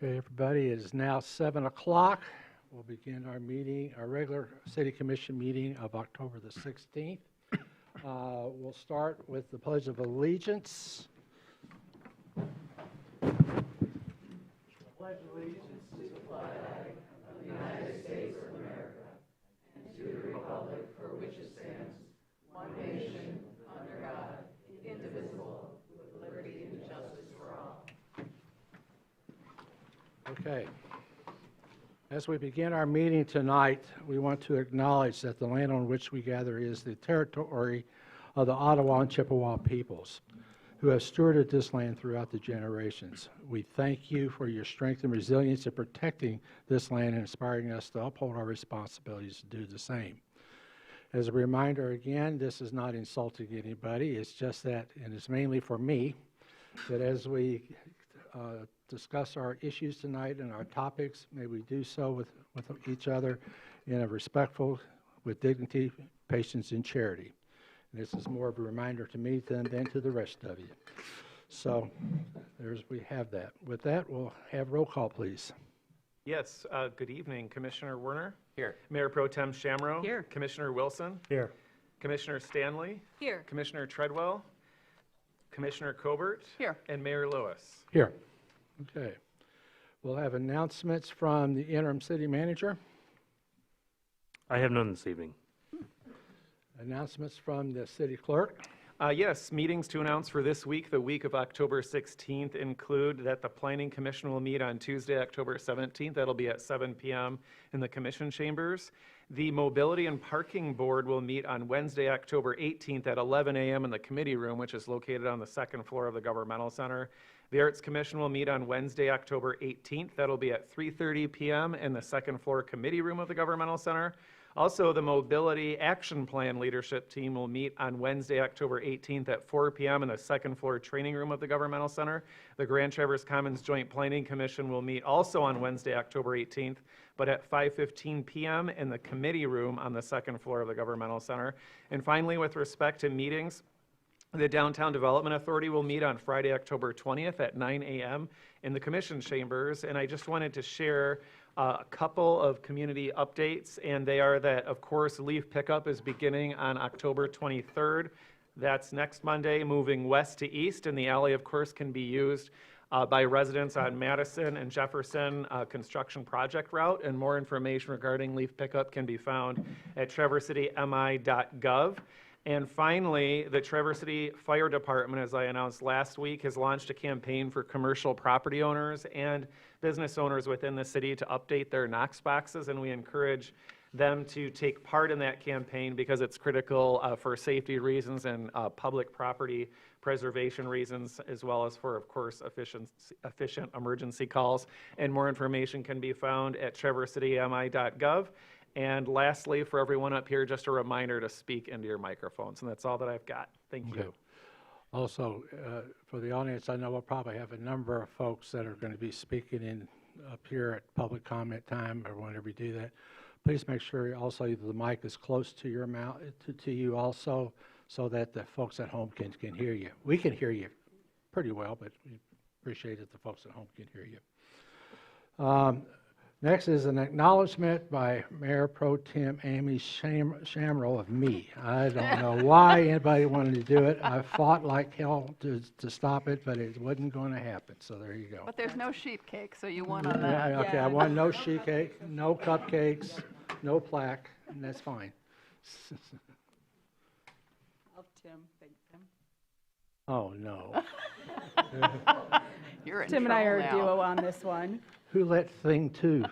Okay, everybody, it is now 7 o'clock. We'll begin our meeting, our regular City Commission meeting of October the 16th. We'll start with the Pledge of Allegiance. Pledge allegiance to the flag of the United States of America and to the republic for which it stands, one nation, under God, indivisible, with liberty and justice for all. Okay. As we begin our meeting tonight, we want to acknowledge that the land on which we gather is the territory of the Ottawa and Chippewa peoples, who have stewarded this land throughout the generations. We thank you for your strength and resilience in protecting this land and inspiring us to uphold our responsibilities to do the same. As a reminder again, this is not insulting anybody. It's just that, and it's mainly for me, that as we discuss our issues tonight and our topics, may we do so with each other in a respectful, with dignity, patience, and charity. And this is more of a reminder to me than to the rest of you. So we have that. With that, we'll have roll call, please. Yes, good evening. Commissioner Werner? Here. Mayor Pro Tem Shamrow? Here. Commissioner Wilson? Here. Commissioner Stanley? Here. Commissioner Treadwell? Commissioner Colbert? Here. And Mayor Lewis. Here. Okay. We'll have announcements from the interim city manager. I have none this evening. Announcements from the city clerk. Yes, meetings to announce for this week, the week of October 16th, include that the Planning Commission will meet on Tuesday, October 17th. That'll be at 7 p.m. in the Commission chambers. The Mobility and Parking Board will meet on Wednesday, October 18th at 11 a.m. in the committee room, which is located on the second floor of the Governmental Center. The Arts Commission will meet on Wednesday, October 18th. That'll be at 3:30 p.m. in the second floor committee room of the Governmental Center. Also, the Mobility Action Plan Leadership Team will meet on Wednesday, October 18th at 4 p.m. in the second floor training room of the Governmental Center. The Grand Traverse Commons Joint Planning Commission will meet also on Wednesday, October 18th, but at 5:15 p.m. in the committee room on the second floor of the Governmental Center. And finally, with respect to meetings, the Downtown Development Authority will meet on Friday, October 20th at 9 a.m. in the Commission chambers. And I just wanted to share a couple of community updates, and they are that, of course, leaf pickup is beginning on October 23rd. That's next Monday, moving west to east, and the alley, of course, can be used by residents on Madison and Jefferson construction project route. And more information regarding leaf pickup can be found at traversitymi.gov. And finally, the Traverse City Fire Department, as I announced last week, has launched a campaign for commercial property owners and business owners within the city to update their Knox boxes, and we encourage them to take part in that campaign because it's critical for safety reasons and public property preservation reasons, as well as for, of course, efficient emergency calls. And more information can be found at traversitymi.gov. And lastly, for everyone up here, just a reminder to speak into your microphones. And that's all that I've got. Thank you. Also, for the audience, I know we'll probably have a number of folks that are going to be speaking in up here at public comment time or whenever you do that. Please make sure also the mic is close to your mouth, to you also, so that the folks at home can hear you. We can hear you pretty well, but we appreciate it the folks at home can hear you. Next is an acknowledgement by Mayor Pro Tem Amy Shamrow of me. I don't know why anybody wanted to do it. I fought like hell to stop it, but it wasn't going to happen, so there you go. But there's no sheep cake, so you won on that. Yeah, okay, I want no sheet cake, no cupcakes, no plaque, and that's fine. Love Tim. Thank Tim. Oh, no. You're in Tim and I are a trouble now. duo on this one. Who let thing two?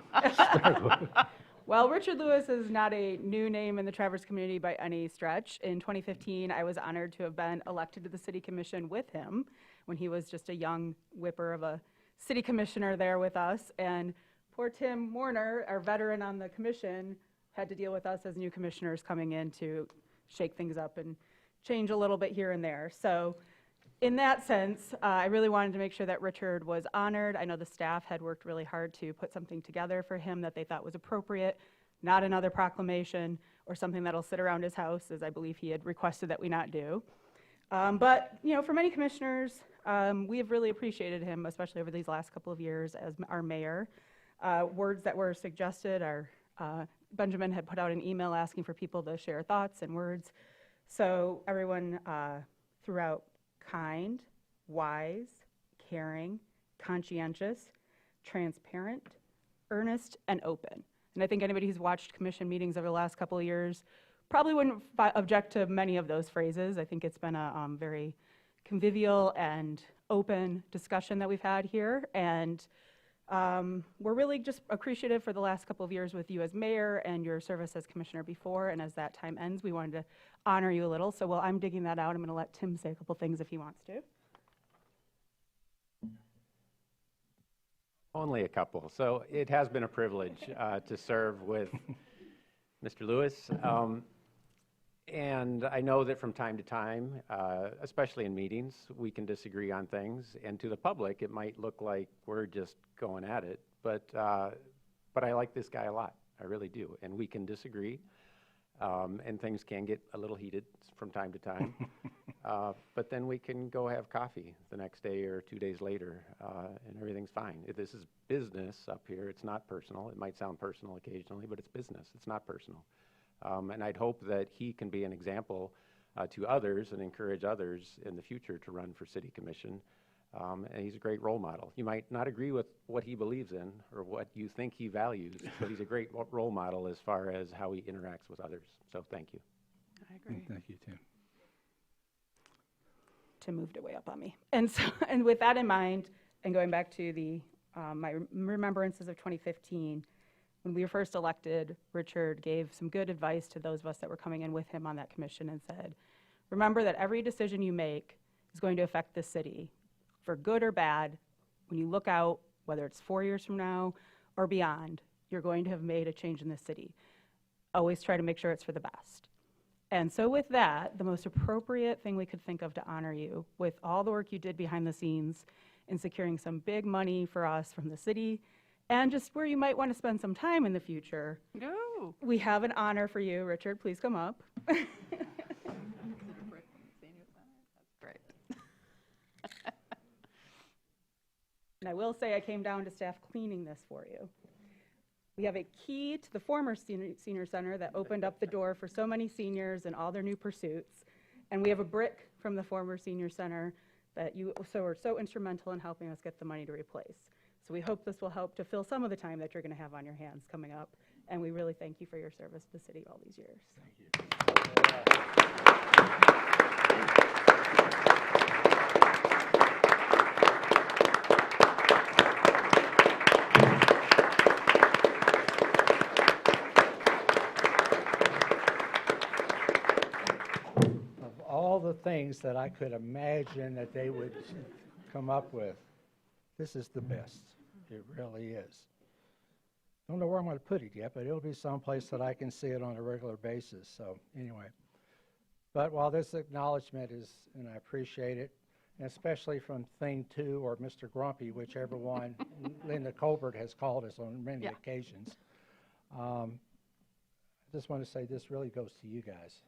Well, Richard Lewis is not a new name in the Traverse community by any stretch. In 2015, I was honored to have been elected to the city commission with him when he was just a young whipper of a city commissioner there with us. And poor Tim Warner, our veteran on the commission, had to deal with us as new commissioners coming in to shake things up and change a little bit here and there. So in that sense, I really wanted to make sure that Richard was honored. I know the staff had worked really hard to put something together for him that they thought was appropriate, not another proclamation or something that'll sit around his house, as I believe he had requested that we not do. But, you know, for many commissioners, we have really appreciated him, especially over these last couple of years as our mayor. Words that were suggested are, Benjamin had put out an email asking for people to share thoughts and words. So everyone threw out kind, wise, caring, conscientious, transparent, earnest, and open. And I think anybody who's watched commission meetings over the last couple of years probably wouldn't object to many of those phrases. I think it's been a very convivial and open discussion that we've had here. And we're really just appreciative for the last couple of years with you as mayor and your service as commissioner before. And as that time ends, we wanted to honor you a little. So while I'm digging that out, I'm going to let Tim say a couple things if he wants to. Only a couple. So it has been a privilege to serve with Mr. Lewis. And I know that from time to time, especially in meetings, we can disagree on things. And to the public, it might look like we're just going at it. But I like this guy a lot. I really do. And we can disagree. And things can get a little heated from time to time. But then we can go have coffee the next day or 2 days later, and everything's fine. If this is business up here, it's not personal. It might sound personal occasionally, but it's business. It's not personal. And I'd hope that he can be an example to others and encourage others in the future to run for city commission. And he's a great role model. You might not agree with what he believes in or what you think he values, but he's a great role model as far as how he interacts with others. So thank you. I agree. Thank you, Tim. Tim moved it way up on me. And so, and with that in mind, and going back to the my remembrances of 2015, when we were first elected, Richard gave some good advice to those of us that were coming in with him on that commission and said, remember that every decision you make is going to affect the city, for good or bad. When you look out, whether it's 4 years from now or beyond, you're going to have made a change in the city. Always try to make sure it's for the best. And so with that, the most appropriate thing we could think of to honor you with all the work you did behind the scenes in securing some big money for us from the city and just where you might want to spend some time in the future, No. we have an honor for you. Richard, please come up. That's great. And I will say I came down to staff cleaning this for you. We have a key to the former senior center that opened up the door for so many seniors and all their new pursuits. And we have a brick from the former senior center that you were so instrumental in helping us get the money to replace. So we hope this will help to fill some of the time that you're going to have on your hands coming up. And we really thank you for your service to the city all these years. Thank you. Of all the things that I could imagine that they would come up with, this is the best. It really is. Don't know where I'm going to put it yet, but it'll be someplace that I can see it on a regular basis. So anyway, but while this acknowledgement is, and I appreciate it, and especially from Thing 2 or Mr. Grumpy, whichever one Linda Colbert has called us on many occasions, I just want to say this really goes to you guys,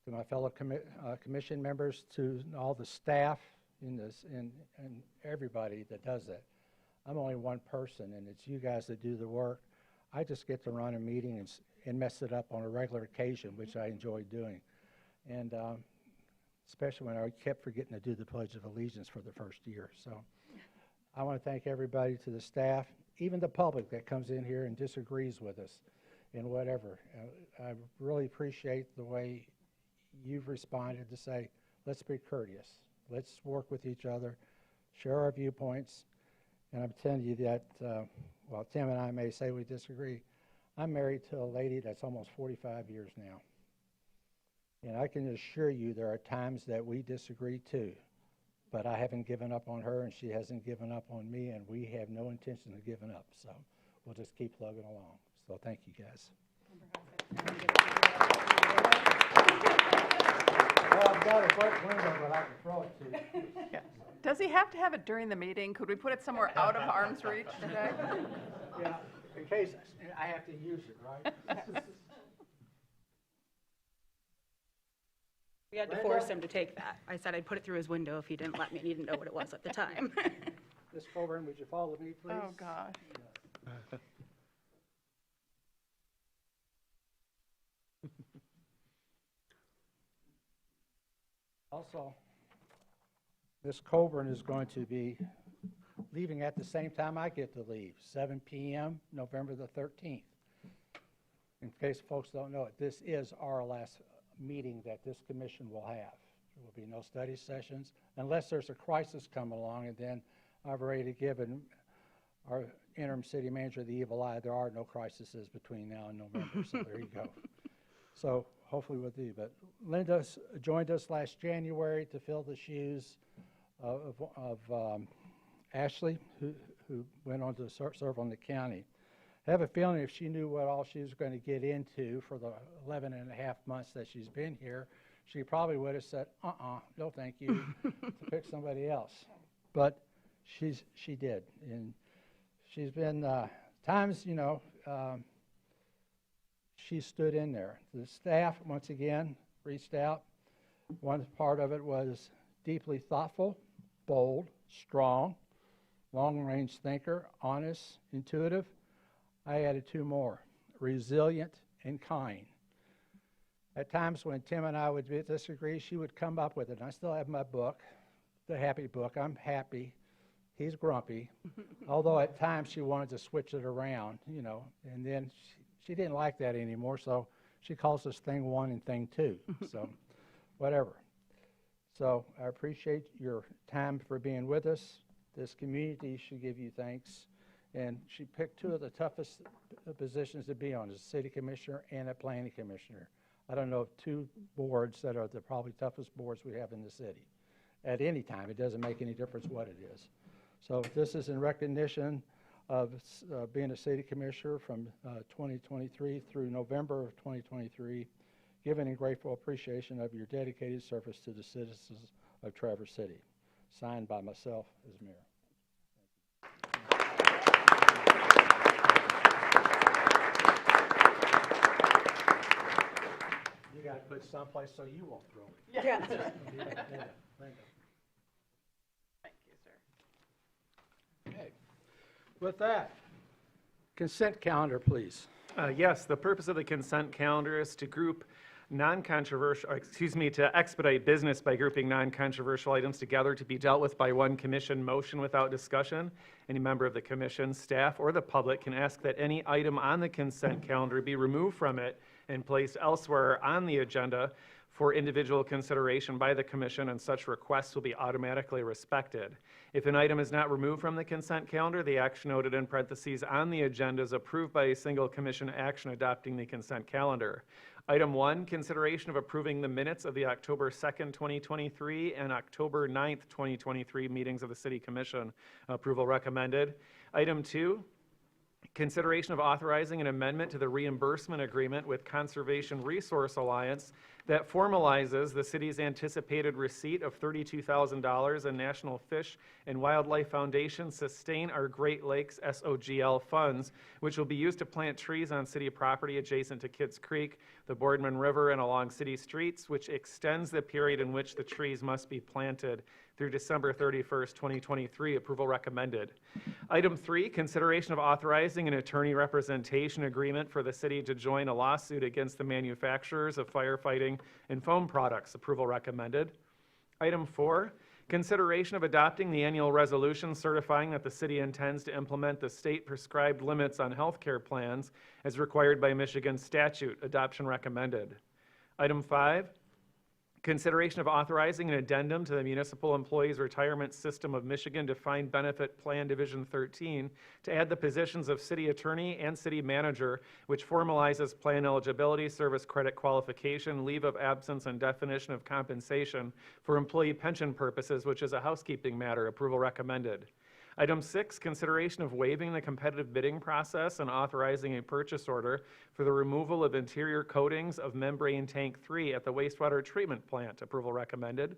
to my fellow commission members, to all the staff in this, and everybody that does that. I'm only one person, and it's you guys that do the work. I just get to run a meeting and mess it up on a regular occasion, which I enjoy doing. And especially when I kept forgetting to do the Pledge of Allegiance for the first year. So I want to thank everybody, to the staff, even the public that comes in here and disagrees with us in whatever. I really appreciate the way you've responded to say, let's be courteous. Let's work with each other, share our viewpoints. And I'm telling you that, while Tim and I may say we disagree, I'm married to a lady that's almost 45 years now. And I can assure you there are times that we disagree too. But I haven't given up on her, and she hasn't given up on me, and we have no intention of giving up. So we'll just keep plugging along. So thank you, guys. Well, I've got a break window, but I can throw it to you. Yeah. Does he have to have it during the meeting? Could we put it somewhere out of arm's reach today? Yeah, in case I have to use it, right? We had to force him to take that. I said I'd put it through his window if he didn't let me, and he didn't know what it was at the time. Ms. Coburn, would you follow me, please? Oh, gosh. Also, Ms. Coburn is going to be leaving at the same time I get to leave, 7 p.m., November the 13th. In case folks don't know it, this is our last meeting that this commission will have. There will be no study sessions unless there's a crisis come along, and then I've already given our interim city manager the evil eye. There are no crises between now and November, so there you go. So hopefully we'll do. But Linda joined us last January to fill the shoes of Ashley, who went on to serve on the county. I have a feeling if she knew what all she was going to get into for the 11 and a half months that she's been here, she probably would have said, no thank you, to pick somebody else. But she did. And she's been, times, you know, she stood in there. The staff, once again, reached out. One part of it was deeply thoughtful, bold, strong, long-range thinker, honest, intuitive. I added two more, resilient and kind. At times when Tim and I would disagree, she would come up with it. And I still have my book, the happy book. I'm happy. He's grumpy. Although at times she wanted to switch it around, you know, and then she didn't like that anymore, so she calls us thing one and thing two, so whatever. So I appreciate your time for being with us. This community should give you thanks. And she picked two of the toughest positions to be on, as a city commissioner and a planning commissioner. I don't know of two boards that are the probably toughest boards we have in the city. At any time, it doesn't make any difference what it is. So this is in recognition of being a city commissioner from 2023 through November of 2023, giving in grateful appreciation of your dedicated service to the citizens of Traverse City. Signed by myself as mayor. You got to put someplace so you won't throw it. Yeah. Thank you. Thank you, sir. Okay. With that, consent calendar, please. Yes, the purpose of the consent calendar is to group non-controversial, to expedite business by grouping non-controversial items together to be dealt with by one commission motion without discussion. Any member of the commission, staff, or the public can ask that any item on the consent calendar be removed from it and placed elsewhere on the agenda for individual consideration by the commission, and such requests will be automatically respected. If an item is not removed from the consent calendar, the action noted in parentheses on the agenda is approved by a single commission action adopting the consent calendar. Item 1, consideration of approving the minutes of the October 2nd, 2023 and October 9th, 2023 meetings of the City Commission. Approval recommended. Item 2, consideration of authorizing an amendment to the reimbursement agreement with Conservation Resource Alliance that formalizes the city's anticipated receipt of $32,000 in National Fish and Wildlife Foundation Sustain Our Great Lakes SOGL funds, which will be used to plant trees on city property adjacent to Kids Creek, the Boardman River, and along city streets, which extends the period in which the trees must be planted through December 31st, 2023. Approval recommended. Item 3, consideration of authorizing an attorney representation agreement for the city to join a lawsuit against the manufacturers of firefighting and foam products. Approval recommended. Item 4, consideration of adopting the annual resolution certifying that the city intends to implement the state prescribed limits on healthcare plans as required by Michigan statute. Adoption recommended. Item 5, consideration of authorizing an addendum to the Municipal Employees Retirement System of Michigan Defined Benefit Plan Division 13 to add the positions of city attorney and city manager, which formalizes plan eligibility, service credit qualification, leave of absence, and definition of compensation for employee pension purposes, which is a housekeeping matter. Approval recommended. Item 6, consideration of waiving the competitive bidding process and authorizing a purchase order for the removal of interior coatings of membrane tank 3 at the wastewater treatment plant. Approval recommended.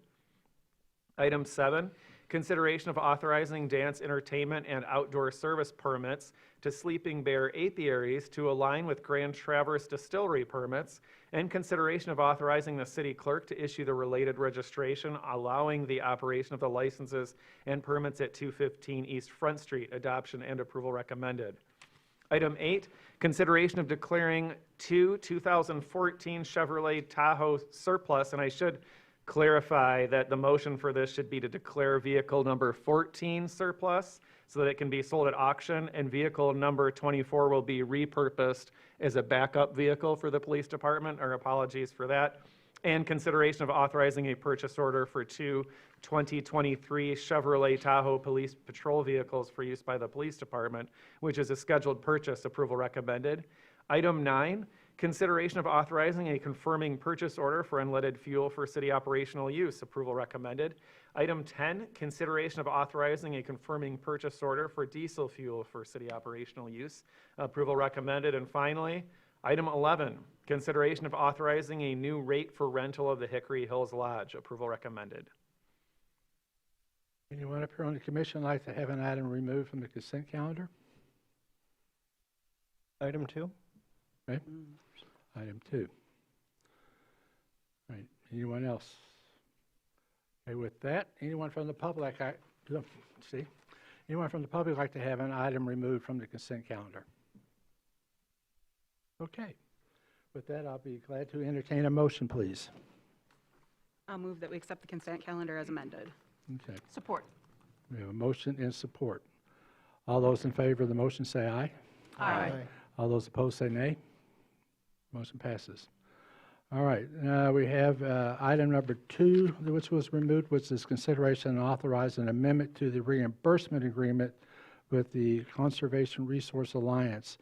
Item 7, consideration of authorizing dance entertainment and outdoor service permits to Sleeping Bear Apiaries to align with Grand Traverse Distillery permits, and consideration of authorizing the city clerk to issue the related registration, allowing the operation of the licenses and permits at 215 East Front Street. Adoption and approval recommended. Item 8, consideration of declaring two 2014 Chevrolet Tahoe surplus, and I should clarify that the motion for this should be to declare vehicle number 14 surplus so that it can be sold at auction, and vehicle number 24 will be repurposed as a backup vehicle for the police department. Our apologies for that. And consideration of authorizing a purchase order for two 2023 Chevrolet Tahoe police patrol vehicles for use by the police department, which is a scheduled purchase. Approval recommended. Item 9, consideration of authorizing a confirming purchase order for unleaded fuel for city operational use. Approval recommended. Item 10, consideration of authorizing a confirming purchase order for diesel fuel for city operational use. Approval recommended. And finally, item 11, consideration of authorizing a new rate for rental of the Hickory Hills Lodge. Approval recommended. Anyone up here on the commission like to have an item removed from the consent calendar? Item 2? Okay. Item 2. All right, anyone else? Okay, with that, anyone from the public, anyone from the public like to have an item removed from the consent calendar? Okay. With that, I'll be glad to entertain a motion, please. I'll move that we accept the consent calendar as amended. Okay. Support. We have a motion and support. All those in favor of the motion say aye. Aye. All those opposed say nay. Motion passes. All right, we have item number 2, which was removed, which is consideration and authorize an amendment to the reimbursement agreement with the Conservation Resource Alliance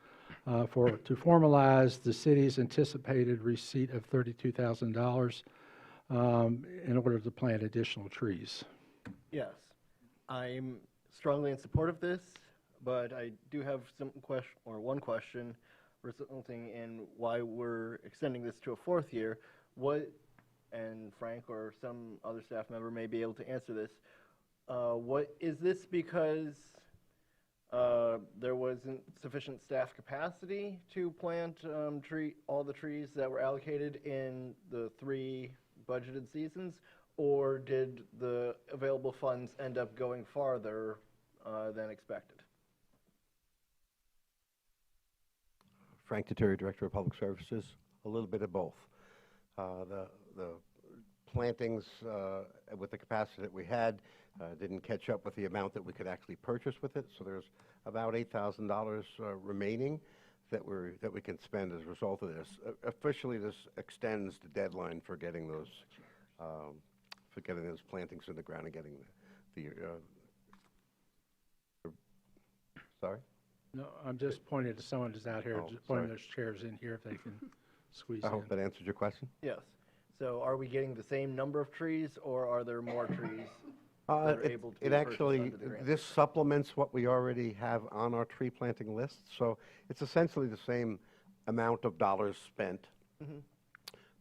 to formalize the city's anticipated receipt of $32,000 in order to plant additional trees. Yes. I'm strongly in support of this, but I do have one question resulting in why we're extending this to a 4th year. And Frank or some other staff member may be able to answer this. Is this because there wasn't sufficient staff capacity to plant all the trees that were allocated in the 3 budgeted seasons, or did the available funds end up going farther than expected? Frank Deteri, Director of Public Services. A little bit of both. The plantings with the capacity that we had didn't catch up with the amount that we could actually purchase with it, so there's about $8,000 remaining that we can spend as a result of this. Officially, this extends the deadline for getting those plantings in the ground and getting sorry? No, I'm just pointing to someone who's out here, Oh, just pointing sorry. those chairs in here if they can squeeze I in. hope that answered your question. Yes. So are we getting the same number of trees, or are there more trees that are able to be It purchased actually, under the grant? this supplements what we already have on our tree planting list, so it's essentially the same amount of dollars spent,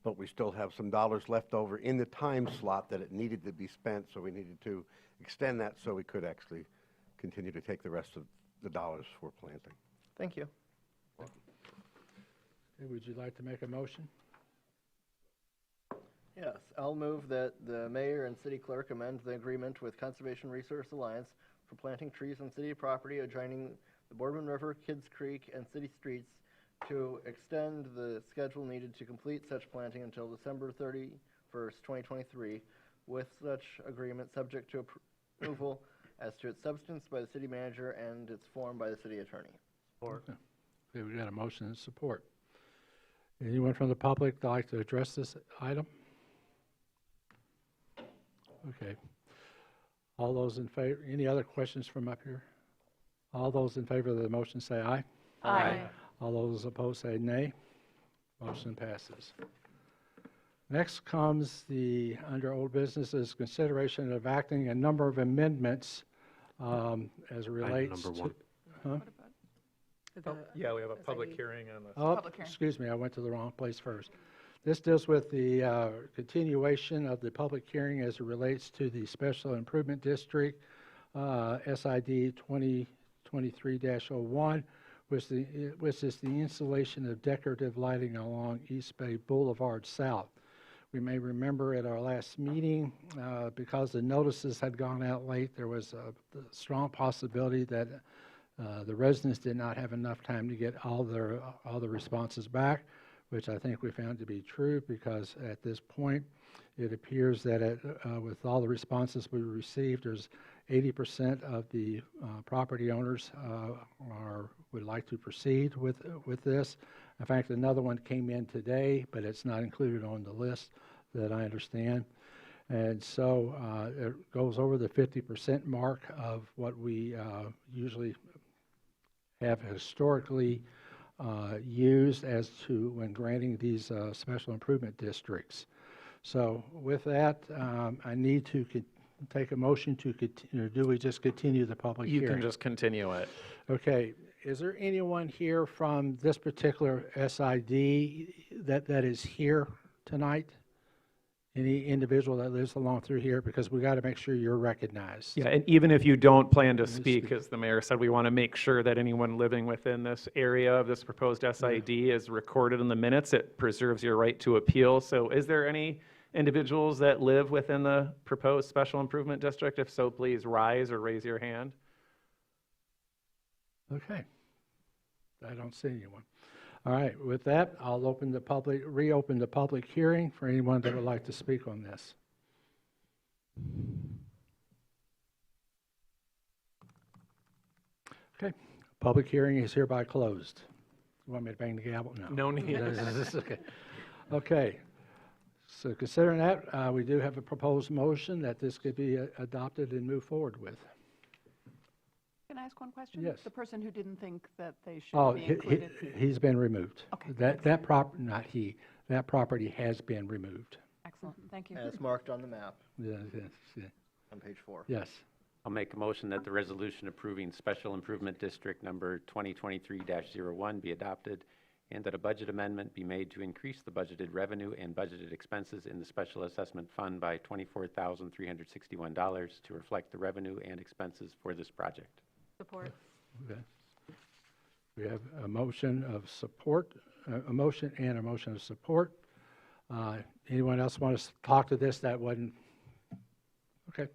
but we still have some dollars left over in the time slot that it needed to be spent, so we needed to extend that so we could actually continue to take the rest of the dollars for planting. Thank you. Okay, would you like to make a motion? Yes, I'll move that the mayor and city clerk amend the agreement with Conservation Resource Alliance for planting trees on city property adjoining the Boardman River, Kids Creek, and city streets to extend the schedule needed to complete such planting until December 31st, 2023, with such agreement subject to approval as to its substance by the city manager and its form by the city attorney. Okay, we got a motion and support. Anyone from the public that'd like to address this item? Okay. All those in favor, any other questions from up here? All those in favor of the motion say aye. Aye. All those opposed say nay. Motion passes. Next comes under old business is consideration of acting a number of amendments as it relates number to. 1. Huh? Yeah, we have a Is public any- hearing on this. Oh, Public hearing. excuse me, I went to the wrong place first. This deals with the continuation of the public hearing as it relates to the Special Improvement District, SID 2023-01, which is the installation of decorative lighting along East Bay Boulevard South. We may remember at our last meeting, because the notices had gone out late, there was a strong possibility that the residents did not have enough time to get all the responses back, which I think we found to be true, because at this point, it appears that with all the responses we received, there's 80% of the property owners would like to proceed with this. In fact, another one came in today, but it's not included on the list that I understand. And so it goes over the 50% mark of what we usually have historically used as to when granting these special improvement districts. So with that, I need to take a motion to continue, or do we just continue the public You hearing? can just continue it. Okay, is there anyone here from this particular SID that is here tonight? Any individual that lives along through here? Because we got to make sure you're recognized. Yeah, and even if you don't plan to speak, as the mayor said, we want to make sure that anyone living within this area of this proposed SID is recorded in the minutes. It preserves your right to appeal. So is there any individuals that live within the proposed special improvement district? If so, please rise or raise your hand. Okay. I don't see anyone. All right, with that, I'll reopen the public hearing for anyone that would like to speak on this. Okay, public hearing is hereby closed. You want me to bang the gavel? No. No need. Okay. Okay, so considering that, we do have a proposed motion that this could be adopted and moved forward with. Can I ask one question? Yes. The person who didn't think that they Oh, should be included. he's been removed. Okay, That property has been removed. Excellent, thank you. And it's marked on the map Yes, yes, yes. on page 4. Yes. I'll make a motion that the resolution approving Special Improvement District number 2023-01 be adopted, and that a budget amendment be made to increase the budgeted revenue and budgeted expenses in the Special Assessment Fund by $24,361 to reflect the revenue and expenses for this project. Support. Okay. We have a motion of support, a motion and a motion of support. Anyone else want to talk to this that wasn't? Okay.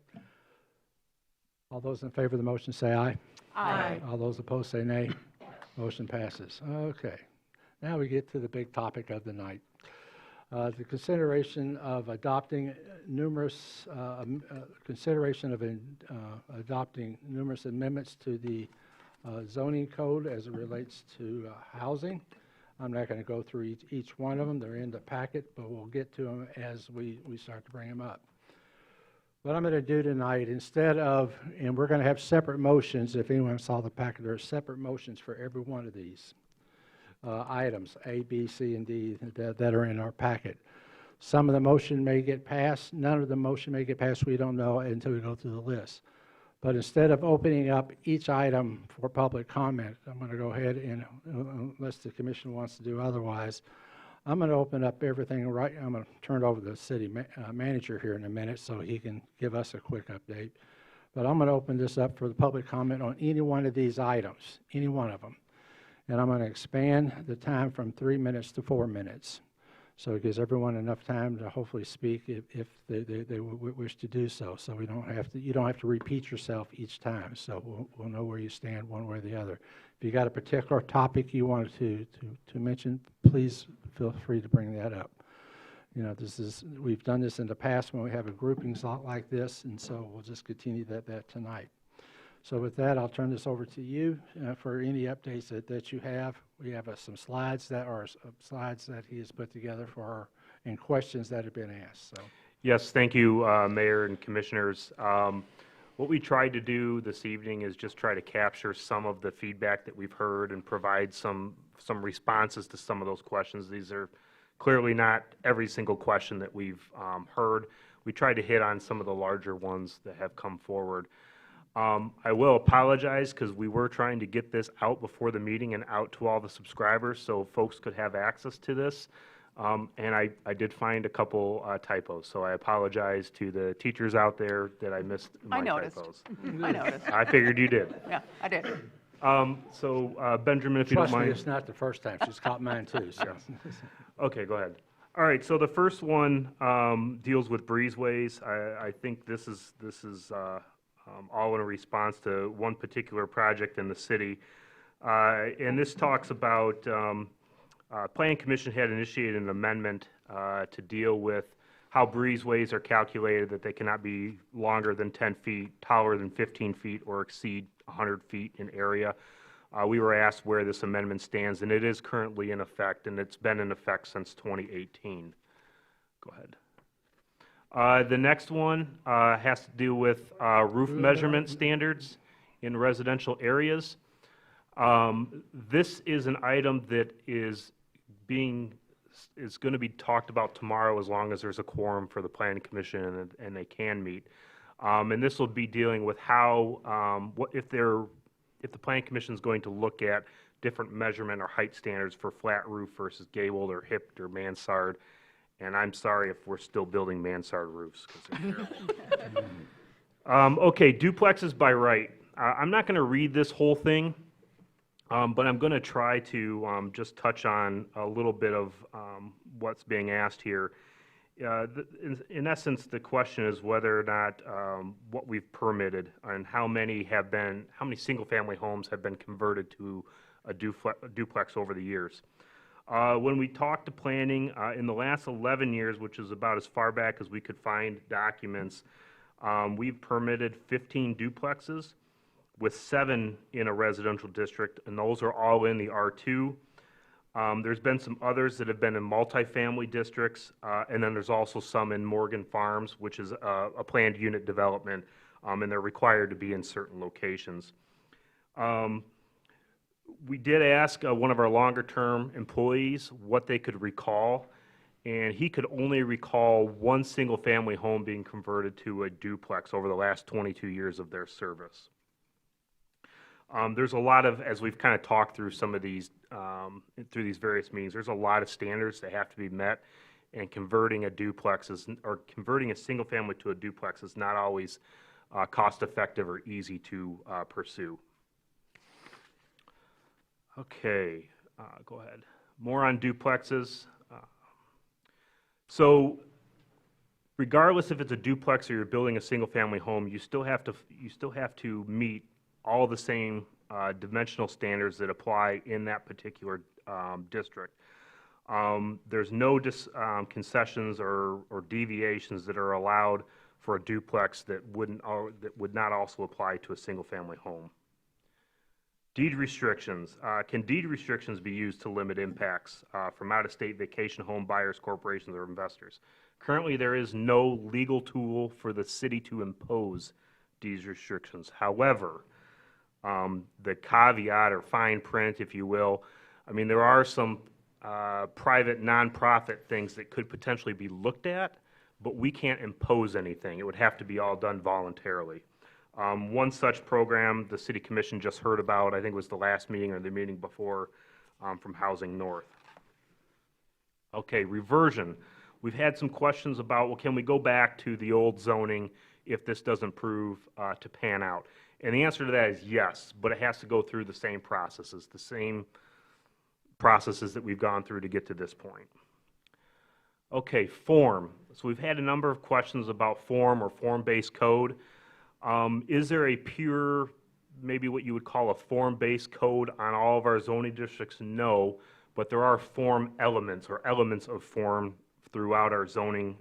All those in favor of the motion say aye. Aye. All those opposed say nay. Motion passes. Okay. Now we get to the big topic of the night. The consideration of adopting numerous amendments to the zoning code as it relates to housing. I'm not going to go through each one of them. They're in the packet, but we'll get to them as we start to bring them up. What I'm going to do tonight, instead of, and we're going to have separate motions, if anyone saw the packet, there are separate motions for every one of these items, A, B, C, and D, that are in our packet. Some of the motion may get passed. None of the motion may get passed. We don't know until we go through the list. But instead of opening up each item for public comment, I'm going to go ahead and, unless the commission wants to do otherwise, I'm going to open up everything right. I'm going to turn it over to the city manager here in a minute so he can give us a quick update. But I'm going to open this up for the public comment on any one of these items, any one of them. And I'm going to expand the time from 3 minutes to 4 minutes. So it gives everyone enough time to hopefully speak if they wish to do so. So we don't have to, you don't have to repeat yourself each time. So we'll know where you stand one way or the other. If you got a particular topic you wanted to mention, please feel free to bring that up. You know, we've done this in the past when we have a grouping slot like this, and so we'll just continue that tonight. So with that, I'll turn this over to you for any updates that you have. We have some slides that he has put together and questions that have been asked. So. Yes, thank you, Mayor and Commissioners. What we tried to do this evening is just try to capture some of the feedback that we've heard and provide some responses to some of those questions. These are clearly not every single question that we've heard. We tried to hit on some of the larger ones that have come forward. I will apologize because we were trying to get this out before the meeting and out to all the subscribers so folks could have access to this. And I did find a couple typos, so I apologize to the teachers out there that I missed my I noticed. typos. I noticed. I figured you did. Yeah, I did. So Benjamin, if you don't Trust me, mind. it's not the first time. She's caught mine too, so. Okay, go ahead. All right, so the first one deals with breezeways. I think this is all in response to one particular project in the city. And this talks about, Planning Commission had initiated an amendment to deal with how breezeways are calculated, that they cannot be longer than 10 feet, taller than 15 feet, or exceed 100 feet in area. We were asked where this amendment stands, and it is currently in effect, and it's been in effect since 2018. Go ahead. The next one has to do with roof measurement standards in residential areas. This is an item that is going to be talked about tomorrow, as long as there's a quorum for the Planning Commission and they can meet. And this will be dealing with how, if the Planning Commission is going to look at different measurement or height standards for flat roof versus gabled or hipped or mansard. And I'm sorry if we're still building mansard roofs, 'cause they're terrible. Okay, duplexes by right. I'm not going to read this whole thing, but I'm going to try to just touch on a little bit of what's being asked here. In essence, the question is whether or not what we've permitted and how many single-family homes have been converted to a duplex over the years. When we talked to planning, in the last 11 years, which is about as far back as we could find documents, we've permitted 15 duplexes, with 7 in a residential district, and those are all in the R2. There's been some others that have been in multifamily districts, and then there's also some in Morgan Farms, which is a planned unit development, and they're required to be in certain locations. We did ask one of our longer-term employees what they could recall, and he could only recall one single-family home being converted to a duplex over the last 22 years of their service. There's a lot of, as we've kind of talked through some of these, through these various meetings, there's a lot of standards that have to be met, and converting a duplex or converting a single family to a duplex is not always cost-effective or easy to pursue. Okay, go ahead. More on duplexes. So regardless if it's a duplex or you're building a single-family home, you still have to meet all the same dimensional standards that apply in that particular district. There's no concessions or deviations that are allowed for a duplex that would not also apply to a single-family home. Deed restrictions. Can deed restrictions be used to limit impacts from out-of-state vacation home buyers, corporations, or investors? Currently, there is no legal tool for the city to impose deed restrictions. However, the caveat or fine print, if you will, I mean, there are some private nonprofit things that could potentially be looked at, but we can't impose anything. It would have to be all done voluntarily. One such program the City Commission just heard about, I think it was the last meeting or the meeting before, from Housing North. Okay, reversion. We've had some questions about, well, can we go back to the old zoning if this doesn't prove to pan out? And the answer to that is yes, but it has to go through the same processes that we've gone through to get to this point. Okay, form. So we've had a number of questions about form or form-based code. Is there a pure, maybe what you would call a form-based code on all of our zoning districts? No, but there are form elements or elements of form throughout our zoning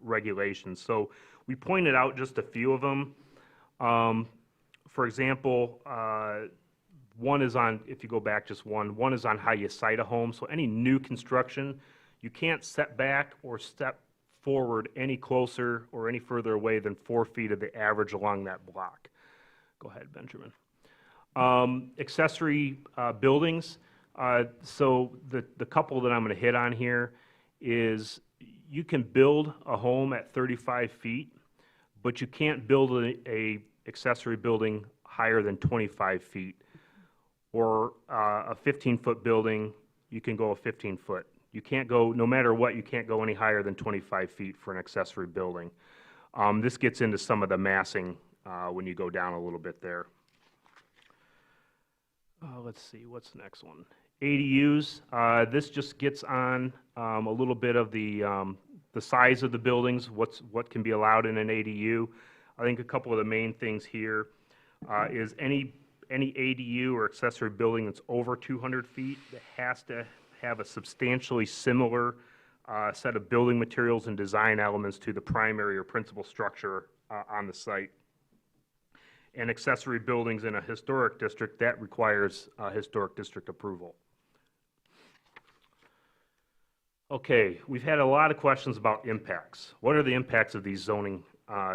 regulations. So we pointed out just a few of them. For example, one is on, if you go back just one is on how you site a home. So any new construction, you can't set back or step forward any closer or any further away than 4 feet of the average along that block. Go ahead, Benjamin. Accessory buildings. So the couple that I'm going to hit on here is you can build a home at 35 feet, but you can't build a accessory building higher than 25 feet. Or a 15-foot building, you can go a 15-foot You can't go, no matter what, you can't go any higher than 25 feet for an accessory building. This gets into some of the massing when you go down a little bit there. Let's see, what's the next one? ADUs, this just gets on a little bit of the size of the buildings, what can be allowed in an ADU. I think a couple of the main things here is any ADU or accessory building that's over 200 feet that has to have a substantially similar set of building materials and design elements to the primary or principal structure on the site. And accessory buildings in a historic district, that requires historic district approval. Okay, we've had a lot of questions about impacts. What are the impacts of these zoning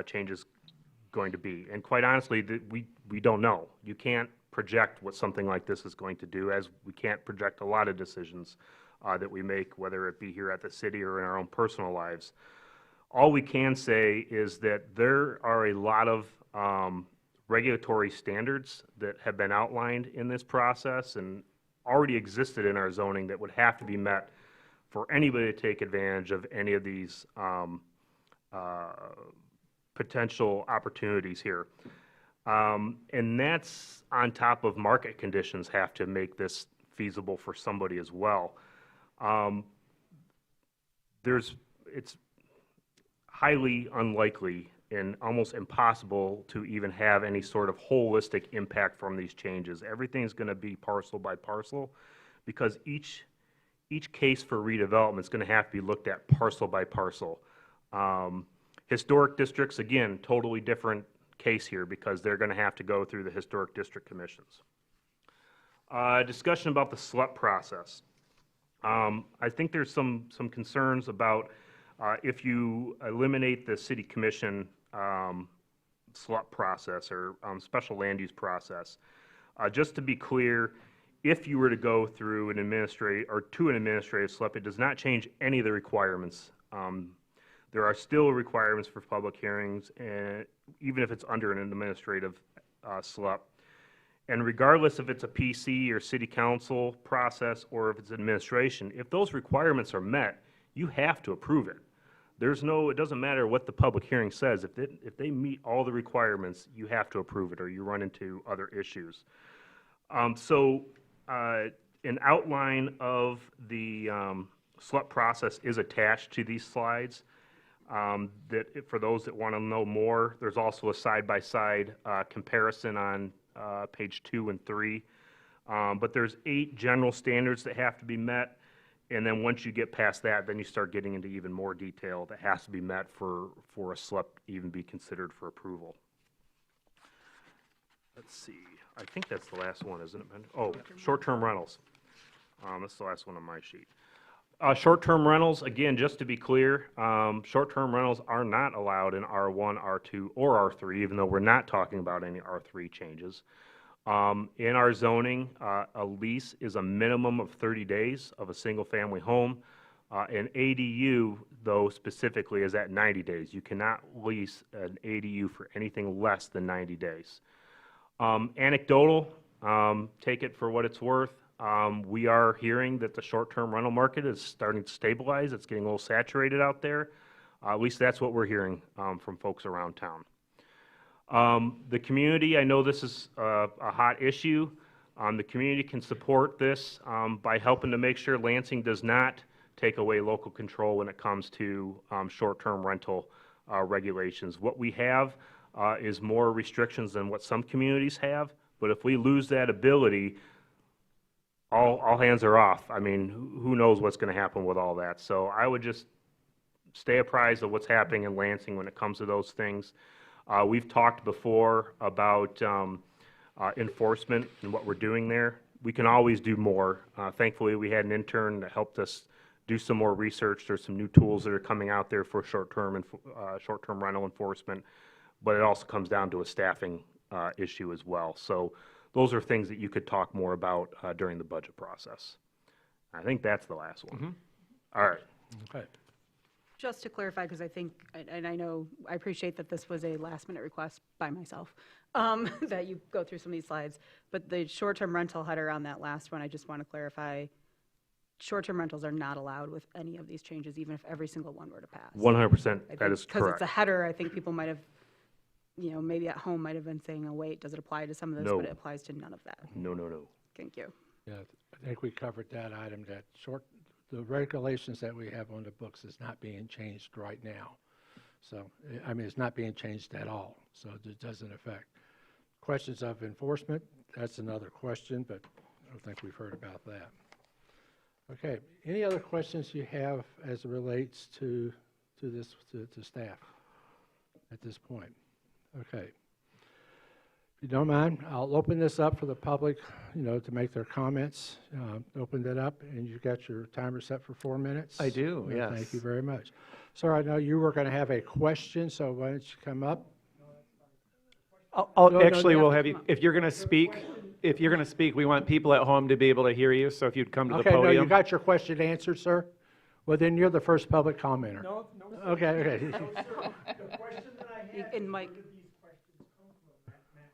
changes going to be? And quite honestly, we don't know. You can't project what something like this is going to do, as we can't project a lot of decisions that we make, whether it be here at the city or in our own personal lives. All we can say is that there are a lot of regulatory standards that have been outlined in this process and already existed in our zoning that would have to be met for anybody to take advantage of any of these potential opportunities here. And that's on top of market conditions have to make this feasible for somebody as well. It's highly unlikely and almost impossible to even have any sort of holistic impact from these changes. Everything's going to be parcel by parcel, because each case for redevelopment is going to have to be looked at parcel by parcel. Historic districts, again, totally different case here, because they're going to have to go through the historic district commissions. Discussion about the SLUP process. I think there's some concerns about if you eliminate the city commission SLUP process or special land use process. Just to be clear, if you were to go through an administrative SLUP, it does not change any of the requirements. There are still requirements for public hearings, and even if it's under an administrative SLUP. And regardless if it's a PC or city council process or if it's administration, if those requirements are met, you have to approve it. It doesn't matter what the public hearing says. If they meet all the requirements, you have to approve it, or you run into other issues. An outline of the SLUP process is attached to these slides. For those that want to know more, there's also a side-by-side comparison on page 2 and 3. But there's 8 general standards that have to be met. And then once you get past that, then you start getting into even more detail that has to be met for a SLUP to even be considered for approval. Let's see. I think that's the last one, isn't it, Ben? Oh, short-term rentals. That's the last one on my sheet. Short-term rentals, again, just to be clear, short-term rentals are not allowed in R1, R2, or R3, even though we're not talking about any R3 changes. In our zoning, a lease is a minimum of 30 days of a single-family home. An ADU, though, specifically is at 90 days. You cannot lease an ADU for anything less than 90 days. Anecdotal, take it for what it's worth. We are hearing that the short-term rental market is starting to stabilize. It's getting a little saturated out there. At least that's what we're hearing from folks around town. The community, I know this is a hot issue. The community can support this by helping to make sure Lansing does not take away local control when it comes to short-term rental regulations. What we have is more restrictions than what some communities have, but if we lose that ability, all hands are off. I mean, who knows what's going to happen with all that. So I would just stay apprised of what's happening in Lansing when it comes to those things. We've talked before about enforcement and what we're doing there. We can always do more. Thankfully, we had an intern that helped us do some more research. There's some new tools that are coming out there for short-term rental enforcement, but it also comes down to a staffing issue as well. So those are things that you could talk more about during the budget process. I think that's the last one. Mm-hmm. All right. Okay. Just to clarify, because I think, and I know, I appreciate that this was a last-minute request by myself, that you go through some of these slides, but the short-term rental header on that last one, I just want to clarify, short-term rentals are not allowed with any of these changes, even if every single one were to pass. 100%, I that think is because it's correct. a header, I think people might have, maybe at home might have been saying, oh, wait, does it apply to some of this? No. But it applies to none of that. No, no, no. Thank you. Yeah, I think we covered that item, the regulations that we have on the books is not being changed right now. So, I mean, it's not being changed at all, so it doesn't affect. Questions of enforcement, that's another question, but I don't think we've heard about that. Okay, any other questions you have as it relates to staff at this point? Okay. If you don't mind, I'll open this up for the public, to make their comments. Open that up, and you've got your timer set for 4 minutes? I do, Well, yes. Thank you very much. Sir, I know you were going to have a question, so why don't you come up? No, Actually, you we'll have have you, if you're going to speak, we want people at home to be able to hear you, so if you'd come to the Okay, no, you podium. got your question answered, sir? Well, then you're the first public commenter. No, no, sir. Okay, okay. No, sir. The question that I had. And Mike. Where did these questions come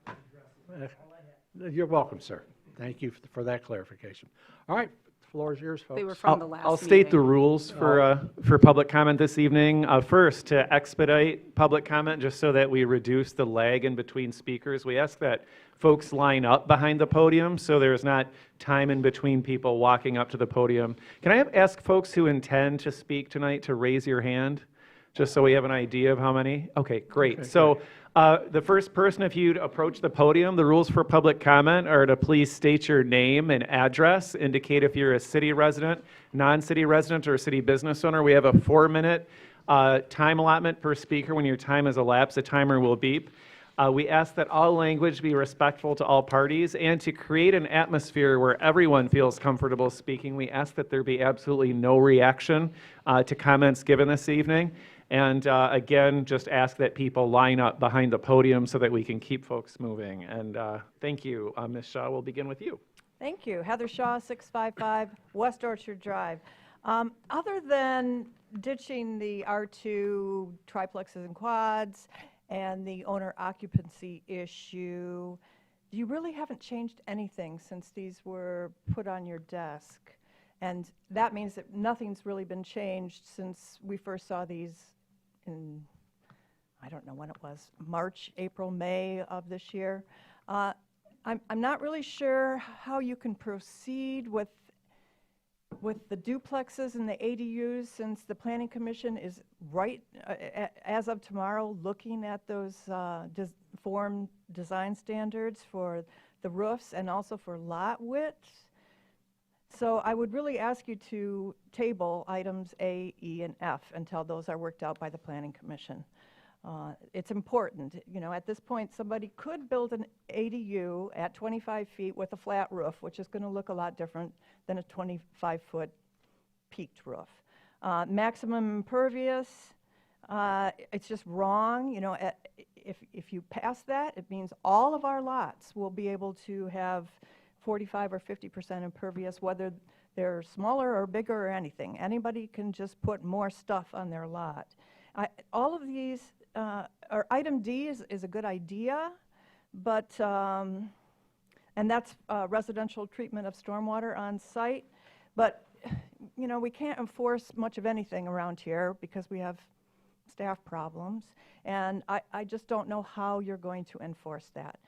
from? Matt addresses. All I had. You're welcome, sir. Thank you for that clarification. All right, the floor is yours, folks. They were from the last I'll state the meeting. rules for public comment this evening. First, to expedite public comment, just so that we reduce the lag in between speakers, we ask that folks line up behind the podium so there's not time in between people walking up to the podium. Can I ask folks who intend to speak tonight to raise your hand, just so we have an idea of how many? Okay, great. Okay, So the first person, if you'd approach the podium, the rules for public comment are to please state your name and address, indicate if you're a city resident, non-city resident, or a city business owner. We have a 4-minute time allotment per speaker. When your time has elapsed, the timer will beep. We ask that all language be respectful to all parties, and to create an atmosphere where everyone feels comfortable speaking, we ask that there be absolutely no reaction to comments given this evening. And again, just ask that people line up behind the podium so that we can keep folks moving. And thank you. Ms. Shaw, we'll begin with you. Thank you. Heather Shaw, 655 West Orchard Drive. Other than ditching the R2 triplexes and quads and the owner occupancy issue, you really haven't changed anything since these were put on your desk. And that means that nothing's really been changed since we first saw these in, I don't know when it was, March, April, May of this year. I'm not really sure how you can proceed with the duplexes and the ADUs, since the Planning Commission is right, as of tomorrow, looking at those form design standards for the roofs and also for lot widths. So I would really ask you to table items A, E, and F until those are worked out by the Planning Commission. It's important. At this point, somebody could build an ADU at 25 feet with a flat roof, which is going to look a lot different than a 25-foot peaked roof. Maximum impervious, it's just wrong. If you pass that, it means all of our lots will be able to have 45 or 50% impervious, whether they're smaller or bigger or anything. Anybody can just put more stuff on their lot. All of these, or item D is a good idea, but, and that's residential treatment of stormwater on site. But, we can't enforce much of anything around here because we have staff problems. And I just don't know how you're going to enforce that.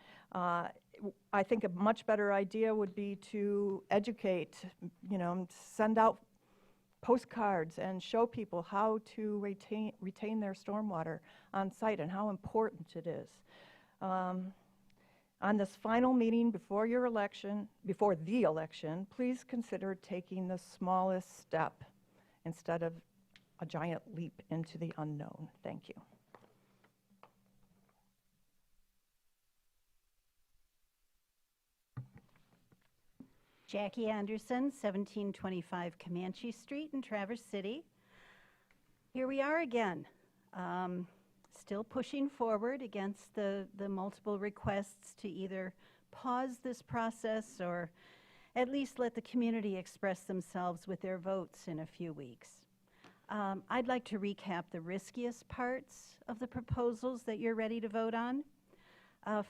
I think a much better idea would be to educate, send out postcards and show people how to retain their stormwater on site and how important it is. On this final meeting before the election, please consider taking the smallest step instead of a giant leap into the unknown. Thank you. Jackie Anderson, 1725 Comanche Street in Traverse City. Here we are again, still pushing forward against the multiple requests to either pause this process or at least let the community express themselves with their votes in a few weeks. I'd like to recap the riskiest parts of the proposals that you're ready to vote on.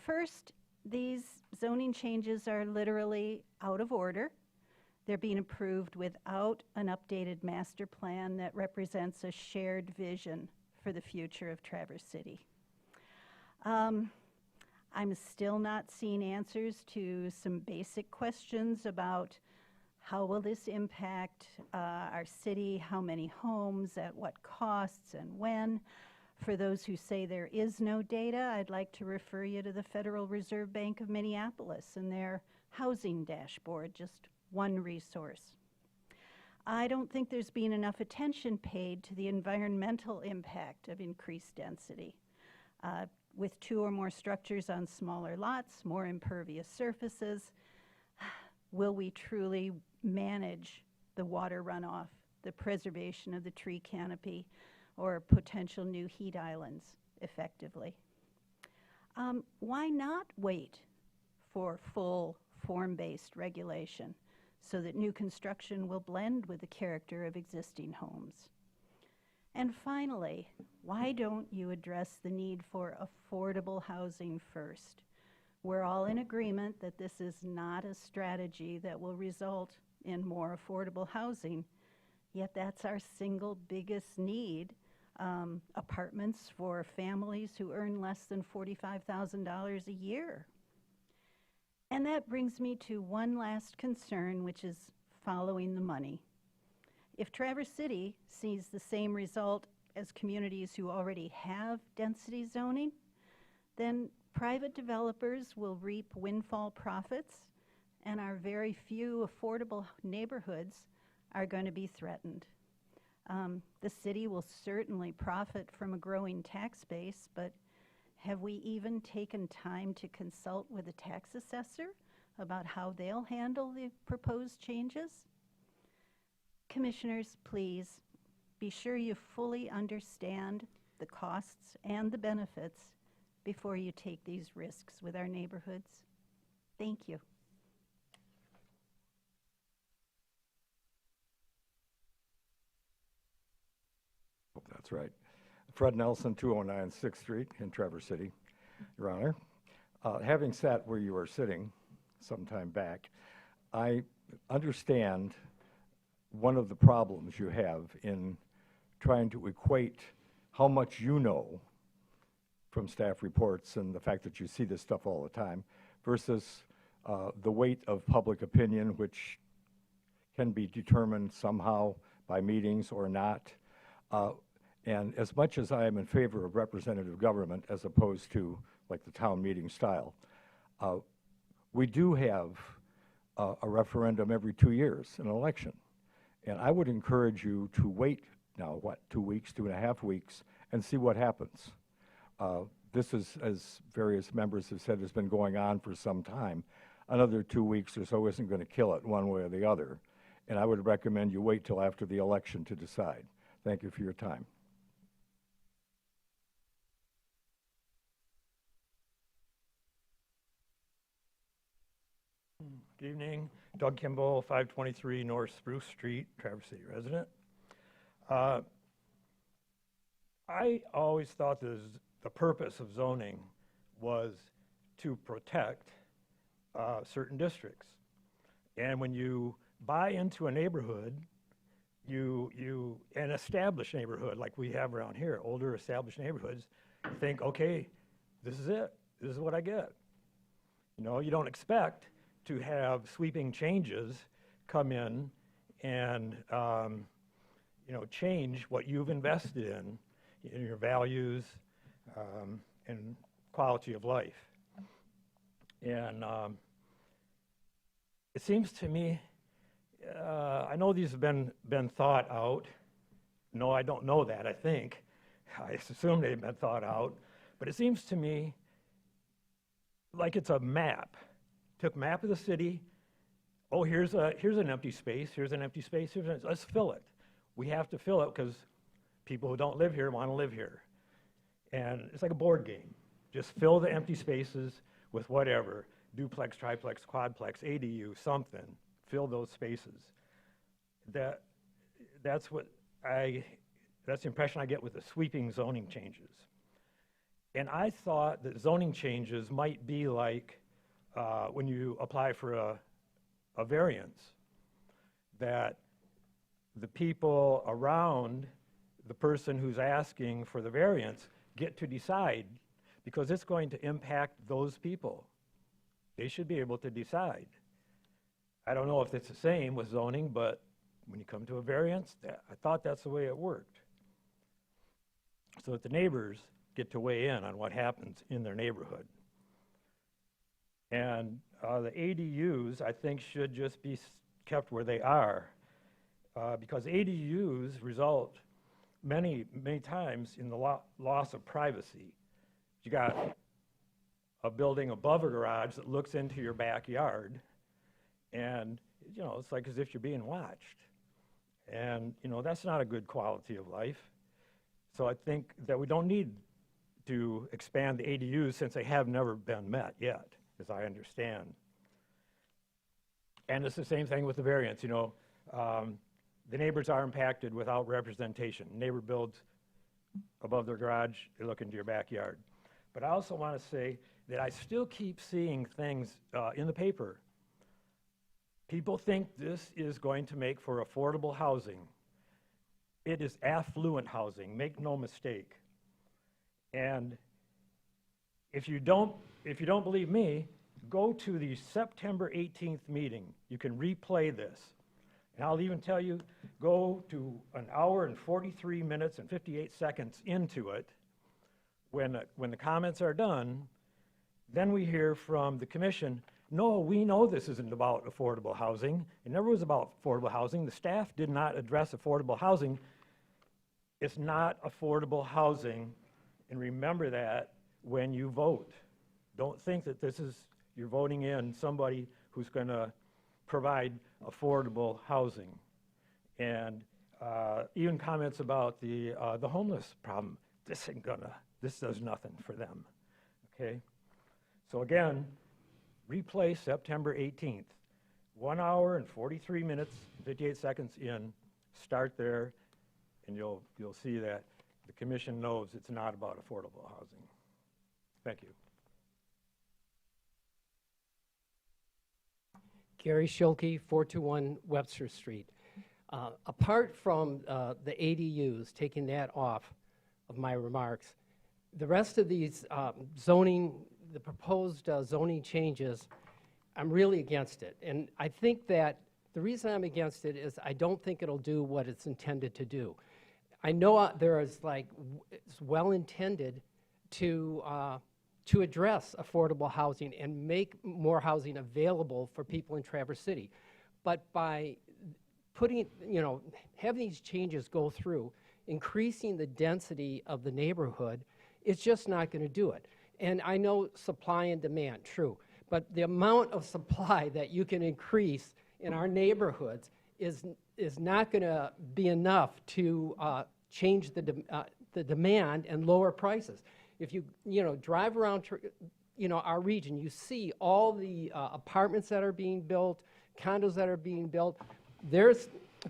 First, these zoning changes are literally out of order. They're being approved without an updated master plan that represents a shared vision for the future of Traverse City. I'm still not seeing answers to some basic questions about how will this impact our city, how many homes, at what costs, and when. For those who say there is no data, I'd like to refer you to the Federal Reserve Bank of Minneapolis and their housing dashboard, just one resource. I don't think there's been enough attention paid to the environmental impact of increased density. With 2 or more structures on smaller lots, more impervious surfaces, will we truly manage the water runoff, the preservation of the tree canopy, or potential new heat islands effectively? Why not wait for full form-based regulation so that new construction will blend with the character of existing homes? And finally, why don't you address the need for affordable housing first? We're all in agreement that this is not a strategy that will result in more affordable housing, yet that's our single biggest need, apartments for families who earn less than $45,000 a year. And that brings me to one last concern, which is following the money. If Traverse City sees the same result as communities who already have density zoning, then private developers will reap windfall profits, and our very few affordable neighborhoods are going to be threatened. The city will certainly profit from a growing tax base, but have we even taken time to consult with the tax assessor about how they'll handle the proposed changes? Commissioners, please be sure you fully understand the costs and the benefits before you take these risks with our neighborhoods. Thank you. Hope that's right. Fred Nelson, 209 6th Street in Traverse City, Your Honor. Having sat where you are sitting some time back, I understand one of the problems you have in trying to equate how much you know from staff reports and the fact that you see this stuff all the time versus the weight of public opinion, which can be determined somehow by meetings or not. And as much as I am in favor of representative government as opposed to like the town meeting style, we do have a referendum every 2 years, an election. And I would encourage you to wait now, 2 weeks, 2.5 weeks, and see what happens. This is, as various members have said, has been going on for some time. Another 2 weeks or so isn't going to kill it one way or the other. And I would recommend you wait till after the election to decide. Thank you for your time. Good evening. Doug Kimball, 523 North Spruce Street, Traverse City resident. I always thought the purpose of zoning was to protect certain districts. And when you buy into a neighborhood, an established neighborhood like we have around here, older established neighborhoods, you think, okay, this is it. This is what I get. You know, you don't expect to have sweeping changes come in and change what you've invested in your values and quality of life. And it seems to me, I know these have been thought out. No, I don't know that, I think. I assume they've been thought out. But it seems to me like it's a map. Took a map of the city. Oh, here's an empty space. Here's an empty space. Let's fill it. We have to fill it because people who don't live here want to live here. And it's like a board game. Just fill the empty spaces with whatever. Duplex, triplex, quadplex, ADU, something. Fill those spaces. That's the impression I get with the sweeping zoning changes. And I thought that zoning changes might be like when you apply for a variance. that the people around the person who's asking for the variance get to decide, because it's going to impact those people. They should be able to decide. I don't know if it's the same with zoning, but when you come to a variance, I thought that's the way it worked. So that the neighbors get to weigh in on what happens in their neighborhood. And the ADUs, I think, should just be kept where they are, because ADUs result many times in the loss of privacy. You got a building above a garage that looks into your backyard, and it's like as if you're being watched. And that's not a good quality of life. So I think that we don't need to expand the ADUs, since they have never been met yet, as I understand. And it's the same thing with the variance. The neighbors are impacted without representation. Neighbor builds above their garage, they look into your backyard. But I also want to say that I still keep seeing things in the paper. People think this is going to make for affordable housing. It is affluent housing, make no mistake. And if you don't believe me, go to the September 18th meeting. You can replay this. And I'll even tell you, go to an hour and 43 minutes and 58 seconds into it. When the comments are done, then we hear from the commission, no, we know this isn't about affordable housing. It never was about affordable housing. The staff did not address affordable housing. It's not affordable housing. And remember that when you vote. Don't think that you're voting in somebody who's going to provide affordable housing. And even comments about the homeless problem. This does nothing for them, okay? So again, replay September 18th. 1 hour and 43 minutes, 58 seconds in, start there, and you'll see that the commission knows it's not about affordable housing. Thank you. Gary Schilke, 421 Webster Street. Apart from the ADUs, taking that off of my remarks, the rest of these the proposed zoning changes, I'm really against it. And I think that the reason I'm against it is I don't think it'll do what it's intended to do. I know it's well intended to address affordable housing and make more housing available for people in Traverse City. But by having these changes go through, increasing the density of the neighborhood, it's just not going to do it. And I know supply and demand, true, but the amount of supply that you can increase in our neighborhoods is not going to be enough to change the demand and lower prices. If you drive around our region, you see all the apartments that are being built, condos that are being built.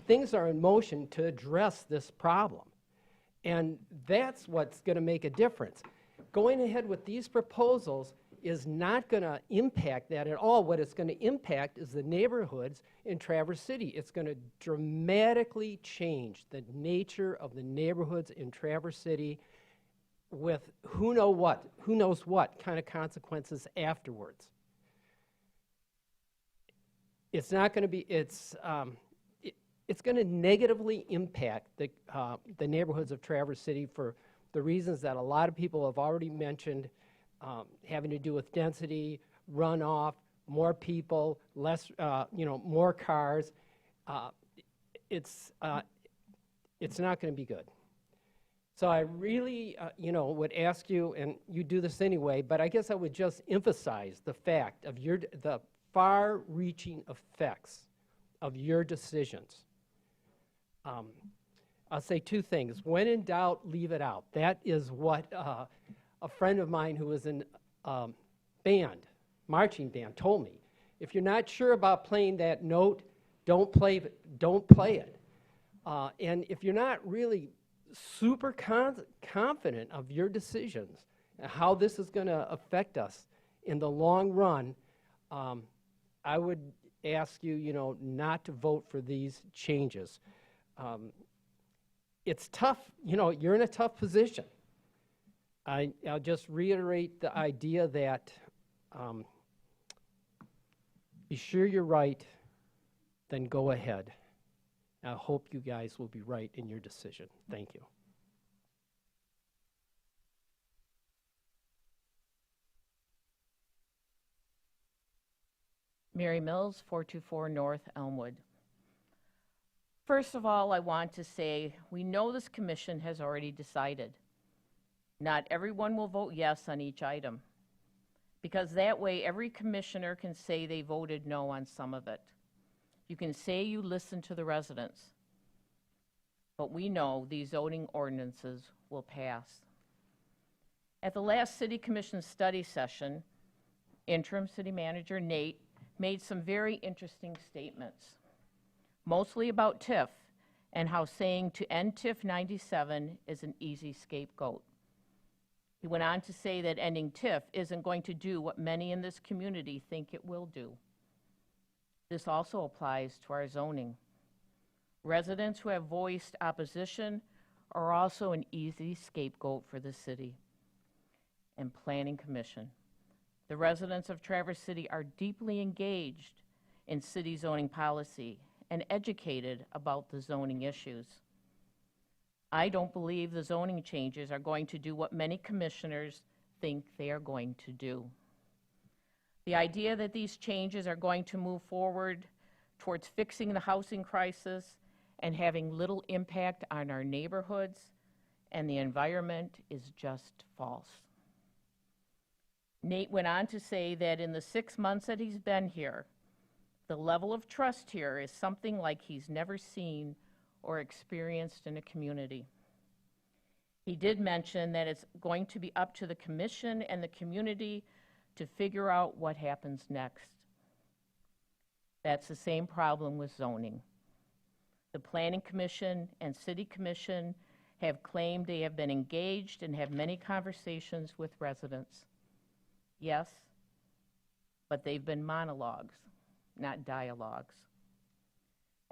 Things are in motion to address this problem. And that's what's going to make a difference. Going ahead with these proposals is not going to impact that at all. What it's going to impact is the neighborhoods in Traverse City. It's going to dramatically change the nature of the neighborhoods in Traverse City with who knows what kind of consequences afterwards. It's not going to be, it's going to negatively impact the neighborhoods of Traverse City for the reasons that a lot of people have already mentioned, having to do with density, runoff, more people, less, more cars. It's not going to be good. So I really, would ask you, and you do this anyway, but I guess I would just emphasize the fact of the far-reaching effects of your decisions. I'll say two things. When in doubt, leave it out. That is what a friend of mine who was in marching band, told me. If you're not sure about playing that note, don't play it. And if you're not really super confident of your decisions and how this is going to affect us in the long run, I would ask you, you know, not to vote for these changes. It's tough, you know, you're in a tough position. I'll just reiterate the idea that be sure you're right, then go ahead. I hope you guys will be right in your decision. Thank you. Mary Mills, 424 North Elmwood. First of all, I want to say we know this commission has already decided. Not everyone will vote yes on each item, because that way every commissioner can say they voted no on some of it. You can say you listened to the residents, but we know these zoning ordinances will pass. At the last City Commission study session, Interim City Manager Nate made some very interesting statements, mostly about TIF and how saying to end TIF 97 is an easy scapegoat. He went on to say that ending TIF isn't going to do what many in this community think it will do. This also applies to our zoning. Residents who have voiced opposition are also an easy scapegoat for the city. And Planning Commission. The residents of Traverse City are deeply engaged in city zoning policy and educated about the zoning issues. I don't believe the zoning changes are going to do what many commissioners think they are going to do. The idea that these changes are going to move forward towards fixing the housing crisis and having little impact on our neighborhoods and the environment is just false. Nate went on to say that in the 6 months that he's been here, the level of trust here is something like he's never seen or experienced in a community. He did mention that it's going to be up to the commission and the community to figure out what happens next. That's the same problem with zoning. The Planning Commission and City Commission have claimed they have been engaged and have many conversations with residents. Yes, but they've been monologues, not dialogues.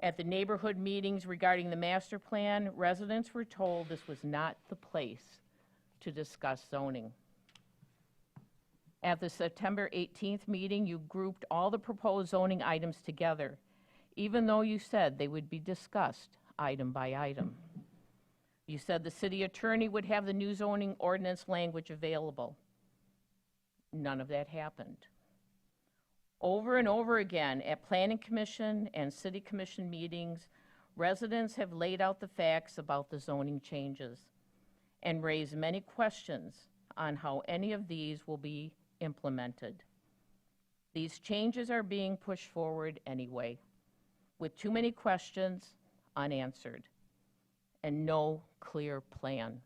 At the neighborhood meetings regarding the master plan, residents were told this was not the place to discuss zoning. At the September 18th meeting, you grouped all the proposed zoning items together, even though you said they would be discussed item by item. You said the city attorney would have the new zoning ordinance language available. None of that happened. Over and over again at Planning Commission and City Commission meetings, residents have laid out the facts about the zoning changes and raised many questions on how any of these will be implemented. These changes are being pushed forward anyway, with too many questions unanswered and no clear plan.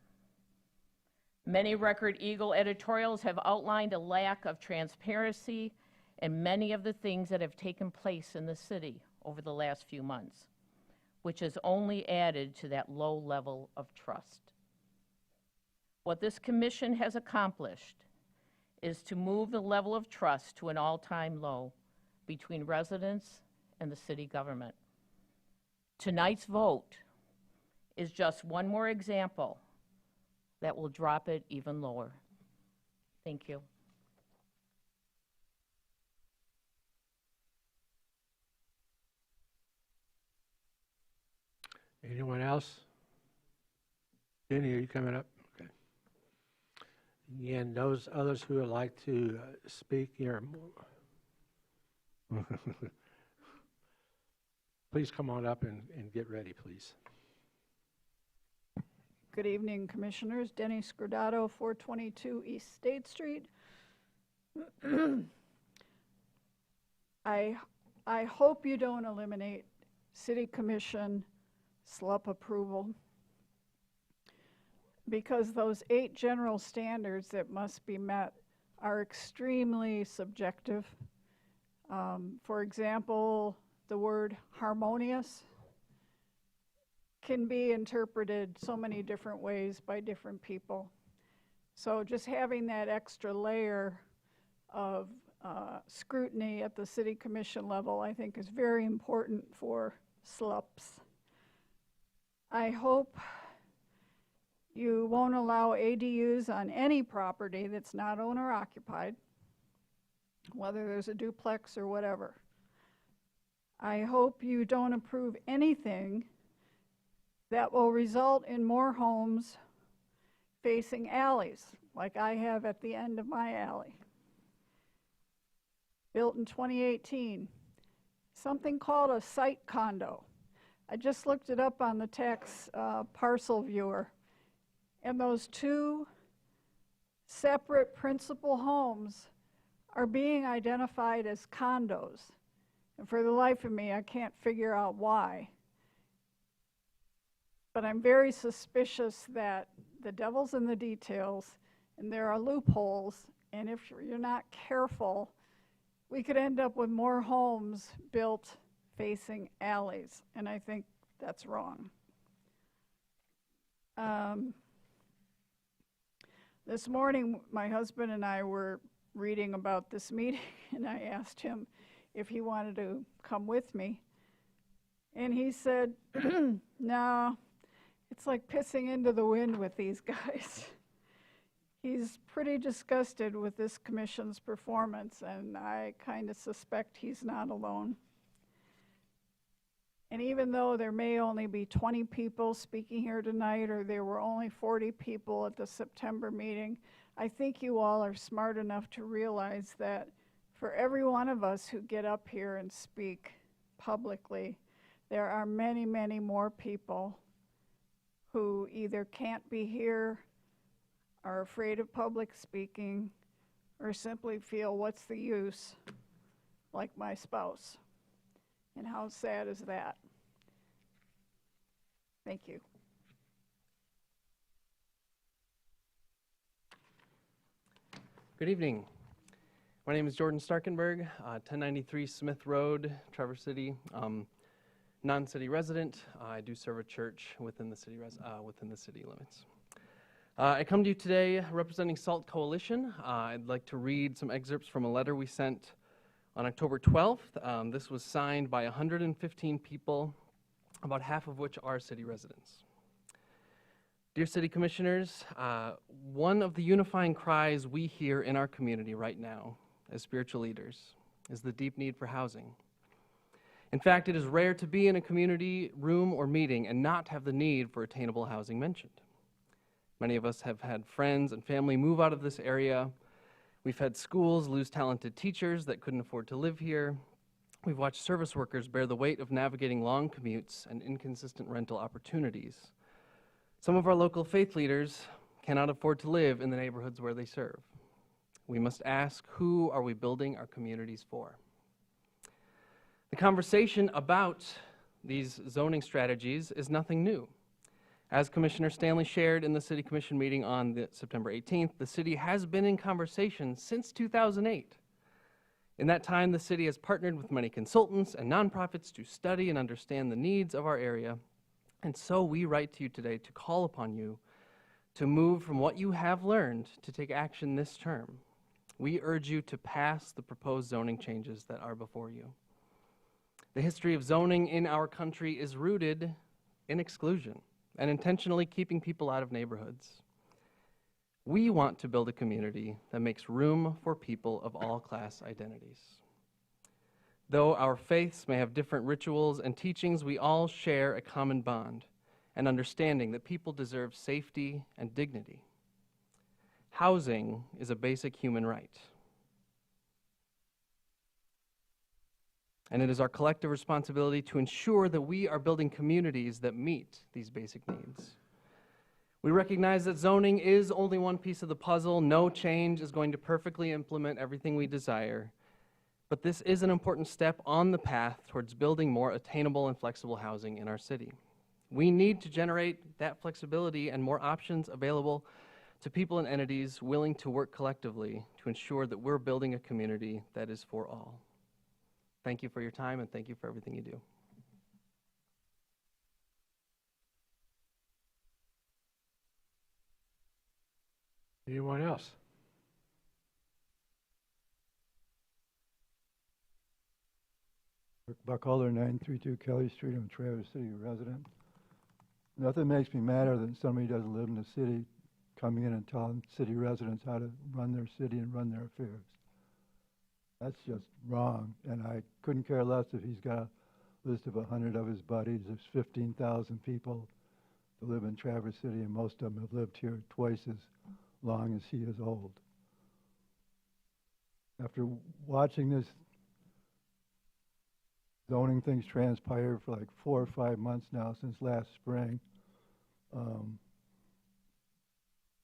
Many Record Eagle editorials have outlined a lack of transparency and many of the things that have taken place in the city over the last few months, which has only added to that low level of trust. What this commission has accomplished is to move the level of trust to an all-time low between residents and the city government. Tonight's vote is just one more example that will drop it even lower. Thank you. Anyone else? Jenny, are you coming up? Okay. Again, those others who would like to speak here, please come on up and get ready, please. Good evening, Commissioners. Denny Scordato, 422 East State Street. I hope you don't eliminate City Commission SLUP approval, because those 8 general standards that must be met are extremely subjective. For example, the word harmonious can be interpreted so many different ways by different people. So just having that extra layer of scrutiny at the city commission level, I think is very important for SLUPs. I hope you won't allow ADUs on any property that's not owner occupied, whether there's a duplex or whatever. I hope you don't approve anything that will result in more homes facing alleys, like I have at the end of my alley. Built in 2018, something called a site condo. I just looked it up on the tax parcel viewer, and those two separate principal homes are being identified as condos. And for the life of me, I can't figure out why. But I'm very suspicious that the devil's in the details, and there are loopholes, and if you're not careful, we could end up with more homes built facing alleys, and I think that's wrong. This morning, my husband and I were reading about this meeting, and I asked him if he wanted to come with me, and he said, no, it's like pissing into the wind with these guys. He's pretty disgusted with this commission's performance, and I kind of suspect he's not alone. And even though there may only be 20 people speaking here tonight, or there were only 40 people at the September meeting, I think you all are smart enough to realize that for every one of us who get up here and speak publicly, there are many, many more people who either can't be here, are afraid of public speaking, or simply feel, what's the use, like my spouse. And how sad is that? Thank you. Good evening. My name is Jordan Starkenberg, 1093 Smith Road, Traverse City. Non-city resident. I do serve a church within the city limits. I come to you today representing SALT Coalition. I'd like to read some excerpts from a letter we sent on October 12th. This was signed by 115 people, about half of which are city residents. Dear City Commissioners, one of the unifying cries we hear in our community right now as spiritual leaders is the deep need for housing. In fact, it is rare to be in a community room or meeting and not have the need for attainable housing mentioned. Many of us have had friends and family move out of this area. We've had schools lose talented teachers that couldn't afford to live here. We've watched service workers bear the weight of navigating long commutes and inconsistent rental opportunities. Some of our local faith leaders cannot afford to live in the neighborhoods where they serve. We must ask, who are we building our communities for? The conversation about these zoning strategies is nothing new. As Commissioner Stanley shared in the City Commission meeting on September 18th, the city has been in conversation since 2008. In that time, the city has partnered with many consultants and nonprofits to study and understand the needs of our area. And so we write to you today to call upon you to move from what you have learned to take action this term. We urge you to pass the proposed zoning changes that are before you. The history of zoning in our country is rooted in exclusion and intentionally keeping people out of neighborhoods. We want to build a community that makes room for people of all class identities. Though our faiths may have different rituals and teachings, we all share a common bond and understanding that people deserve safety and dignity. Housing is a basic human right. And it is our collective responsibility to ensure that we are building communities that meet these basic needs. We recognize that zoning is only one piece of the puzzle. No change is going to perfectly implement everything we desire. But this is an important step on the path towards building more attainable and flexible housing in our city. We need to generate that flexibility and more options available to people and entities willing to work collectively to ensure that we're building a community that is for all. Thank you for your time, and thank you for everything you do. Anyone else? Rick Buckholder, 932 Kelly Street. I'm a Traverse City resident. Nothing makes me madder than somebody who doesn't live in the city coming in and telling city residents how to run their city and run their affairs. That's just wrong, and I couldn't care less if he's got a list of 100 of his buddies. There's 15,000 people that live in Traverse City, and most of them have lived here twice as long as he is old. After watching this zoning things transpire for like 4 or 5 months now since last spring,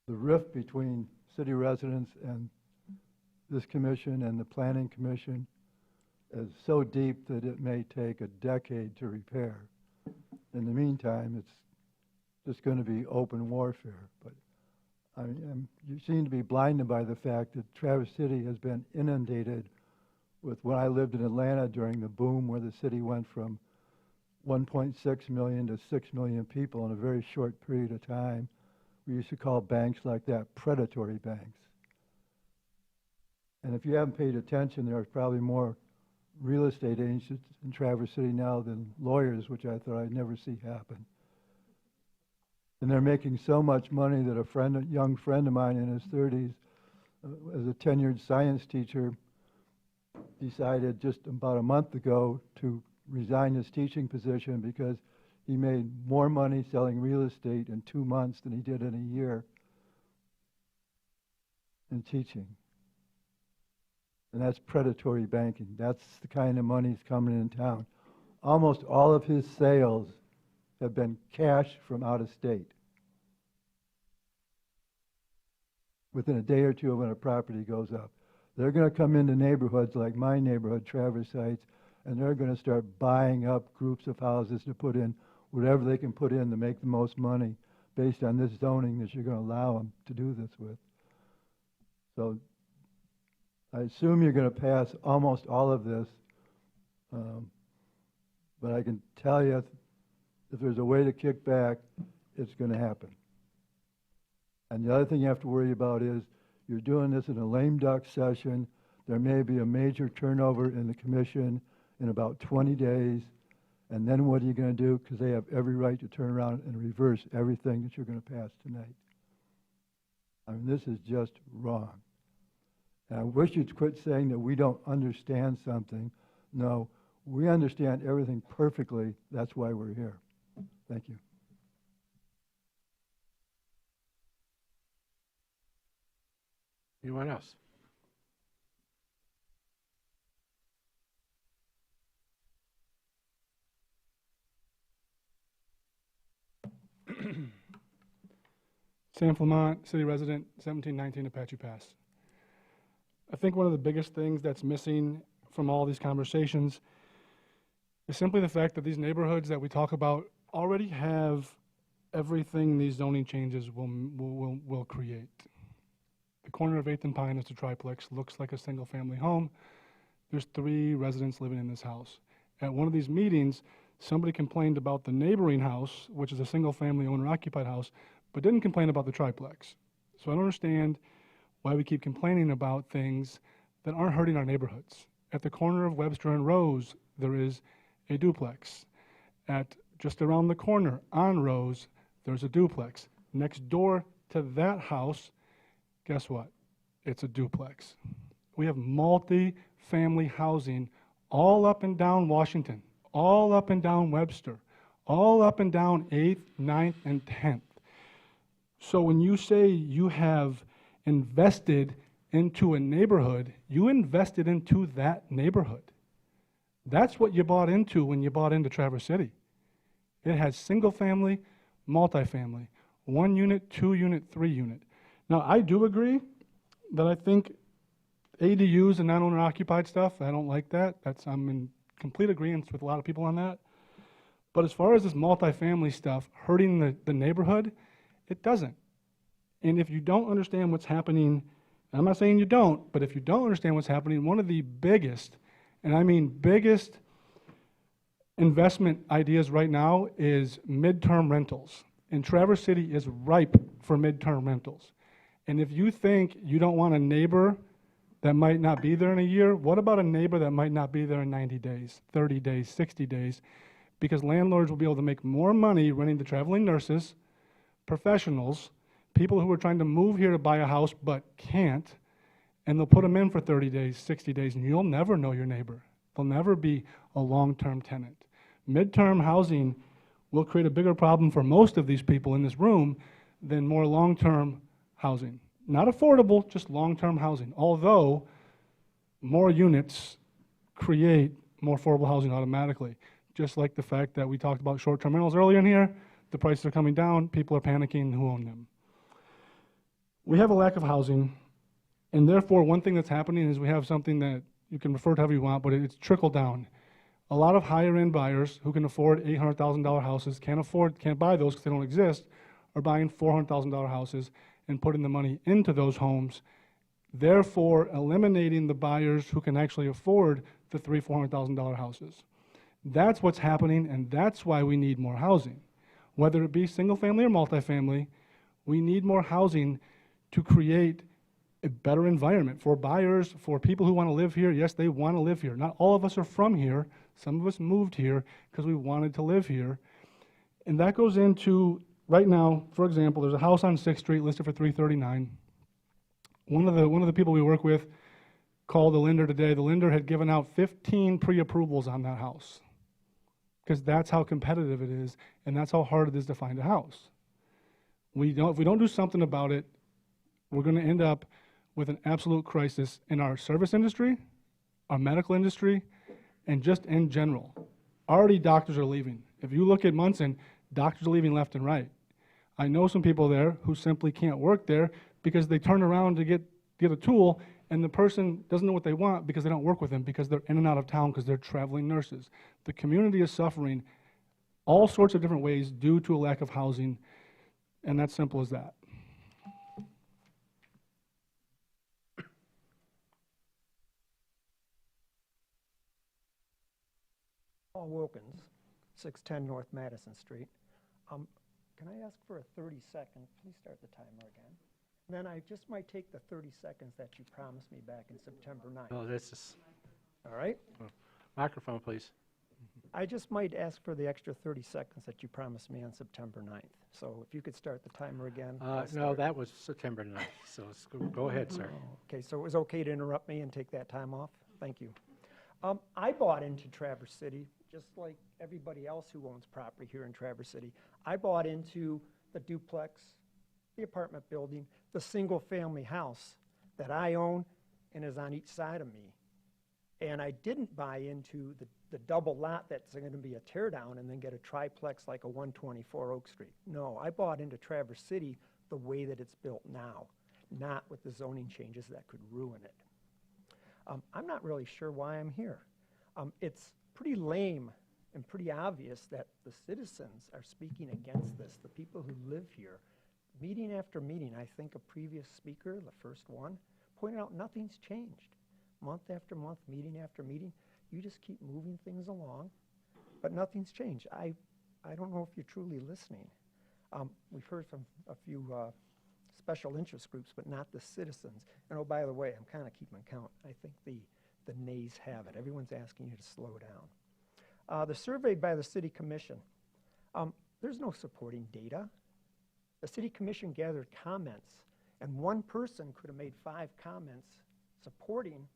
the rift between city residents and this commission and the planning commission is so deep that it may take a decade to repair. In the meantime, it's just going to be open warfare. But you seem to be blinded by the fact that Traverse City has been inundated with, when I lived in Atlanta during the boom where the city went from 1.6 million to 6 million people in a very short period of time. We used to call banks like that predatory banks. And if you haven't paid attention, there are probably more real estate agents in Traverse City now than lawyers, which I thought I'd never see happen. And they're making so much money that a young friend of mine in his 30s, as a tenured science teacher, decided just about a month ago to resign his teaching position because he made more money selling real estate in 2 months than he did in a year in teaching. And that's predatory banking. That's the kind of money that's coming in town. Almost all of his sales have been cash from out of state. Within a day or two of when a property goes up. They're going to come into neighborhoods like my neighborhood, Traverse Heights, and they're going to start buying up groups of houses to put in whatever they can put in to make the most money based on this zoning that you're going to allow them to do this with. So I assume you're going to pass almost all of this, but I can tell you if there's a way to kick back, it's going to happen. And the other thing you have to worry about is you're doing this in a lame duck session. There may be a major turnover in the commission in about 20 days. And then what are you going to do? Because they have every right to turn around and reverse everything that you're going to pass tonight. I mean, this is just wrong. And I wish you'd quit saying that we don't understand something. No, we understand everything perfectly. That's why we're here. Thank you. Anyone else? Sam Flamont, city resident, 1719 Apache Pass. I think one of the biggest things that's missing from all these conversations is simply the fact that these neighborhoods that we talk about already have everything these zoning changes will create. The corner of 8th and Pine is a triplex, looks like a single-family home. There's 3 residents living in this house. At one of these meetings, somebody complained about the neighboring house, which is a single-family owner-occupied house, but didn't complain about the triplex. So I don't understand why we keep complaining about things that aren't hurting our neighborhoods. At the corner of Webster and Rose, there is a duplex. At just around the corner on Rose, there's a duplex. Next door to that house, guess what? It's a duplex. We have multi-family housing all up and down Washington, all up and down Webster, all up and down 8th, 9th, and 10th. So when you say you have invested into a neighborhood, you invested into that neighborhood. That's what you bought into when you bought into Traverse City. It has single family, multifamily, 1 unit, 2 unit, 3 unit. Now, I do agree that I think ADUs and non-owner occupied stuff, I don't like that. I'm in complete agreement with a lot of people on that. But as far as this multifamily stuff hurting the neighborhood, it doesn't. And if you don't understand what's happening, and I'm not saying you don't, but if you don't understand what's happening, one of the biggest, and I mean biggest investment ideas right now is midterm rentals. And Traverse City is ripe for midterm rentals. And if you think you don't want a neighbor that might not be there in a year? What about a neighbor that might not be there in 90 days, 30 days, 60 days? Because landlords will be able to make more money renting to traveling nurses, professionals, people who are trying to move here to buy a house but can't, and they'll put them in for 30 days, 60 days, and you'll never know your neighbor. They'll never be a long-term tenant. Midterm housing will create a bigger problem for most of these people in this room than more long-term housing. Not affordable, just long-term housing. Although more units create more affordable housing automatically. Just like the fact that we talked about short-term rentals earlier in here, the prices are coming down, people are panicking who own them. We have a lack of housing, and therefore one thing that's happening is we have something that you can refer to however you want, but it's trickled down. A lot of higher-end buyers who can afford $800,000 houses, can't buy those because they don't exist, are buying $400,000 houses and putting the money into those homes, therefore eliminating the buyers who can actually afford the $300,000, $400,000 houses. That's what's happening, and that's why we need more housing. Whether it be single-family or multifamily, we need more housing to create a better environment for buyers, for people who want to live here. Yes, they want to live here. Not all of us are from here. Some of us moved here because we wanted to live here. And that goes into, right now, for example, there's a house on 6th Street listed for $339. One of the people we work with called the lender today. The lender had given out 15 pre-approvals on that house because that's how competitive it is, and that's how hard it is to find a house. If we don't do something about it, we're going to end up with an absolute crisis in our service industry, our medical industry, and just in general. Already doctors are leaving. If you look at Munson, doctors are leaving left and right. I know some people there who simply can't work there because they turn around to get a tool and the person doesn't know what they want because they don't work with them because they're in and out of town because they're traveling nurses. The community is suffering all sorts of different ways due to a lack of housing, and that's simple as that. Paul Wilkins, 610 North Madison Street. Can I ask for a 30-second? Please start the timer again. And then I just might take the 30 seconds that you promised me back in September 9th. Oh, this is. All right? Microphone, please. I just might ask for the extra 30 seconds that you promised me on September 9th. So if you could start the timer again. No, that was September 9th, so let's go ahead, sir. Okay, so it was okay to interrupt me and take that time off? Thank you. I bought into Traverse City, just like everybody else who owns property here in Traverse City. I bought into the duplex, the apartment building, the single-family house that I own and is on each side of me. And I didn't buy into the double lot that's going to be a tear down and then get a triplex like a 124 Oak Street. No, I bought into Traverse City the way that it's built now, not with the zoning changes that could ruin it. I'm not really sure why I'm here. It's pretty lame and pretty obvious that the citizens are speaking against this, the people who live here. Meeting after meeting, I think a previous speaker, the first one, pointed out nothing's changed. Month after month, meeting after meeting, you just keep moving things along, but nothing's changed. I don't know if you're truly listening. We've heard from a few special interest groups, but not the citizens. And oh, by the way, I'm kind of keeping count. I think the nays have it. Everyone's asking you to slow down. The survey by the City Commission, there's no supporting data. The City Commission gathered comments, and one person could have made 5 comments supporting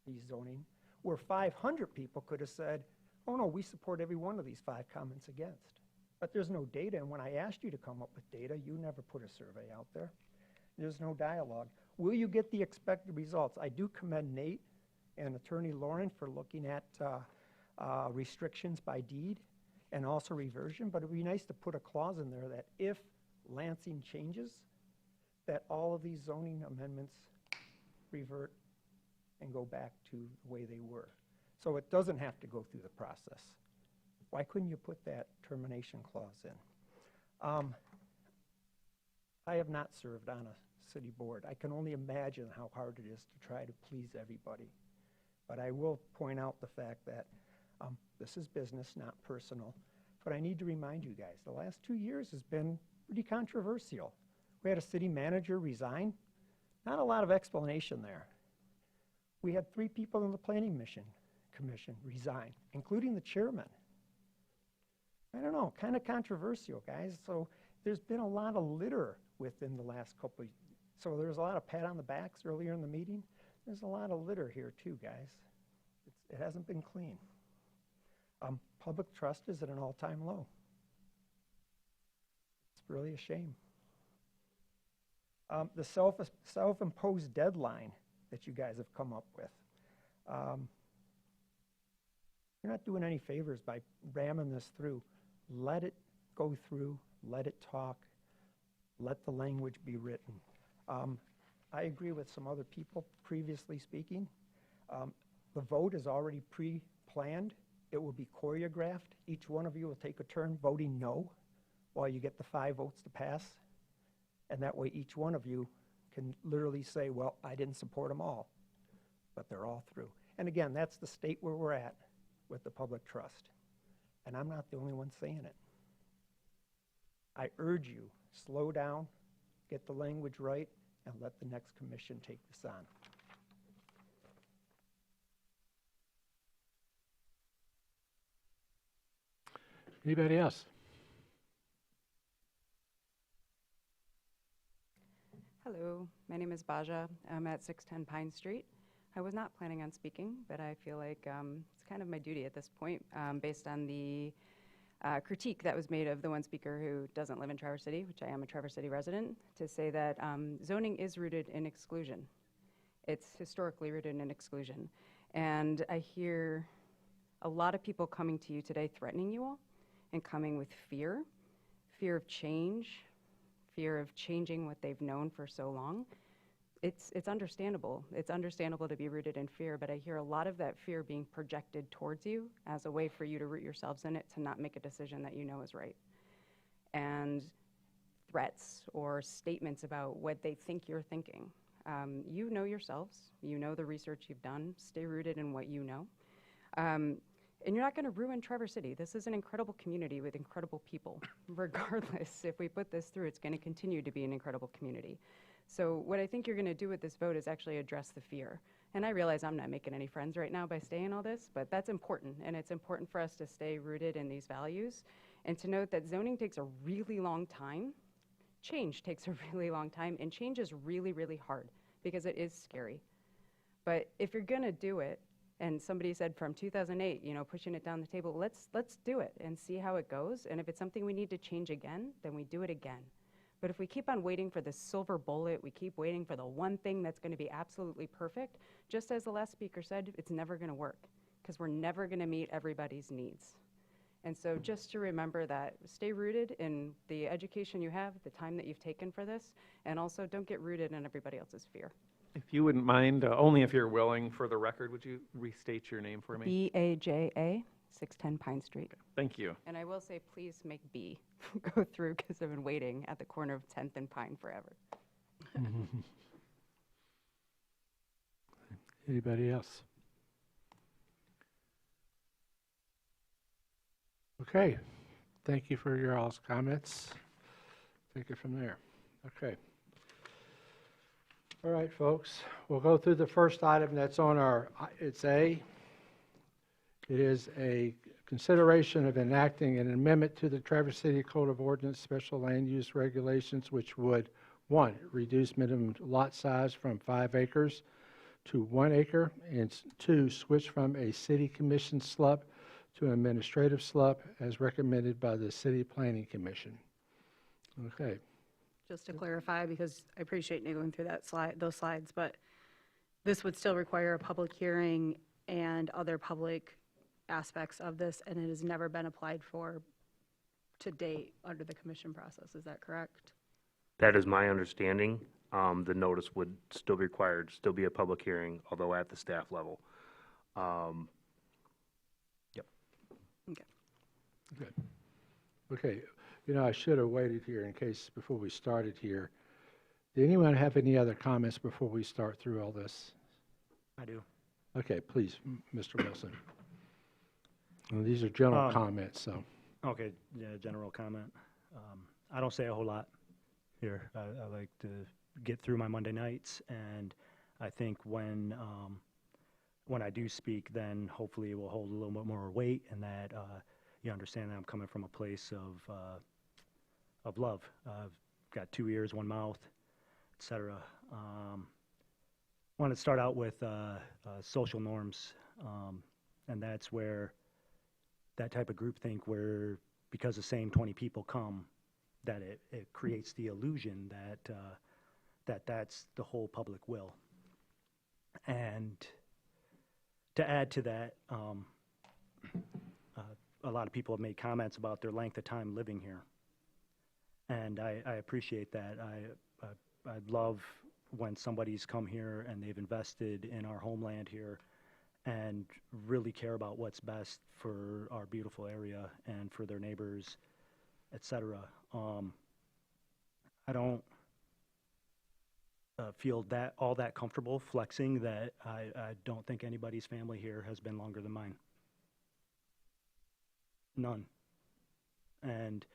the zoning, where 500 people could have said, oh no, we support every one of these 5 comments against. But there's no data, and when I asked you to come up with data, you never put a survey out there. There's no dialogue. Will you get the expected results? I do commend Nate and Attorney Lauren for looking at restrictions by deed and also reversion, but it would be nice to put a clause in there that if Lansing changes, that all of these zoning amendments revert and go back to the way they were. So it doesn't have to go through the process. Why couldn't you put that termination clause in? I have not served on a city board. I can only imagine how hard it is to try to please everybody. But I will point out the fact that this is business, not personal. But I need to remind you guys, the last 2 years has been pretty controversial. We had a city manager resign. Not a lot of explanation there. We had 3 people in the planning commission resign, including the chairman. I don't know, kind of controversial, guys. So there's been a lot of litter within the last couple of, so there's a lot of pat on the backs earlier in the meeting. There's a lot of litter here too, guys. It hasn't been clean. Public trust is at an all-time low. It's really a shame. The self-imposed deadline that you guys have come up with. You're not doing any favors by ramming this through. Let it go through, let it talk, let the language be written. I agree with some other people previously speaking. The vote is already pre-planned. It will be choreographed. Each one of you will take a turn voting no while you get the 5 votes to pass. And that way each one of you can literally say, well, I didn't support them all, but they're all through. And again, that's the state where we're at with the public trust. And I'm not the only one saying it. I urge you, slow down, get the language right, and let the next commission take this on. Anybody else? Hello, my name is Baja. I'm at 610 Pine Street. I was not planning on speaking, but I feel like it's kind of my duty at this point, based on the critique that was made of the one speaker who doesn't live in Traverse City, which I am a Traverse City resident, to say that zoning is rooted in exclusion. It's historically rooted in exclusion. And I hear a lot of people coming to you today threatening you all and coming with fear of change, fear of changing what they've known for so long. It's understandable. It's understandable to be rooted in fear, but I hear a lot of that fear being projected towards you as a way for you to root yourselves in it, to not make a decision that you know is right. And threats or statements about what they think you're thinking. You know yourselves. You know the research you've done. Stay rooted in what you know. And you're not going to ruin Traverse City. This is an incredible community with incredible people. Regardless, if we put this through, it's going to continue to be an incredible community. So what I think you're going to do with this vote is actually address the fear. And I realize I'm not making any friends right now by saying all this, but that's important. And it's important for us to stay rooted in these values and to note that zoning takes a really long time. Change takes a really long time, and change is really, really hard because it is scary. But if you're going to do it, and somebody said from 2008, you know, pushing it down the table, let's do it and see how it goes. And if it's something we need to change again, then we do it again. But if we keep on waiting for the silver bullet, we keep waiting for the one thing that's going to be absolutely perfect, just as the last speaker said, it's never going to work because we're never going to meet everybody's needs. And so just to remember that, stay rooted in the education you have, the time that you've taken for this, and also don't get rooted in everybody else's fear. If you wouldn't mind, only if you're willing, for the record, would you restate your name for me? B-A-J-A, 610 Pine Street. Thank you. And I will say, please make B go through because I've been waiting at the corner of 10th and Pine forever. Anybody else? Okay. Thank you for your all's comments. Take it from there. Okay. All right, folks. We'll go through the first item that's on our, it's A. It is a consideration of enacting an amendment to the Traverse City Code of Ordinance Special Land Use Regulations, which would, 1, reduce minimum lot size from 5 acres to 1 acre, and 2, switch from a city commission SLUP to an administrative SLUP as recommended by the City Planning Commission. Okay. Just to clarify, because I appreciate you going through those slides, but this would still require a public hearing and other public aspects of this, and it has never been applied for to date under the commission process. Is that correct? That is my understanding. The notice would still be required, still be a public hearing, although at the staff level. Yep. Okay. Good. Okay. You know, I should have waited here in case before we started here. Did anyone have any other comments before we start through all this? I do. Okay, please, Mr. Wilson. Well, these are general comments, so. Okay, yeah, general comment. I don't say a whole lot here. I like to get through my Monday nights, and I think when when I do speak, then hopefully it will hold a little bit more weight, and that you understand that I'm coming from a place of love. I've got 2 ears, 1 mouth, etc. Want to start out with social norms, and that's where that type of groupthink, where because the same 20 people come, that it creates the illusion that that's the whole public will. And to add to that, a lot of people have made comments about their length of time living here, and I appreciate that. I love when somebody's come here and they've invested in our homeland here and really care about what's best for our beautiful area and for their neighbors, etc. I don't feel that all that comfortable flexing that I don't think anybody's family here has been longer than mine. None. And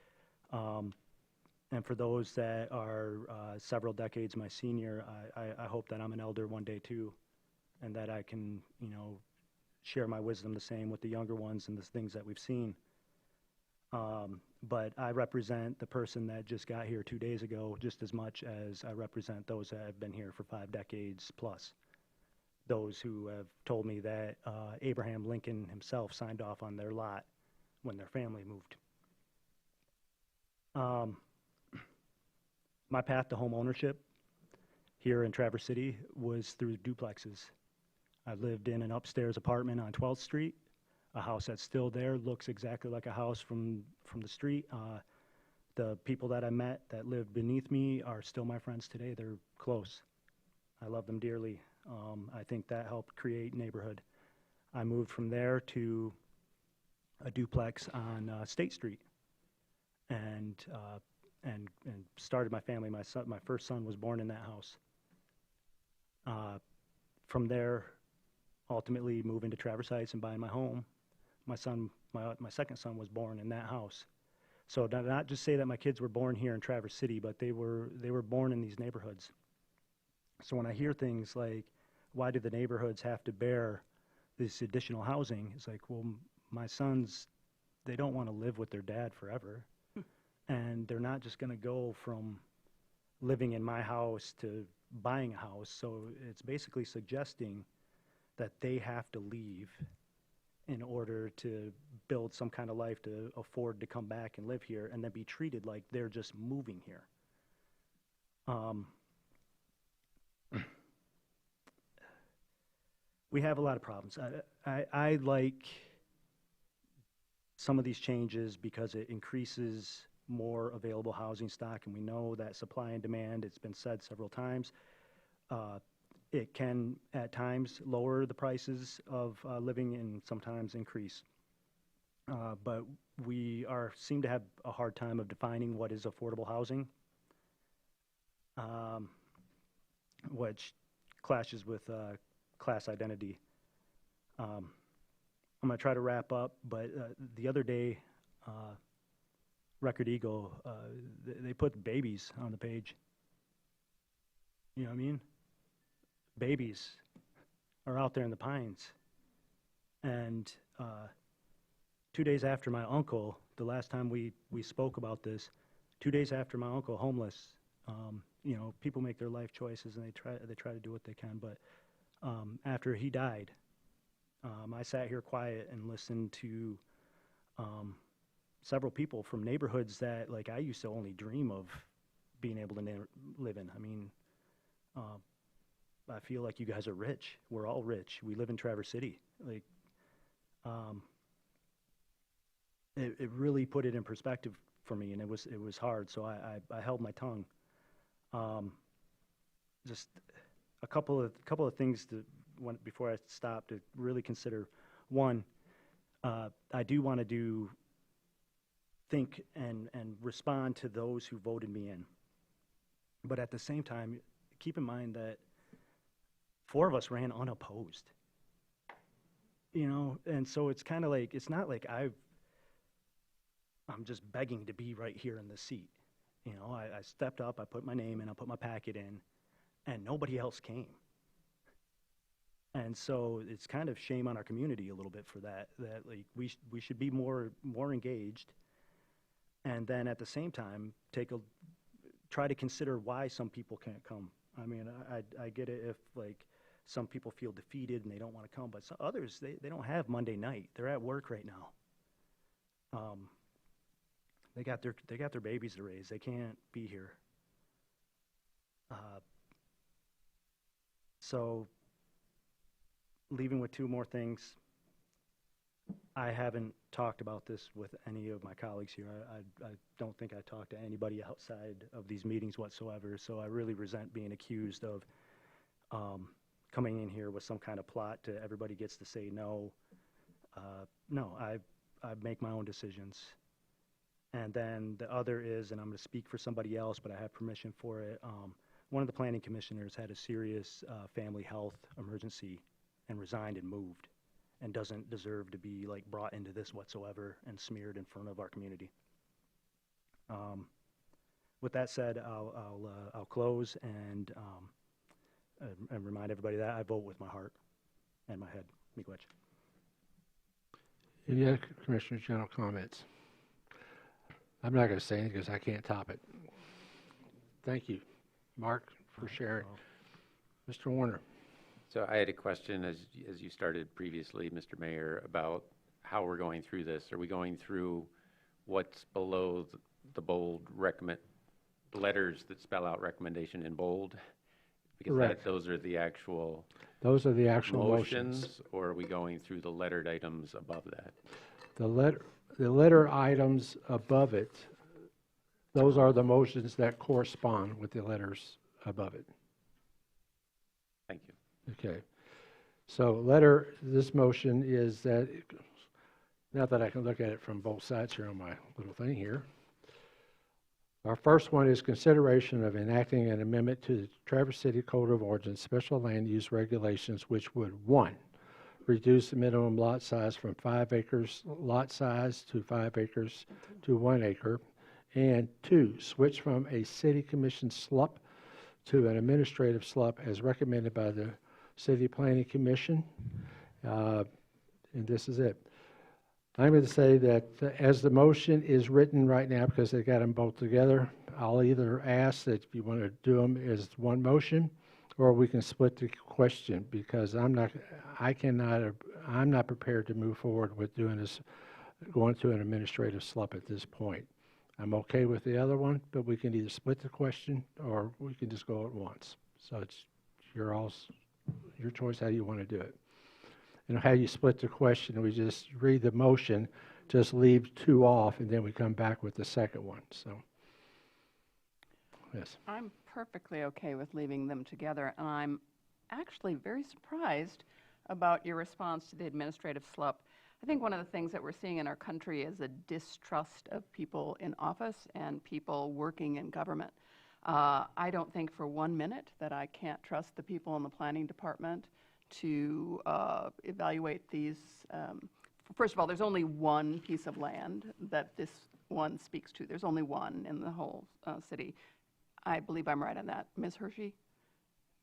for those that are several decades my senior, I hope that I'm an elder one day too, and that I can, share my wisdom the same with the younger ones and the things that we've seen. But I represent the person that just got here 2 days ago just as much as I represent those that have been here for 5 decades plus. Those who have told me that Abraham Lincoln himself signed off on their lot when their family moved. My path to home ownership here in Traverse City was through duplexes. I lived in an upstairs apartment on 12th Street, a house that's still there, looks exactly like a house from the street. The people that I met that lived beneath me are still my friends today. They're close. I love them dearly. I think that helped create neighborhood. I moved from there to a duplex on State Street, and started my family. My first son was born in that house. From there, ultimately moving to Traverse Heights and buying my home. My second son was born in that house. So not just say that my kids were born here in Traverse City, but they were born in these neighborhoods. So when I hear things like, why do the neighborhoods have to bear this additional housing? It's like, well, my sons, they don't want to live with their dad forever. And they're not just going to go from living in my house to buying a house. So it's basically suggesting that they have to leave in order to build some kind of life to afford to come back and live here, and then be treated like they're just moving here. We have a lot of problems. I like some of these changes because it increases more available housing stock, and we know that supply and demand, it's been said several times, it can at times lower the prices of living and sometimes increase. But we seem to have a hard time of defining what is affordable housing, which clashes with class identity. I'm going to try to wrap up, but the other day, Record Eagle, they put babies on the page. You know what I mean? Babies are out there in the pines. And 2 days after my uncle, the last time we spoke about this, 2 days after my uncle, homeless, people make their life choices and they try to do what they can. But after he died, I sat here quiet and listened to several people from neighborhoods that, like, I used to only dream of being able to live in. I mean, I feel like you guys are rich. We're all rich. We live in Traverse City. Like, it really put it in perspective for me, and it was hard. So I held my tongue. Just a couple of things before I stop to really consider. One, I do want to think and respond to those who voted me in. But at the same time, keep in mind that 4 of us ran unopposed. And so it's kind of like, it's not like I'm just begging to be right here in the seat. I stepped up, I put my name in, I put my packet in, and nobody else came. And so it's kind of shame on our community a little bit for that, like we should be more engaged. And then at the same time, try to consider why some people can't come. I mean, I get it if like some people feel defeated and they don't want to come, but some others, they don't have Monday night. They're at work right now. They got their babies to raise. They can't be here. So leaving with two more things. I haven't talked about this with any of my colleagues here. I don't think I talked to anybody outside of these meetings whatsoever, so I really resent being accused of coming in here with some kind of plot to everybody gets to say no. No, I make my own decisions. And then the other is, and I'm going to speak for somebody else, but I have permission for it, one of the planning commissioners had a serious family health emergency and resigned and moved, and doesn't deserve to be like brought into this whatsoever and smeared in front of our community. With that said, I'll close and remind everybody that I vote with my heart and my head. Miigwech. Any other commissioners' general comments? I'm not going to say anything because I can't top it. Thank you, Mark, for sharing. Mr. Warner. So I had a question, as you started previously, Mr. Mayor, about how we're going through this. Are we going through what's below the bold letters that spell out recommendation in bold? Because those are the actual motions, or are we going through the lettered items above that? The letter items above it, those are the motions that correspond with the letters above it. Thank you. Okay. So this motion is that, now that I can look at it from both sides here on my little thing here. Our first one is consideration of enacting an amendment to the Traverse City Code of Ordinance Special Land Use Regulations, which would, 1, reduce the minimum lot size from 5 acres lot size to 5 acres to 1 acre, and 2, switch from a city commission SLUP to an administrative SLUP as recommended by the City Planning Commission, and this is it. I'm going to say that as the motion is written right now, because they got them both together, I'll either ask that if you want to do them as one motion, or we can split the question, because I'm not prepared to move forward with doing this, going to an administrative SLUP at this point. I'm okay with the other one, but we can either split the question or we can just go at once. So it's your choice how you want to do it. And how you split the question, we just read the motion, just leave 2 off, and then we come back with the second one. So, yes. I'm perfectly okay with leaving them together, and I'm actually very surprised about your response to the administrative SLUP. I think one of the things that we're seeing in our country is a distrust of people in office and people working in government. I don't think for 1 minute that I can't trust the people in the planning department to evaluate these. First of all, there's only one piece of land that this one speaks to. There's only one in the whole city. I believe I'm right on that. Ms. Hershey?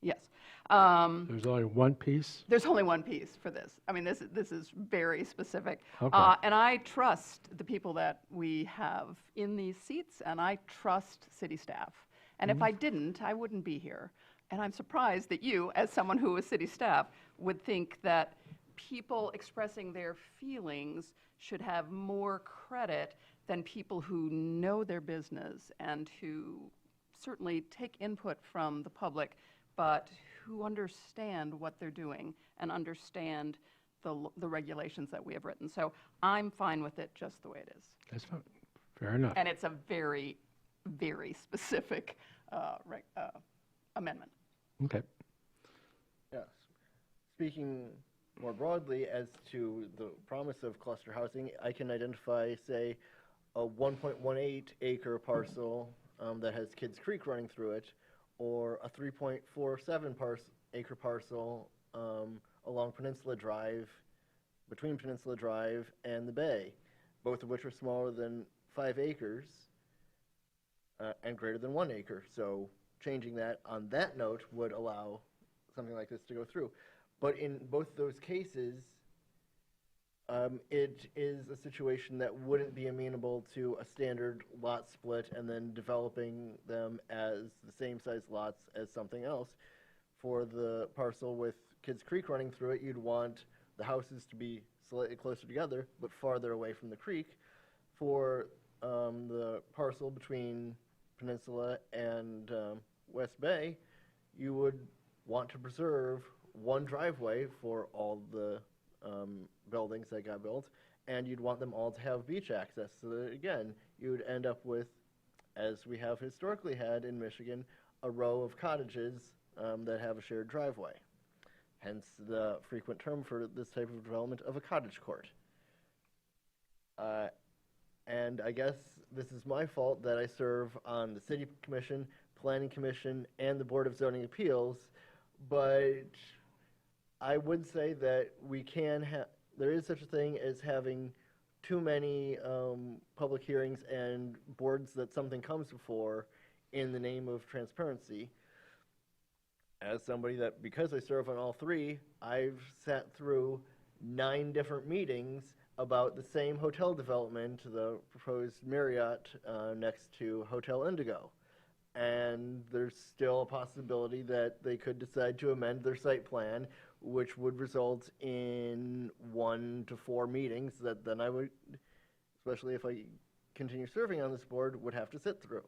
Yes. There's only one piece? There's only one piece for this. I mean, this is very specific. Okay. And I trust the people that we have in these seats, and I trust city staff. And if I didn't, I wouldn't be here. And I'm surprised that you, as someone who is city staff, would think that people expressing their feelings should have more credit than people who know their business and who certainly take input from the public, but who understand what they're doing and understand the regulations that we have written. So I'm fine with it just the way it is. That's fine. Fair enough. And it's a very, very specific amendment. Okay. Yes. Speaking more broadly as to the promise of cluster housing, I can identify, say, a 1.18 acre parcel that has Kids Creek running through it, or a 3.47 acre parcel along Peninsula Drive, between Peninsula Drive and the bay, both of which are smaller than 5 acres and greater than 1 acre. So changing that on that note would allow something like this to go through. But in both those cases, it is a situation that wouldn't be amenable to a standard lot split and then developing them as the same size lots as something else. For the parcel with Kids Creek running through it, you'd want the houses to be slightly closer together, but farther away from the creek. For the parcel between Peninsula and West Bay, you would want to preserve one driveway for all the buildings that got built, and you'd want them all to have beach access. So that, again, you would end up with, as we have historically had in Michigan, a row of cottages that have a shared driveway. Hence the frequent term for this type of development of a cottage court. And I guess this is my fault that I serve on the City Commission, Planning Commission, and the Board of Zoning Appeals, but I would say that we can have, there is such a thing as having too many public hearings and boards that something comes before in the name of transparency. As somebody that, because I serve on all three, I've sat through 9 different meetings about the same hotel development, the proposed Marriott next to Hotel Indigo. And there's still a possibility that they could decide to amend their site plan, which would result in 1 to 4 meetings that then I would, especially if I continue serving on this board, would have to sit through.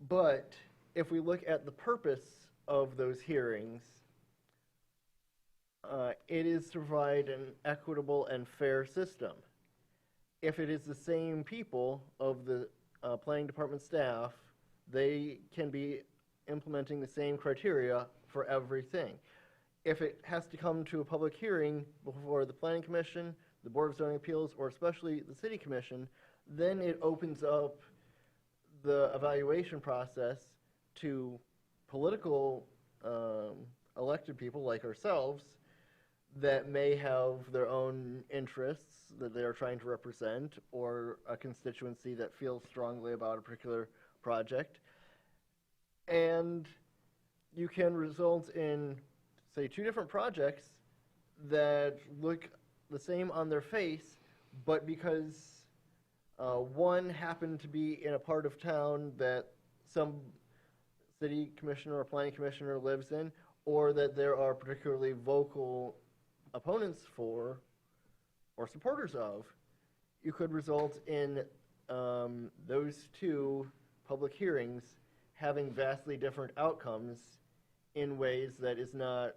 But if we look at the purpose of those hearings, it is to provide an equitable and fair system. If it is the same people of the planning department staff, they can be implementing the same criteria for everything. If it has to come to a public hearing before the Planning Commission, the Board of Zoning Appeals, or especially the City Commission, then it opens up the evaluation process to political elected people like ourselves that may have their own interests that they are trying to represent, or a constituency that feels strongly about a particular project. And you can result in, say, 2 different projects that look the same on their face, but because one happened to be in a part of town that some city commissioner or planning commissioner lives in, or that there are particularly vocal opponents for or supporters of, you could result in those 2 public hearings having vastly different outcomes in ways that is not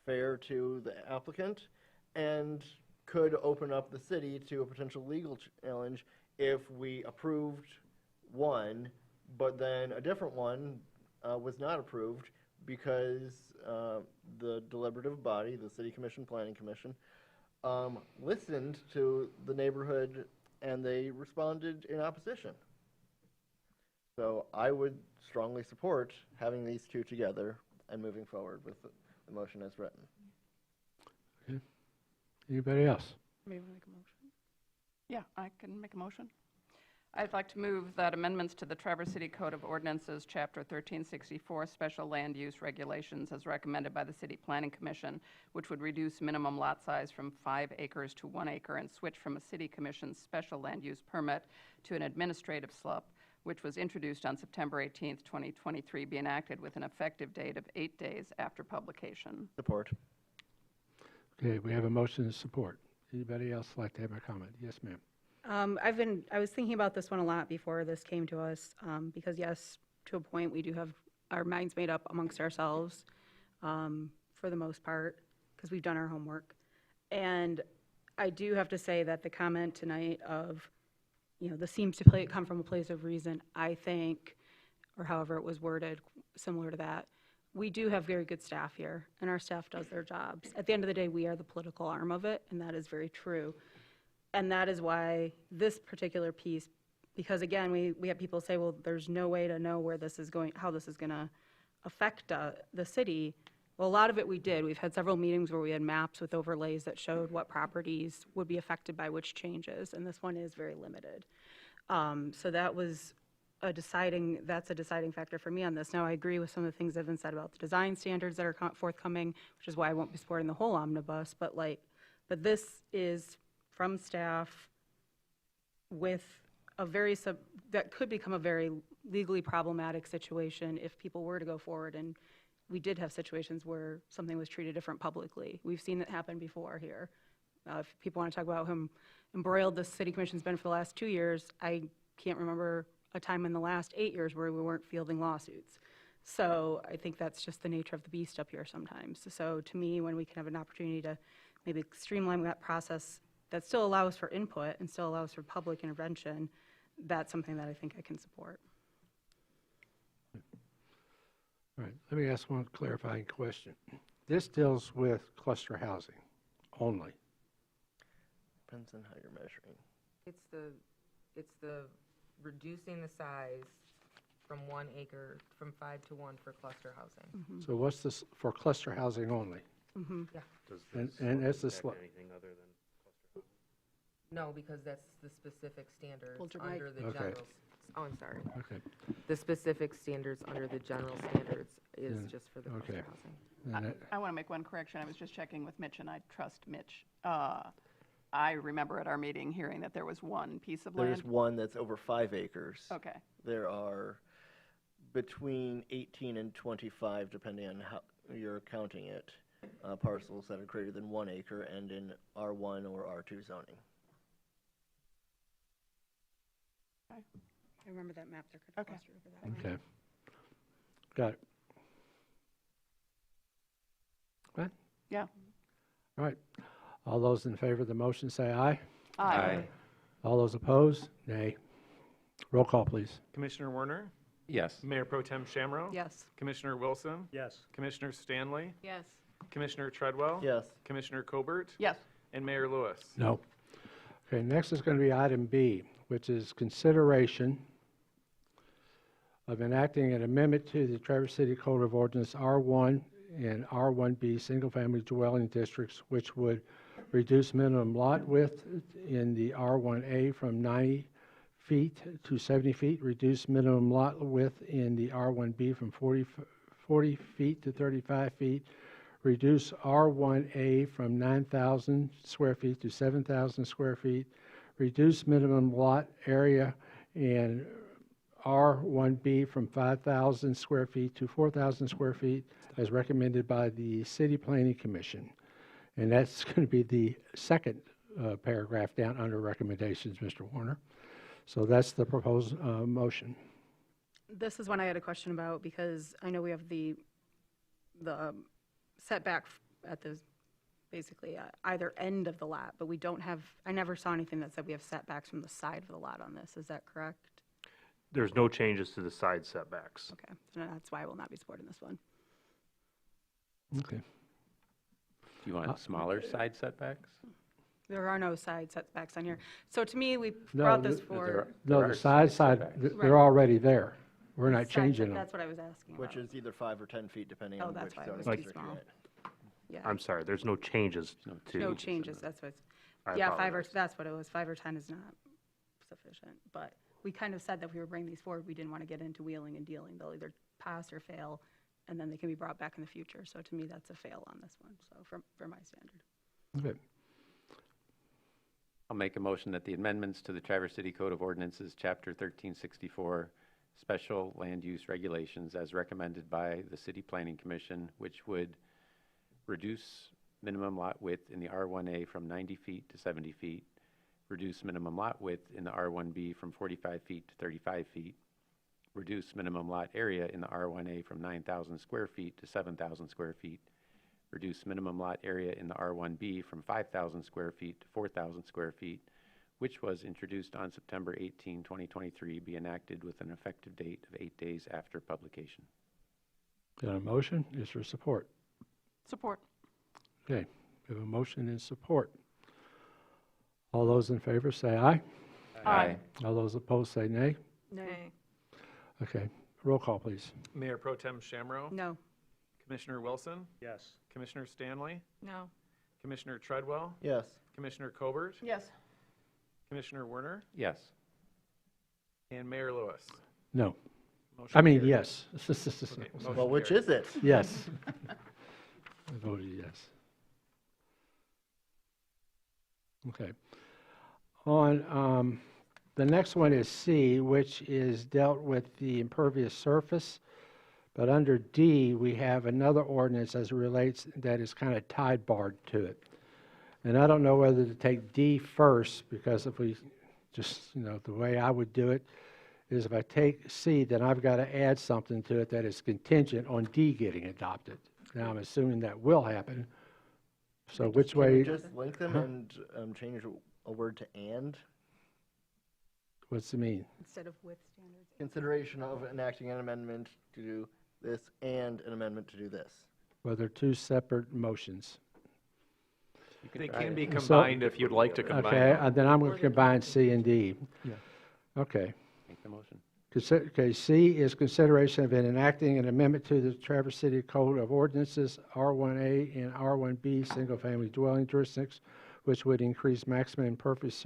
fair to the applicant and could open up the city to a potential legal challenge if we approved one, but then a different one was not approved because the deliberative body, the City Commission, Planning Commission, listened to the neighborhood and they responded in opposition. So I would strongly support having these 2 together and moving forward with the motion as written. Okay. Anybody else? Maybe make a motion? Yeah, I can make a motion. I'd like to move that amendments to the Traverse City Code of Ordinances, Chapter 1364, Special Land Use Regulations, as recommended by the City Planning Commission, which would reduce minimum lot size from 5 acres to 1 acre and switch from a City Commission special land use permit to an administrative SLUP, which was introduced on September 18th, 2023, be enacted with an effective date of 8 days after publication. Support. Okay, we have a motion to support. Anybody else like to have a comment? Yes, ma'am. I was thinking about this one a lot before this came to us, because yes, to a point, we do have our minds made up amongst ourselves, for the most part, because we've done our homework. And I do have to say that the comment tonight of, this seems to come from a place of reason, I think, or however it was worded, similar to that. We do have very good staff here, and our staff does their jobs. At the end of the day, we are the political arm of it, and that is very true. And that is why this particular piece, because again, we have people say, well, there's no way to know where this is going, how this is going to affect the city. Well, a lot of it we did. We've had several meetings where we had maps with overlays that showed what properties would be affected by which changes, and this one is very limited. So that was that's a deciding factor for me on this. Now, I agree with some of the things that have been said about the design standards that are forthcoming, which is why I won't be supporting the whole omnibus, but this is from staff with a that could become a very legally problematic situation if people were to go forward. And we did have situations where something was treated different publicly. We've seen that happen before here. If people want to talk about how embroiled the city commission's been for the last 2 years, I can't remember a time in the last 8 years where we weren't fielding lawsuits. So I think that's just the nature of the beast up here sometimes. So to me, when we can have an opportunity to maybe streamline that process that still allows for input and still allows for public intervention, that's something that I think I can support. All right, let me ask one clarifying question. This deals with cluster housing only. Depends on how you're measuring. It's the reducing the size from 1 acre, from 5 to 1 for cluster housing. So what's this for cluster housing only? Yeah. And as this, anything other than No, because that's the specific standards Well, Jermaine- under the Okay. general, oh, I'm sorry. Okay. The specific standards under the general standards is Then- just for the okay. cluster housing. Then it- I want to make one correction. I was just checking with Mitch, and I trust Mitch. I remember at our meeting hearing that there was one piece of land. There's one that's over 5 acres. Okay. There are between 18 and 25, depending on how you're counting it, parcels that are greater than 1 acre and in R1 or R2 zoning. I remember that map. There could have clustered over that. Okay. Got it. What? Yeah. All right. All those in favor of the motion say aye. Aye. All those opposed, nay. Roll call, please. Commissioner Werner? Yes. Mayor Pro Tem Shamro? Yes. Commissioner Wilson? Yes. Commissioner Stanley? Yes. Commissioner Treadwell? Yes. Commissioner Colbert? Yes. And Mayor Lewis? No. Okay, next is going to be item B, which is consideration of enacting an amendment to the Traverse City Code of Ordinance R1 and R1B single-family dwelling districts, which would reduce minimum lot width in the R1A from 90 feet to 70 feet, reduce minimum lot width in the R1B from 40 feet to 35 feet, reduce R1A from 9,000 square feet to 7,000 square feet, reduce minimum lot area in R1B from 5,000 square feet to 4,000 square feet as recommended by the City Planning Commission. And that's going to be the second paragraph down under recommendations, Mr. Warner. So that's the proposed motion. This is one I had a question about because I know we have the setback at the basically either end of the lot, but we don't have, I never saw anything that said we have setbacks from the side of the lot on this. Is that correct? There's no changes to the side setbacks. Okay, so that's why I will not be supporting this one. Okay. Do you want smaller side setbacks? There are no side setbacks on here. So to me, we No, brought this th- forward. No, the side, they're already there. We're not Side changing set- them. That's what I was asking Which about. is either 5 or 10 feet, depending Oh, on that's which why it zoning was too district you're small. in. Yeah. I'm sorry, there's no changes to. No changes, that's what, I yeah, 5 or, apologize. that's what it was, 5 or 10 is not sufficient. But we kind of said that we were bringing these forward, we didn't want to get into wheeling and dealing. They'll either pass or fail, and then they can be brought back in the future. So to me, that's a fail on this one, so for my standard. Okay. I'll make a motion that the amendments to the Traverse City Code of Ordinances, Chapter 1364, Special Land Use Regulations, as recommended by the City Planning Commission, which would reduce minimum lot width in the R1A from 90 feet to 70 feet, reduce minimum lot width in the R1B from 45 feet to 35 feet, reduce minimum lot area in the R1A from 9,000 square feet to 7,000 square feet, reduce minimum lot area in the R1B from 5,000 square feet to 4,000 square feet, which was introduced on September 18, 2023, be enacted with an effective date of 8 days after publication. Got a motion? Is there support? Support. Okay, we have a motion and support. All those in favor say aye. Aye. All those opposed say nay. Nay. Okay, roll call, please. Mayor Pro Tem Shamro? No. Commissioner Wilson? Yes. Commissioner Stanley? No. Commissioner Treadwell? Yes. Commissioner Colbert? Yes. Commissioner Werner? Yes. And Mayor Lewis? No. Motion I mean, carried. yes. Well, which is it? Yes. I voted yes. Okay. On, the next one is C, which is dealt with the impervious surface. But under D, we have another ordinance as it relates that is kind of tied barred to it. And I don't know whether to take D first, because if we just, the way I would do it is if I take C, then I've got to add something to it that is contingent on D getting adopted. Now, I'm assuming that will happen. So which Can way? we just link them and change a word to "and"? What's it mean? Instead of with standards. Consideration of enacting an amendment to do this and an amendment to do this. Well, they're two separate motions. They can be So- combined if you'd like to combine Okay, them. then I'm going to combine C and D. Yeah. Okay. Make the motion. Okay, C is consideration of enacting an amendment to the Traverse City Code of Ordinances, R1A and R1B, single-family dwelling jurisdictions, which would increase maximum impervious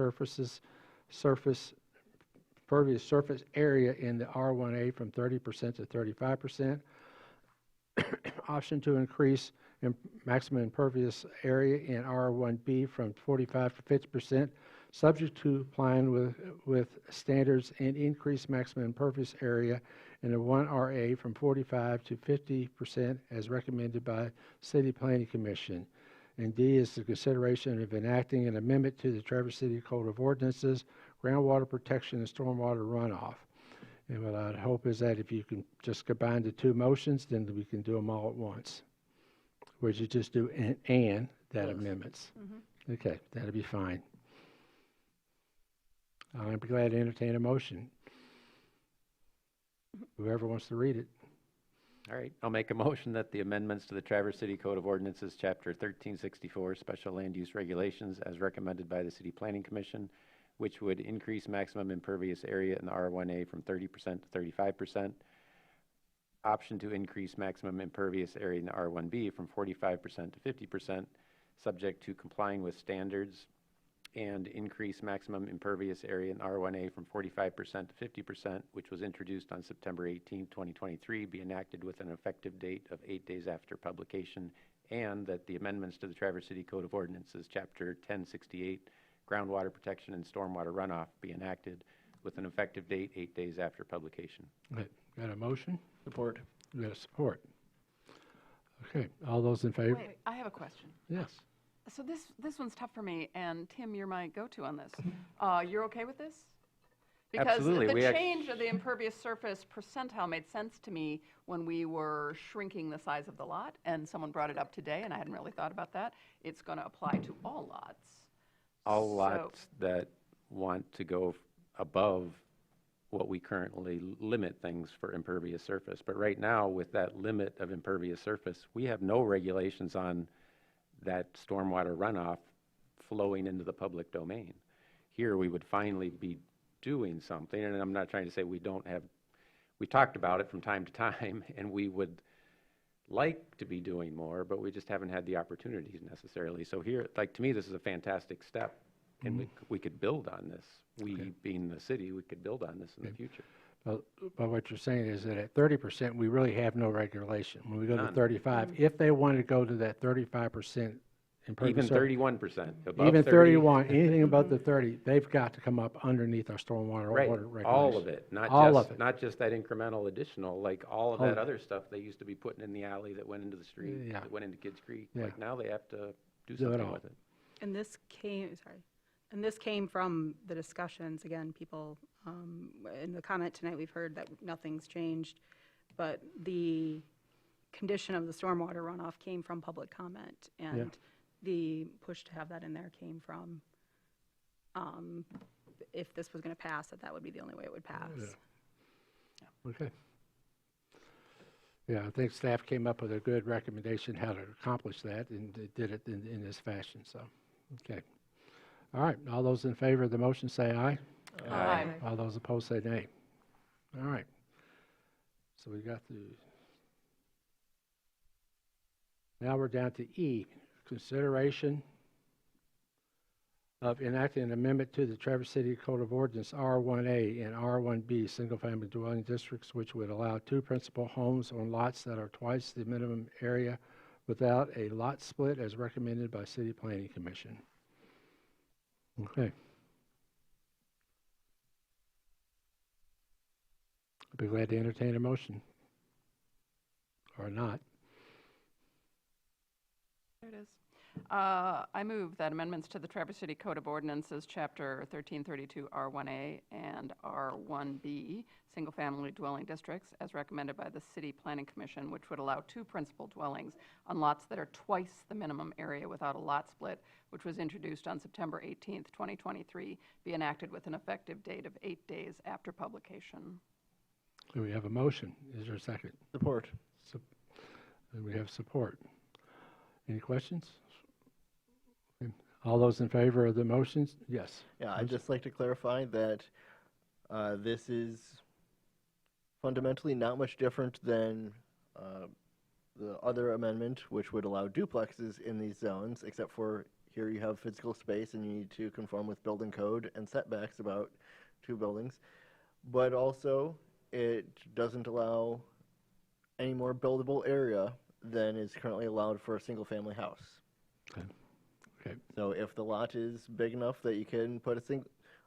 pervious surface area in the R1A from 30% to 35%. Option to increase maximum impervious area in R1B from 45 to 50%, subject to complying with standards, and increase maximum impervious area in the 1RA from 45 to 50% as recommended by City Planning Commission. And D is the consideration of enacting an amendment to the Traverse City Code of Ordinances, groundwater protection and stormwater runoff. And what I'd hope is that if you can just combine the two motions, then we can do them all at once. Where you just do and that amendments. Okay, that'll be fine. I'd be glad to entertain a motion. Whoever wants to read it. All right, I'll make a motion that the amendments to the Traverse City Code of Ordinances, Chapter 1364, Special Land Use Regulations, as recommended by the City Planning Commission, which would increase maximum impervious area in the R1A from 30% to 35%, option to increase maximum impervious area in the R1B from 45% to 50%, subject to complying with standards, and increase maximum impervious area in R1A from 45% to 50%, which was introduced on September 18, 2023, be enacted with an effective date of 8 days after publication, and that the amendments to the Traverse City Code of Ordinances, Chapter 1068, Groundwater Protection and Stormwater Runoff, be enacted with an effective date 8 days after publication. Okay, got a motion? Support. We got a support. Okay, all those in favor? Wait, I have a question. Yes. So this one's tough for me, and Tim, you're my go-to on this. You're okay with this? Because Absolutely. the change of the impervious surface percentile made sense to me when we were shrinking the size of the lot, and someone brought it up today, and I hadn't really thought about that. It's going to apply to all lots. All lots that want to go above what we currently limit things for impervious surface. But right now, with that limit of impervious surface, we have no regulations on that stormwater runoff flowing into the public domain. Here, we would finally be doing something, and I'm not trying to say we don't have, we talked about it from time to time, and we would like to be doing more, but we just haven't had the opportunities necessarily. So here, like, to me, this is a fantastic step, and we could build on this. We, being the city, we could build on this in the future. But what you're saying is that at 30%, we really have no regulation. When we go to None. 35, if they want to go to that 35% impervious Even surface, 31%, above even 30. 31, anything above the 30, they've got to come up underneath our stormwater Right, water regulations. all of it, not all just, of it. not just that incremental additional, like all of All that of it. other stuff they used to be putting in the alley that went into the street, Yeah. that went into Kids Creek. Yeah. Like now they have to do Do it something all. with it. And this came from the discussions, again, people, in the comment tonight, we've heard that nothing's changed, but the condition of the stormwater runoff came from public comment, and the push to have that in there came from, if this was going to pass, that would be the only way it would pass. Okay. Yeah, I think staff came up with a good recommendation how to accomplish that, and they did it in this fashion, so, okay. All right, all those in favor of the motion say aye. Aye. All those opposed say nay. All right. So we got the, now we're down to E, consideration of enacting an amendment to the Traverse City Code of Ordinance R1A and R1B single-family dwelling districts, which would allow two principal homes on lots that are twice the minimum area without a lot split as recommended by City Planning Commission. Okay. I'd be glad to entertain a motion. Or not. There it is. I move that amendments to the Traverse City Code of Ordinances, Chapter 1332 R1A and R1B, single-family dwelling districts, as recommended by the City Planning Commission, which would allow two principal dwellings on lots that are twice the minimum area without a lot split, which was introduced on September 18th, 2023, be enacted with an effective date of 8 days after publication. Do we have a motion? Is there a second? Support. We have support. Any questions? All those in favor of the motions? Yes. Yeah, I'd just like to clarify that this is fundamentally not much different than the other amendment, which would allow duplexes in these zones, except for here you have physical space and you need to conform with building code and setbacks about two buildings. But also, it doesn't allow any more buildable area than is currently allowed for a single-family house. Okay. Okay. So if the lot is big enough that you can put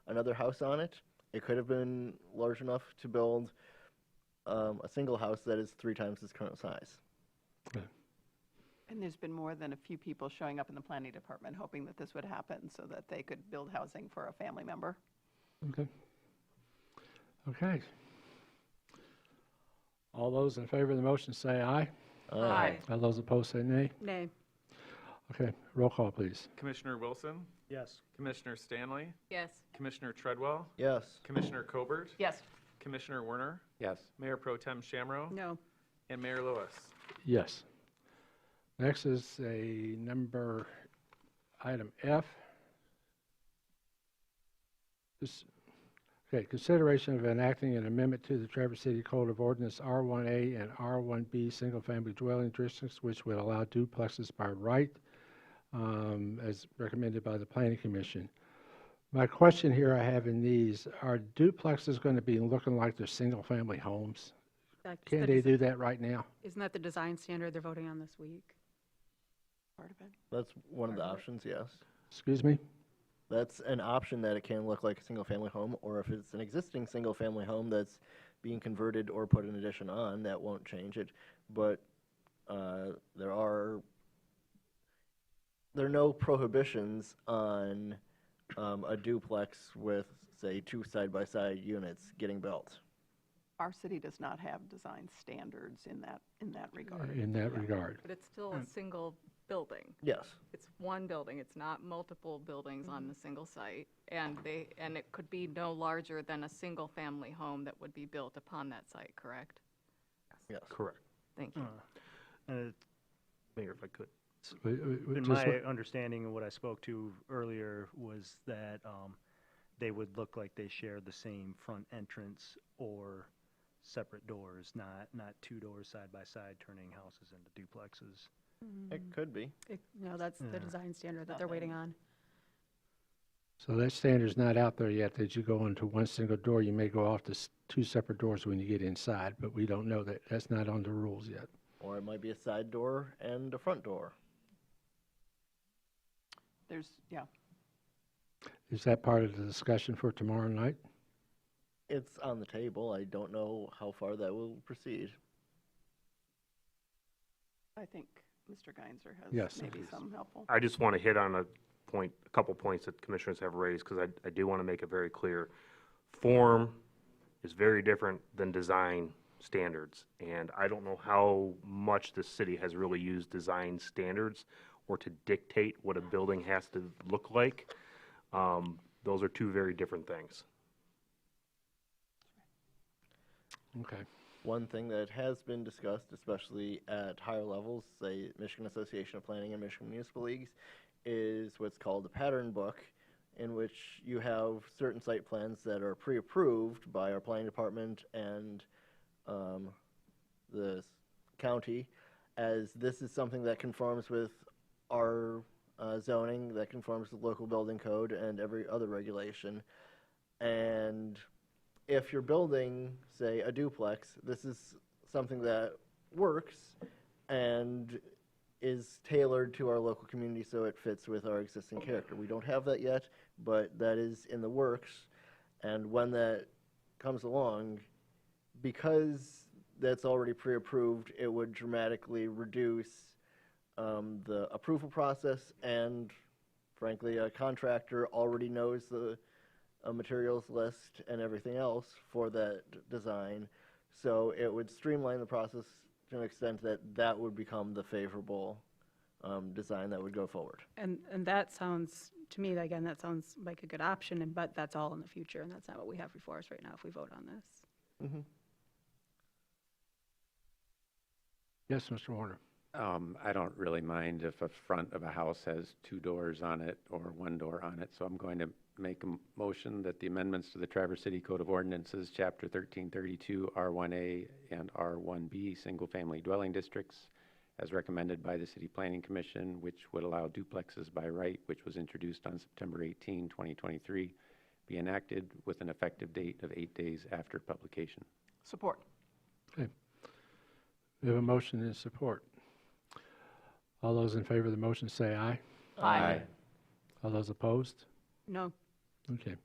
another house on it, it could have been large enough to build a single house that is 3 times its current size. Okay. And there's been more than a few people showing up in the planning department hoping that this would happen so that they could build housing for a family member. Okay. Okay. All those in favor of the motion say aye. Aye. All those opposed say nay. Nay. Okay, roll call, please. Commissioner Wilson? Yes. Commissioner Stanley? Yes. Commissioner Treadwell? Yes. Commissioner Colbert? Yes. Commissioner Werner? Yes. Mayor Pro Tem Shamro? No. And Mayor Lewis? Yes. Next is item F. Consideration of enacting an amendment to the Traverse City Code of Ordinance R1A and R1B single-family dwelling districts, which would allow duplexes by right, as recommended by the Planning Commission. My question here I have in these, are duplexes going to be looking like they're single-family homes? Can they do that right now? Isn't that the design standard they're voting on this week? Part of it. That's one of the options, yes. Excuse me? That's an option, that it can look like a single-family home, or if it's an existing single-family home that's being converted or put an addition on, that won't change it. But there are no prohibitions on a duplex with, say, 2 side-by-side units getting built. Our city does not have design standards in that regard. In that regard. But it's still a single building. Yes. It's one building. It's not multiple buildings on the single site. And it could be no larger than a single-family home that would be built upon that site, correct? Yes. Correct. Thank you. Mayor, if I could. In My understanding and what I spoke to earlier was that they would look like they share the same front entrance or separate doors, not 2 doors side by side turning houses into duplexes. It could be. No, that's the Yeah. design standard that they're waiting on. So that standard's not out there yet, that you go into one single door. You may go off to 2 separate doors when you get inside, but we don't know that. That's not on the rules yet. Or it might be a side door and a front door. Yeah. Is that part of the discussion for tomorrow night? It's on the table. I don't know how far that will proceed. I think Mr. Geinzer has Yes. maybe some helpful. I just want to hit on a couple points that commissioners have raised, because I do want to make it very clear. Form is very different than design standards, and I don't know how much the city has really used design standards or to dictate what a building has to look like. Those are 2 very different things. Okay. One thing that has been discussed, especially at higher levels, say Michigan Association of Planning and Michigan Municipal Leagues, is what's called a pattern book, in which you have certain site plans that are pre-approved by our planning department and the county, as this is something that conforms with our zoning that conforms to the local building code and every other regulation. And if you're building, say, a duplex, this is something that works and is tailored to our local community so it fits with our existing character. We don't have that yet, but that is in the works. And when that comes along, because that's already pre-approved, it would dramatically reduce the approval process, and frankly, a contractor already knows the materials list and everything else for that design. So it would streamline the process to an extent that that would become the favorable design that would go forward. And that sounds, to me, again, that sounds like a good option, but that's all in the future, and that's not what we have before us right now if we vote on this. Yes, Mr. Warner. I don't really mind if a front of a house has 2 doors on it or 1 door on it, so I'm going to make a motion that the amendments to the Traverse City Code of Ordinances, Chapter 1332, R1A and R1B, single-family dwelling districts, as recommended by the City Planning Commission, which would allow duplexes by right, which was introduced on September 18, 2023, be enacted with an effective date of 8 days after publication. Support. Okay. We have a motion and support. All those in favor of the motion say aye. Aye. All those opposed? No. Okay.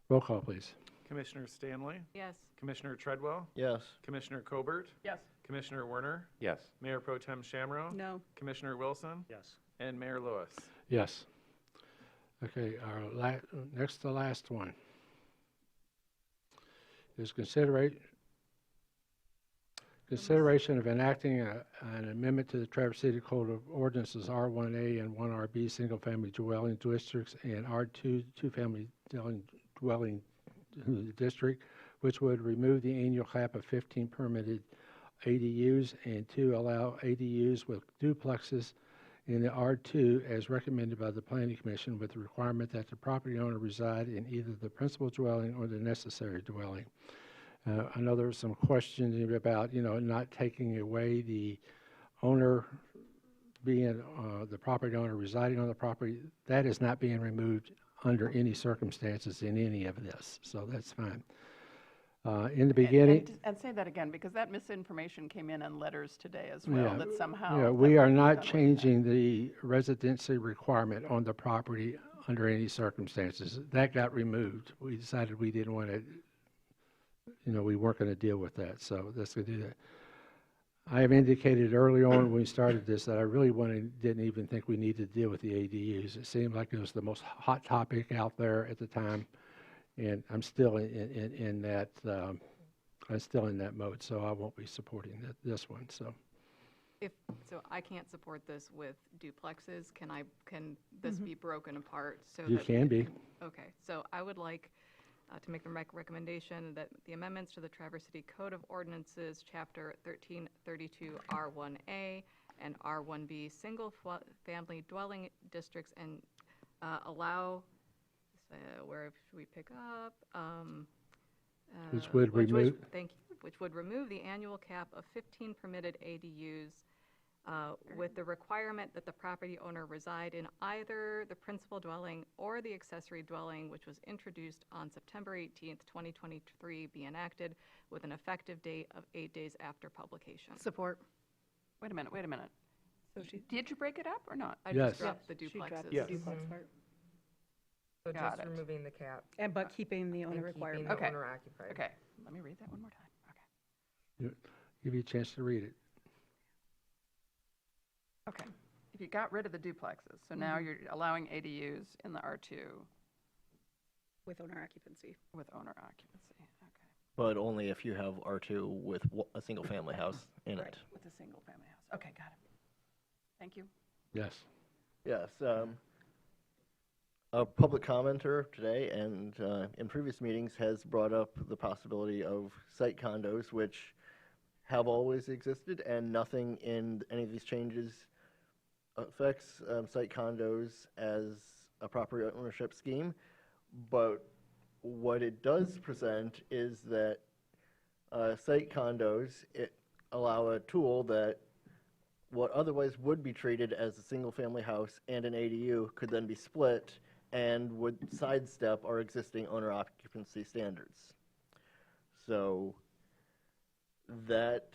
Roll call, please. Commissioner Stanley? Yes. Commissioner Treadwell? Yes. Commissioner Colbert? Yes. Commissioner Werner? Yes. Mayor Pro Tem Shamro? No. Commissioner Wilson? Yes. And Mayor Lewis. Yes. Okay, our next to last one is consideration of enacting an amendment to the Traverse City Code of Ordinances R1A and 1RB single-family dwelling districts and R2 two-family dwelling district, which would remove the annual cap of 15 permitted ADUs and to allow ADUs with duplexes in the R2 as recommended by the Planning Commission, with the requirement that the property owner reside in either the principal dwelling or the necessary dwelling. I know there was some questioning about, not taking away the owner being the property owner residing on the property. That is not being removed under any circumstances in any of this, so that's fine. In the beginning, And say that again, because that misinformation came in letters today as well, that somehow. yeah, we are not changing the residency requirement on the property under any circumstances. That got removed. We decided we didn't want to, we weren't going to deal with that, so that's going to do that. I have indicated early on when we started this that I really didn't even think we needed to deal with the ADUs. It seemed like it was the most hot topic out there at the time, and I'm still in that. I'm still in that mode, so I won't be supporting this one. So, So I can't support this with duplexes. Can this be broken apart so you that can be. Okay, so I would like to make the recommendation that the amendments to the Traverse City Code of Ordinances, Chapter 1332 R1A and R1B single-family dwelling districts and allow, where should we pick up? Which would remove. Thank you. Which would remove the annual cap of 15 permitted ADUs with the requirement that the property owner reside in either the principal dwelling or the accessory dwelling, which was introduced on September 18th, 2023, be enacted with an effective date of 8 days after publication. Support. Wait a minute. So Did you break it up or not? I Yes. just dropped the She dropped duplexes. the duplex part. So Got just it. removing the cap. But keeping the owner and requirement. keeping the Okay. owner occupied. Okay, let me read that one more time. Okay. Give you a chance to read it. Okay. If you got rid of the duplexes, so now you're allowing ADUs in the R2 With owner occupancy. with owner occupancy. Okay. But only if you have R2 with a single-family house in Right, it. with a single-family house. Okay, got it. Thank you. Yes. Yes. A public commenter today and in previous meetings has brought up the possibility of site condos, which have always existed, and nothing in any of these changes affects site condos as a property ownership scheme. But what it does present is that site condos allow a tool that what otherwise would be treated as a single-family house and an ADU could then be split and would sidestep our existing owner occupancy standards. So that,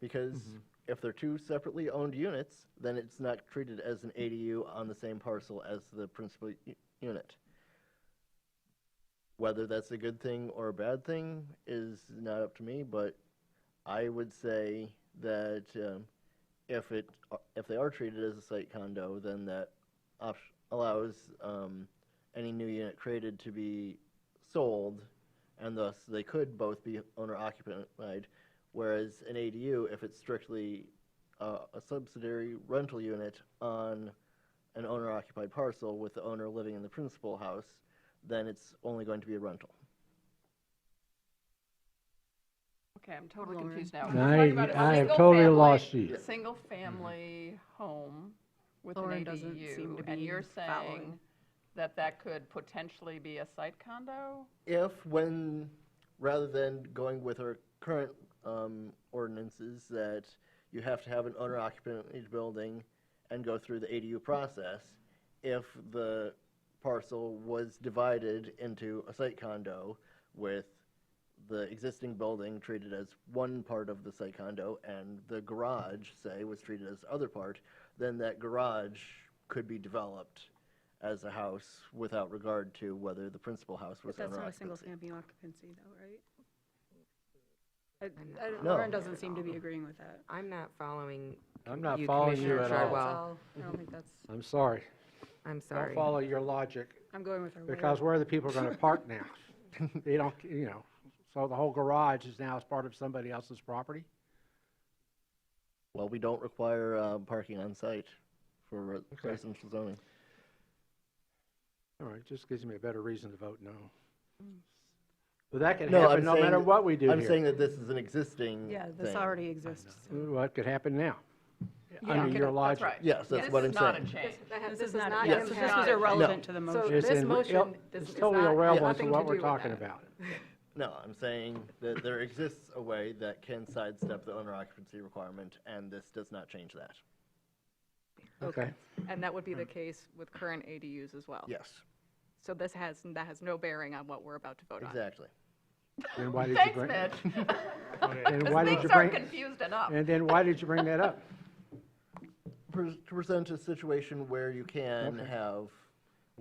because if they're two separately owned units, then it's not treated as an ADU on the same parcel as the principal unit. Whether that's a good thing or a bad thing is not up to me, but I would say that if they are treated as a site condo, then that allows any new unit created to be sold, and thus they could both be owner occupied. Whereas an ADU, if it's strictly a subsidiary rental unit on an owner occupied parcel with the owner living in the principal house, then it's only going to be a rental. Okay, I'm totally confused now. I have totally lost you. Single-family home with an Lauren doesn't seem ADU, to and be you're saying following. that could potentially be a site condo? When rather than going with our current ordinances that you have to have an owner occupied building and go through the ADU process, if the parcel was divided into a site condo with the existing building treated as one part of the site condo and the garage, say, was treated as the other part, then that garage could be developed as a house without regard to whether the principal house was But that's owner not a occupancy. single-family occupancy though, right? No. Lauren doesn't seem to be agreeing with that. I'm not following I'm not you, following Commissioner you at all. Treadwell. I don't think that's, I'm sorry. I'm Don't sorry. follow your logic, I'm going with her. because where are the people going to park now? They don't, so the whole garage is now as part of somebody else's property? Well, we don't require parking on site for residential zoning. All right, just gives me a better reason to vote no. But that can No, happen I'm no saying matter that- what we do I'm here. saying that this is an existing Yeah, this thing. already exists. What could happen now? Yeah, Under okay, your that's logic. right. Yes, that's This what is I'm not saying. a change. This is not, Yes. this was irrelevant to the No. motion. It's this in- motion it's is totally not- irrelevant nothing to to what do we're with talking that. about. No, I'm saying that there exists a way that can sidestep the owner occupancy requirement, and this does not change that. Okay. And that would be the case with current ADUs as well? Yes, So that has no bearing on what we're about to vote on? exactly. Then why did you Thanks, bring? Mitch. And Because why did things you are bring? confused enough. And then why did you bring that up? To present a situation where you can Okay. have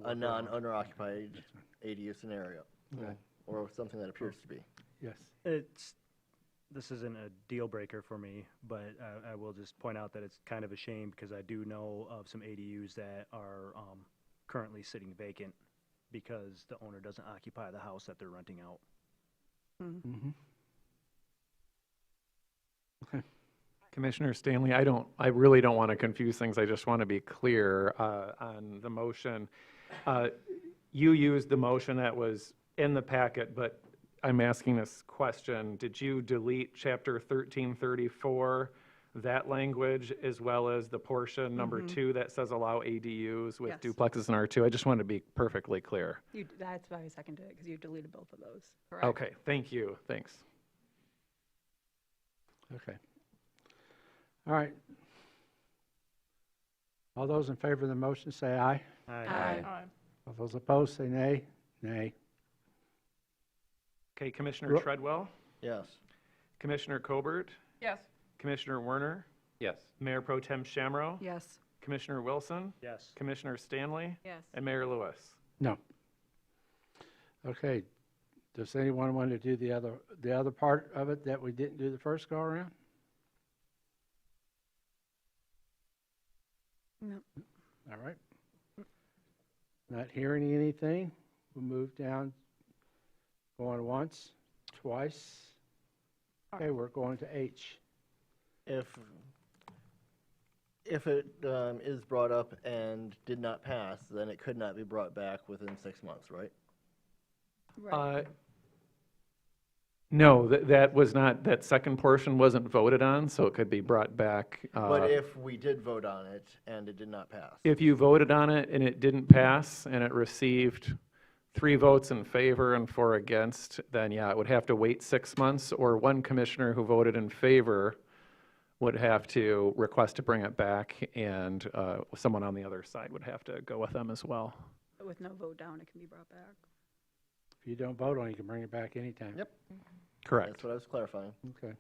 a non-owner occupied ADU scenario, Okay. or something that appears to be. Yes. This isn't a deal breaker for me, but I will just point out that it's kind of a shame because I do know of some ADUs that are currently sitting vacant because the owner doesn't occupy the house that they're renting out. Mm-hmm. Commissioner Stanley, I really don't want to confuse things. I just want to be clear on the motion. You used the motion that was in the packet, but I'm asking this question. Did you delete Chapter 1334, that language, as well as the portion number 2 that says allow ADUs with Yes. duplexes and R2? I just want to be perfectly clear. That's why I seconded it, because you deleted both of those. Okay, thank you. Thanks. Okay. All right. All those in favor of the motion say aye. Aye. All those opposed say nay. Nay. Okay, Commissioner Ro- Treadwell, Yes. Commissioner Colbert, Yes. Commissioner Werner, Yes. Mayor Pro Tem Shamro, Yes. Commissioner Wilson, Yes. Commissioner Stanley, Yes. and Mayor Lewis. No. Okay. Does anyone want to do the other part of it that we didn't do the first go around? No. All right. Not hearing anything, we'll move down, going once, twice. Okay, we're going to H. If it is brought up and did not pass, then it could not be brought back within 6 months, right? No, that was not, that second portion wasn't voted on, so it could be brought back. But if we did vote on it and it did not pass, If you voted on it and it didn't pass and it received 3 votes in favor and 4 against, then yeah, it would have to wait 6 months, or one commissioner who voted in favor would have to request to bring it back, and someone on the other side would have to go with them as well. With no vote down, it can be brought back. If you don't vote on it, you can bring it back anytime. Yep. Correct. That's what I was clarifying. Okay.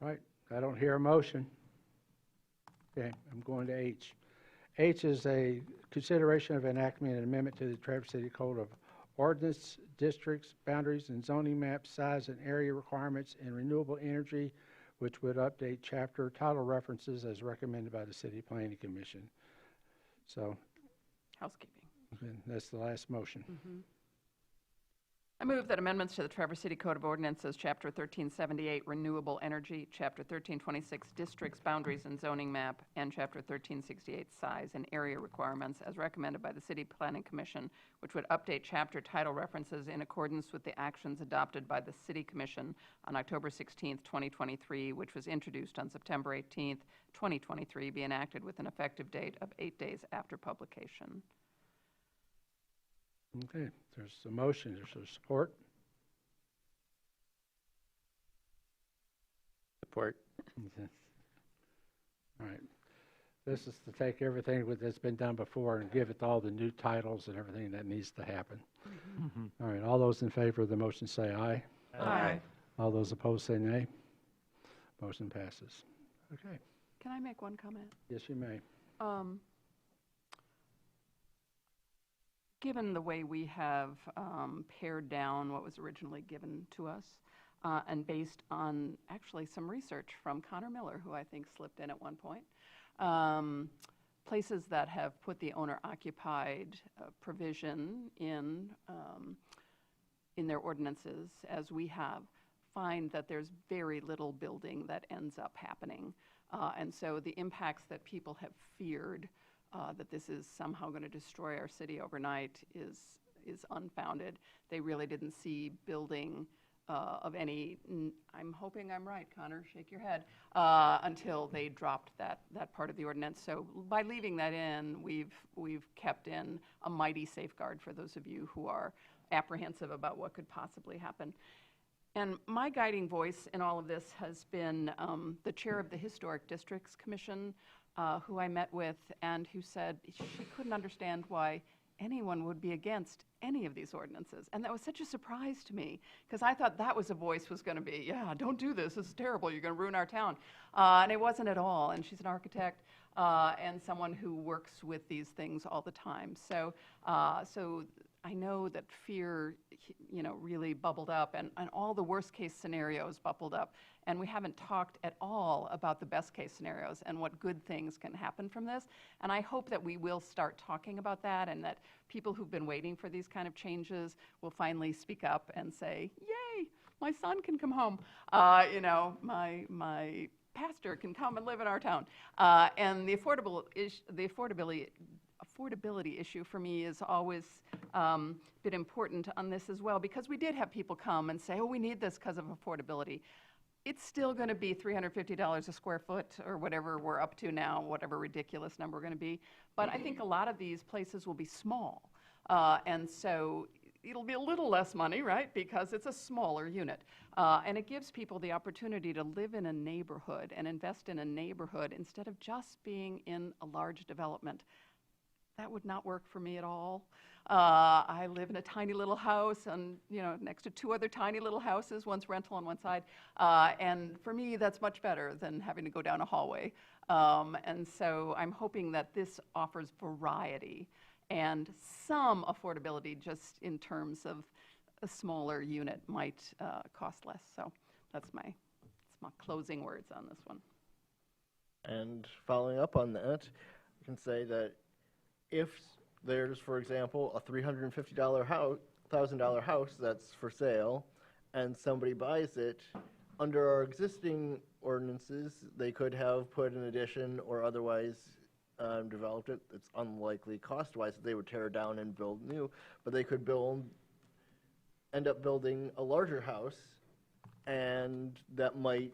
All right, I don't hear a motion. Okay, I'm going to H. H is a consideration of enactment and amendment to the Traverse City Code of Ordinance, districts, boundaries, and zoning maps, size and area requirements, and renewable energy, which would update chapter title references as recommended by the City Planning Commission. So, Housekeeping. that's the last motion. I move that amendments to the Traverse City Code of Ordinances, Chapter 1378, Renewable Energy, Chapter 1326, Districts, Boundaries, and Zoning Map, and Chapter 1368, Size and Area Requirements, as recommended by the City Planning Commission, which would update chapter title references in accordance with the actions adopted by the City Commission on October 16, 2023, which was introduced on September 18, 2023, be enacted with an effective date of 8 days after publication. Okay, there's a motion, there's a support. Support. All right. This is to take everything that's been done before and give it all the new titles and everything that needs to happen. All right, all those in favor of the motion say aye. Aye. All those opposed say nay. Motion passes. Okay, Can I make one comment? yes, you may. Given the way we have pared down what was originally given to us, and based on actually some research from Connor Miller, who I think slipped in at one point, places that have put the owner-occupied provision in their ordinances, as we have, find that there's very little building that ends up happening. And so the impacts that people have feared that this is somehow going to destroy our city overnight is unfounded. They really didn't see building of any, I'm hoping I'm right, Connor, shake your head, until they dropped that part of the ordinance. So by leaving that in, we've kept in a mighty safeguard for those of you who are apprehensive about what could possibly happen. And my guiding voice in all of this has been the chair of the Historic Districts Commission, who I met with, and who said she couldn't understand why anyone would be against any of these ordinances. And that was such a surprise to me, because I thought that was a voice was going to be, yeah, don't do this, this is terrible, you're going to ruin our town. And it wasn't at all. And she's an architect and someone who works with these things all the time. So I know that fear, really bubbled up, and all the worst case scenarios bubbled up. And we haven't talked at all about the best case scenarios and what good things can happen from this. And I hope that we will start talking about that, and that people who've been waiting for these kind of changes will finally speak up and say, yay, my son can come home. My pastor can come and live in our town. And the affordability issue for me has always been important on this as well, because we did have people come and say, oh, we need this because of affordability. It's still going to be $350 a square foot or whatever we're up to now, whatever ridiculous number we're going to be. But I think a lot of these places will be small. And so it'll be a little less money, right, because it's a smaller unit. And it gives people the opportunity to live in a neighborhood and invest in a neighborhood instead of just being in a large development. That would not work for me at all. I live in a tiny little house and, next to two other tiny little houses, one's rental on one side. And for me, that's much better than having to go down a hallway. And so I'm hoping that this offers variety and some affordability, just in terms of a smaller unit might cost less. So that's my closing words on this one. And following up on that, I can say that if there's, for example, a $350,000 house that's for sale, and somebody buys it, under our existing ordinances, they could have put an addition or otherwise developed it. It's unlikely cost-wise that they would tear it down and build new, but they could end up building a larger house, and that might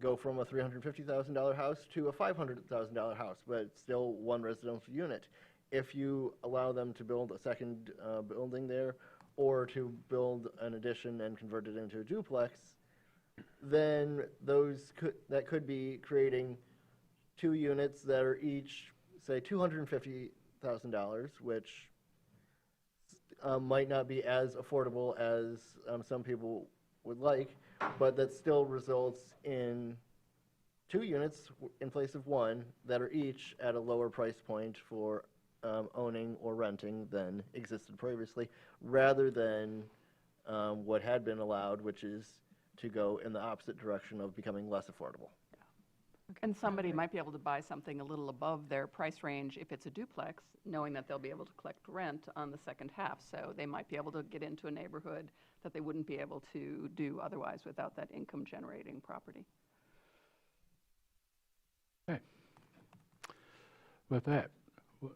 go from a $350,000 house to a $500,000 house, but it's still one residential unit. If you allow them to build a second building there, or to build an addition and convert it into a duplex, then that could be creating 2 units that are each, say, $250,000, which might not be as affordable as some people would like, but that still results in 2 units in place of 1 that are each at a lower price point for owning or renting than existed previously, rather than what had been allowed, which is to go in the opposite direction of becoming less affordable. And somebody might be able to buy something a little above their price range if it's a duplex, knowing that they'll be able to collect rent on the second half. So they might be able to get into a neighborhood that they wouldn't be able to do otherwise without that income-generating property. Okay. With that, all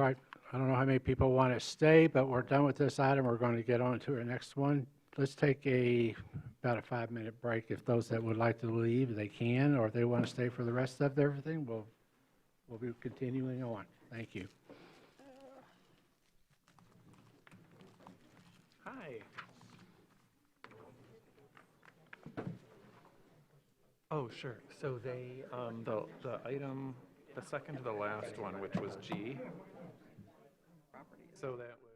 right, I don't know how many people want to stay, but we're done with this item. We're going to get on to our next one. Let's take about a 5-minute break. If those that would like to leave, they can, or if they want to stay for the rest of everything, we'll be continuing on. Thank you. Hi. Oh, sure. So they, the item, the second to the last one, which was G. So that was.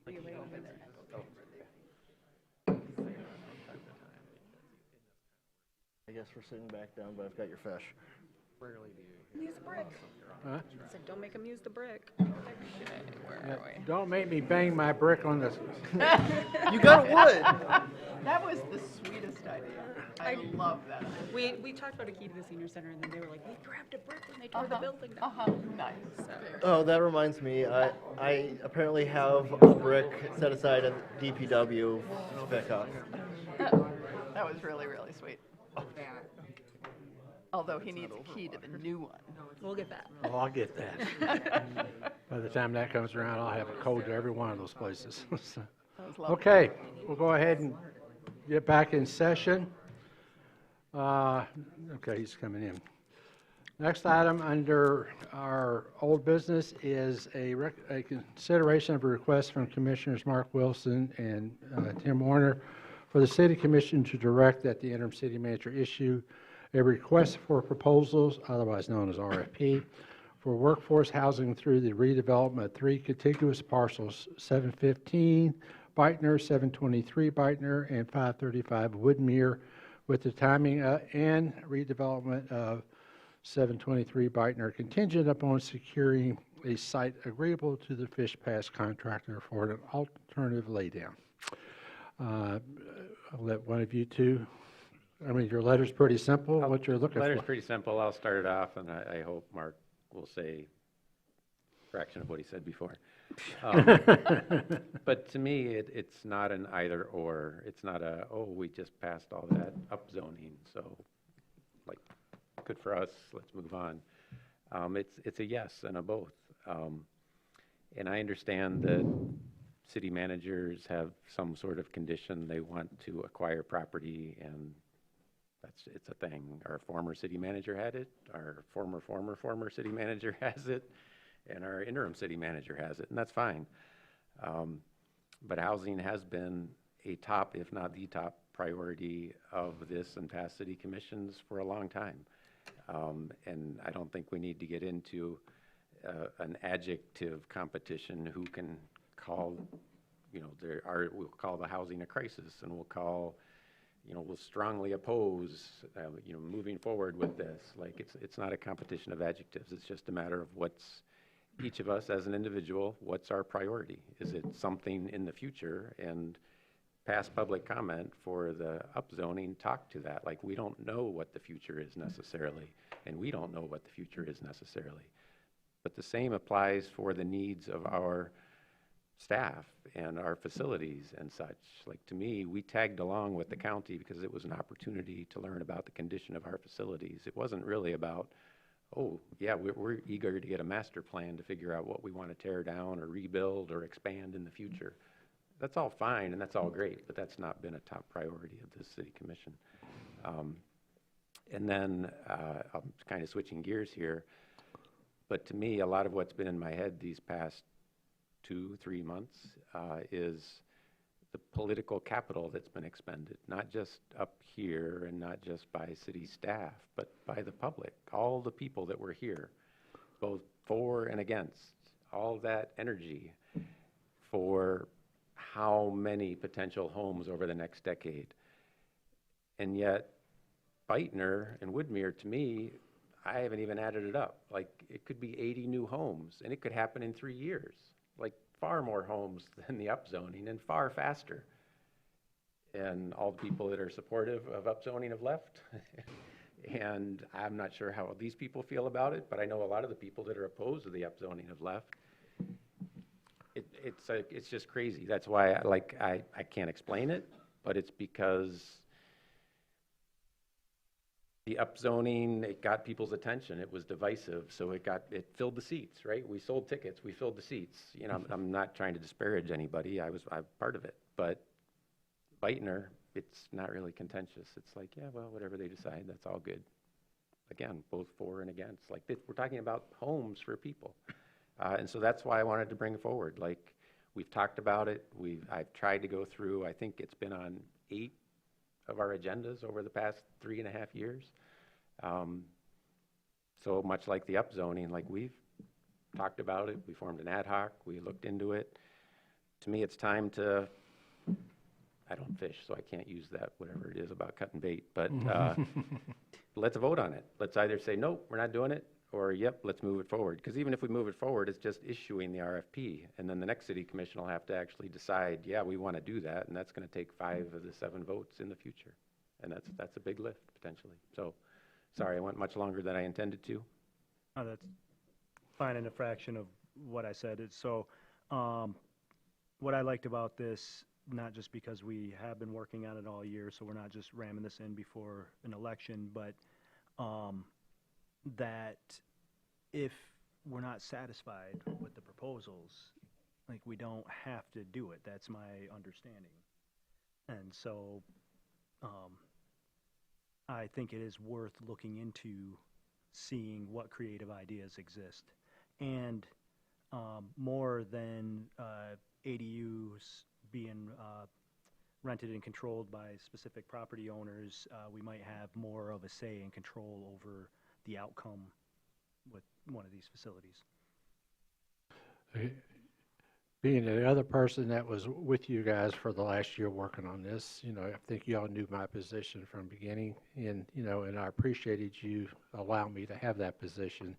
I guess we're sitting back down, but I've got your fish. Rarely do you. Use the brick. Huh? I said, don't make them use the brick. Yeah, don't make me bang my brick on this. You got wood. That was the sweetest idea. I love that. We talked about a key to the senior center, and then they were like, we grabbed a brick when they tore the building down. Nice. Oh, that reminds me. I apparently have a brick set aside at DPW to pick up. That was really, really sweet. Although he needs a key to the new one. We'll get that. Oh, I'll get that. By the time that comes around, I'll have a code to every one of those places. So, was lovely. okay, we'll go ahead and get back in session. Okay, he's coming in. Next item under our old business is a consideration of a request from Commissioners Mark Wilson and Tim Warner for the City Commission to direct that the interim city manager issue a request for proposals, otherwise known as RFP, for workforce housing through the redevelopment of 3 contiguous parcels, 715 Beitner, 723 Beitner, and 535 Woodmere, with the timing and redevelopment of 723 Beitner contingent upon securing a site agreeable to the Fish Pass contractor for an alternative laydown. I'll let one of you two. I mean, your letter's pretty simple, what you're looking for. Letter's pretty simple. I'll start it off, and I hope Mark will say a fraction of what he said before. But to me, it's not an either or. It's not a, oh, we just passed all that upzoning, so like, good for us, let's move on. It's a yes and a both. And I understand that city managers have some sort of condition. They want to acquire property, and it's a thing. Our former city manager had it, our former city manager has it, and our interim city manager has it, and that's fine. But housing has been a top, if not the top, priority of this and past city commissions for a long time. And I don't think we need to get into an adjective competition who can call, we'll call the housing a crisis, and we'll call, we'll strongly oppose, moving forward with this. Like, it's not a competition of adjectives. It's just a matter of what's, each of us as an individual, what's our priority? Is it something in the future? And past public comment for the upzoning talk to that. Like, we don't know what the future is necessarily, and we don't know what the future is necessarily. But the same applies for the needs of our staff and our facilities and such. Like, to me, we tagged along with the county because it was an opportunity to learn about the condition of our facilities. It wasn't really about, oh, yeah, we're eager to get a master plan to figure out what we want to tear down or rebuild or expand in the future. That's all fine and that's all great, but that's not been a top priority of this city commission. And then I'm kind of switching gears here, but to me, a lot of what's been in my head these past 2-3 months is the political capital that's been expended, not just up here and not just by city staff, but by the public, all the people that were here, both for and against, all that energy for how many potential homes over the next decade. And yet, Beitner and Woodmere, to me, I haven't even added it up. Like, it could be 80 new homes, and it could happen in 3 years. Like, far more homes than the upzoning and far faster. And all the people that are supportive of upzoning have left. And I'm not sure how these people feel about it, but I know a lot of the people that are opposed to the upzoning have left. It's just crazy. That's why I can't explain it, but it's because the upzoning, it got people's attention. It was divisive, so it filled the seats, right? We sold tickets, we filled the seats. I'm not trying to disparage anybody. I'm part of it, but Beitner, it's not really contentious. It's like, yeah, well, whatever they decide, that's all good. Again, both for and against. Like, we're talking about homes for people. And so that's why I wanted to bring it forward. Like, we've talked about it. I've tried to go through, I think it's been on 8 of our agendas over the past 3.5 years. So much like the upzoning, like, we've talked about it. We formed an ad hoc. We looked into it. to me, it's time to, I don't fish, so I can't use that, whatever it is about cutting bait, but let's vote on it. Let's either say, nope, we're not doing it, or yep, let's move it forward. Because even if we move it forward, it's just issuing the RFP, and then the next city commission will have to actually decide, yeah, we want to do that, and that's going to take 5 of the 7 votes in the future. And that's a big lift, potentially. So, sorry, I went much longer than I intended to. Oh, that's fine, and a fraction of what I said. So, what I liked about this, not just because we have been working on it all year, so we're not just ramming this in before an election, but that if we're not satisfied with the proposals, like, we don't have to do it. That's my understanding. And so I think it is worth looking into seeing what creative ideas exist. And more than ADUs being rented and controlled by specific property owners, we might have more of a say and control over the outcome with one of these facilities. Being the other person that was with you guys for the last year working on this, I think you all knew my position from the beginning, and I appreciated you allowing me to have that position.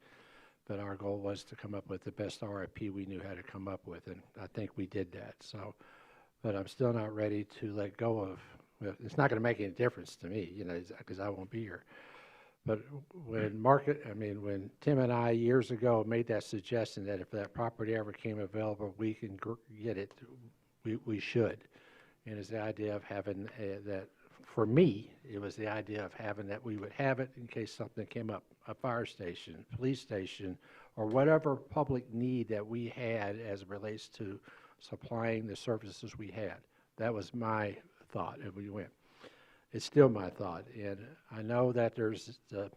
But our goal was to come up with the best RFP we knew how to come up with, and I think we did that. So, but I'm still not ready to let go of. Well, it's not going to make any difference to me, because I won't be here. But when Tim and I years ago made that suggestion that if that property ever came available, we can get it, we should. And it's the idea of having that. For me, it was the idea of having that we would have it in case something came up, a fire station, police station, or whatever public need that we had as it relates to supplying the services we had. That was my thought, and we went. It's still my thought, and I know that there's the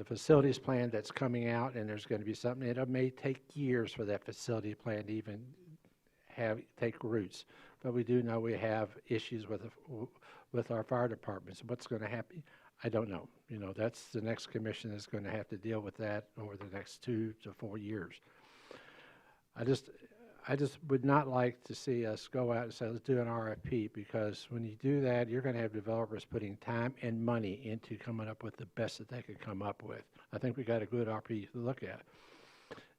facilities plan that's coming out, and there's going to be something. It may take years for that facility plan to even take roots, but we do know we have issues with our fire departments. What's going to happen? I don't know. That's the next commission that's going to have to deal with that over the next 2 to 4 years. I just would not like to see us go out and say, let's do an RFP, because when you do that, you're going to have developers putting time and money into coming up with the best that they could come up with. I think we got a good RFP to look at.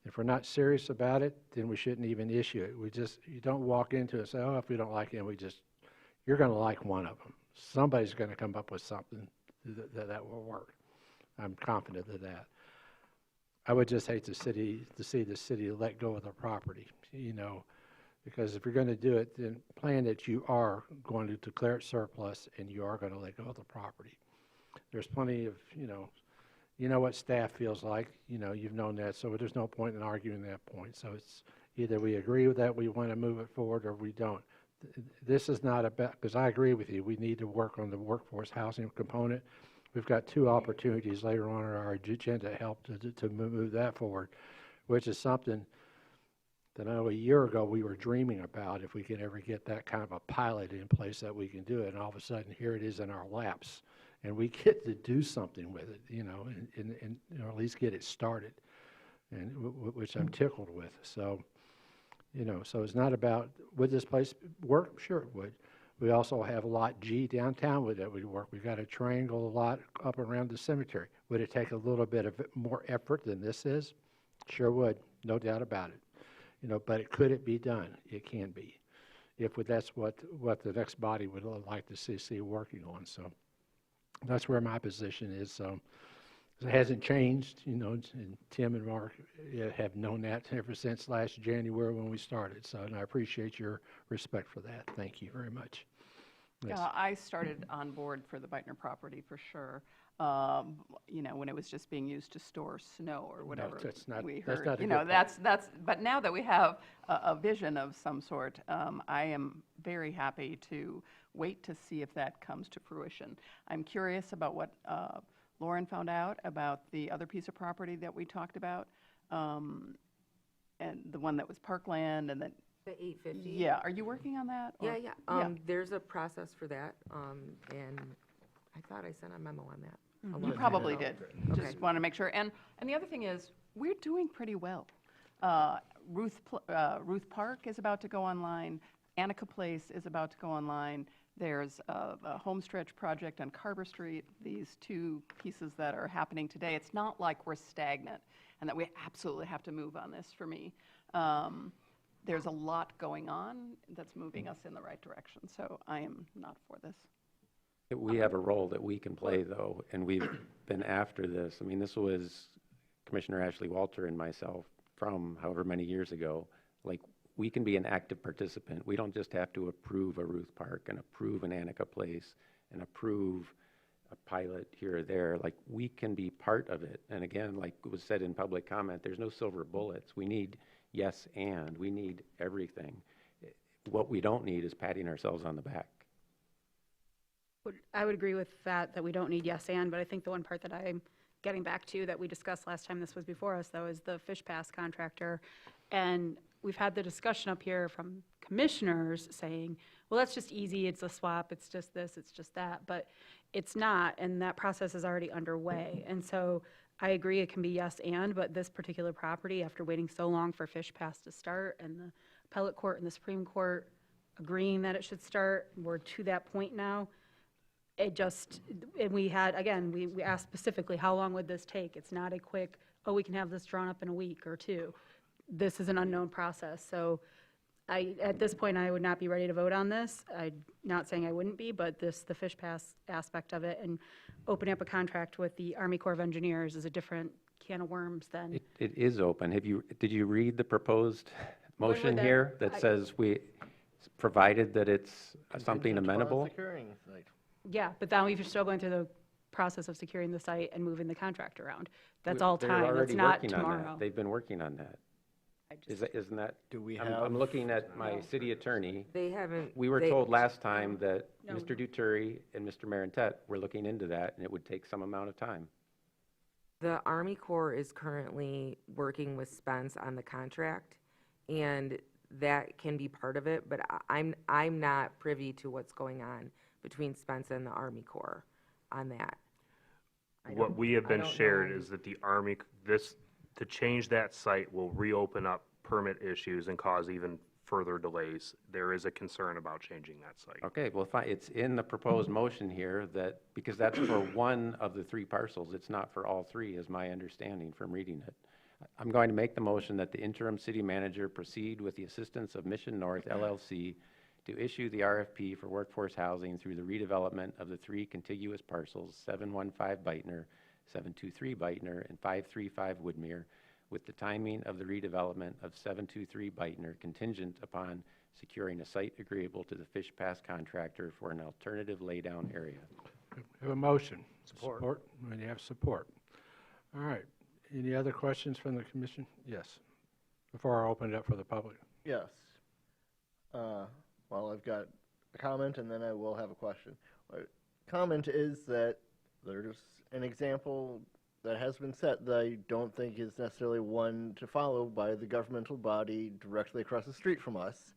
If we're not serious about it, then we shouldn't even issue it. You don't walk into it and say, oh, if we don't like it, you're going to like one of them. Somebody's going to come up with something that will work. I'm confident of that. I would just hate to see the city let go of the property, because if you're going to do it, then plan that you are going to declare it surplus and you are going to let go of the property. There's plenty of, what staff feels like, you've known that, so there's no point in arguing that point. So it's either we agree with that, we want to move it forward, or we don't. This is not about, because I agree with you, we need to work on the workforce housing component. We've got 2 opportunities later on in our agenda to help to move that forward, which is something that I know a year ago we were dreaming about, if we could ever get that kind of a pilot in place that we can do it. And all of a sudden, here it is in our laps, and we get to do something with it, and at least get it started, and which I'm tickled with. So, so it's not about, would this place work? Sure it would. We also have Lot G downtown that would work. We've got a triangle lot up around the cemetery. Would it take a little bit of more effort than this is? Sure would, no doubt about it. But could it be done? It can be, if that's what the next body would like to see working on. So that's where my position is. So it hasn't changed, and Tim and Mark have known that ever since last January when we started. So, and I appreciate your respect for that. Thank you very much. Yes. Yeah, I started on board for the Beitner property for sure. When it was just being used to store snow or whatever. No, that's not, we that's heard. not a good That's. But now that we have a vision of some sort, I am very happy to wait to see if that comes to fruition. I'm curious about what Lauren found out about the other piece of property that we talked about, and the one that was parkland, and then the 850. Yeah, are you working on that? Yeah. There's a process for that, and I thought I sent a memo on that. You probably did. Just want to make sure. And the other thing is, we're doing pretty well. Ruth Park is about to go online. Annika Place is about to go online. There's a homestretch project on Carver Street, these two pieces that are happening today. It's not like we're stagnant and that we absolutely have to move on this for me. There's a lot going on that's moving us in the right direction, so I am not for this. We have a role that we can play, though, and we've been after this. I mean, this was Commissioner Ashley Walter and myself from however many years ago. Like, we can be an active participant. We don't just have to approve a Ruth Park and approve an Annika Place and approve a pilot here or there. Like, we can be part of it. And again, like was said in public comment, there's no silver bullets. We need yes and. We need everything. What we don't need is patting ourselves on the back. I would agree with that we don't need yes and, but I think the one part that I'm getting back to that we discussed last time this was before us, though, is the Fish Pass contractor. And we've had the discussion up here from commissioners saying, well, that's just easy, it's a swap, it's just this, it's just that, but it's not, and that process is already underway. And so I agree it can be yes and, but this particular property, after waiting so long for Fish Pass to start, and the appellate court and the Supreme Court agreeing that it should start, we're to that point now. It just, and we had, again, we asked specifically, how long would this take? It's not a quick, oh, we can have this drawn up in a week or two. This is an unknown process. So at this point, I would not be ready to vote on this. I'm not saying I wouldn't be, but the Fish Pass aspect of it and opening up a contract with the Army Corps of Engineers is a different can of worms than. It is open. Did you read the proposed motion here that says provided that it's something amenable? Securing site. Yeah, but then we're still going through the process of securing the site and moving the contract around. That's all time. It's not tomorrow. They've been working on that. Isn't that? Do we I'm have? looking at my city attorney. They haven't. We were told last time that No. Mr. Duterte and Mr. Marentet were looking into that, and it would take some amount of time. The Army Corps is currently working with Spence on the contract, and that can be part of it, but I'm not privy to what's going on between Spence and the Army Corps on that. What we have been don't shared know. is that the Army, to change that site will reopen up permit issues and cause even further delays. There is a concern about changing that site. Okay, well, fine. It's in the proposed motion here that, because that's for one of the three parcels, it's not for all three, is my understanding from reading it. I'm going to make the motion that the interim city manager proceed with the assistance of Mission North LLC to issue the RFP for workforce housing through the redevelopment of the three contiguous parcels, 715 Beitner, 723 Beitner, and 535 Woodmere, with the timing of the redevelopment of 723 Beitner contingent upon securing a site agreeable to the Fish Pass contractor for an alternative laydown area. We have a motion. Support. And you have support. All right. Any other questions from the commission? Yes. Before I open it up for the public. Yes. Well, I've got a comment and then I will have a question. My comment is that there's an example that has been set that I don't think is necessarily one to follow by the governmental body directly across the street from us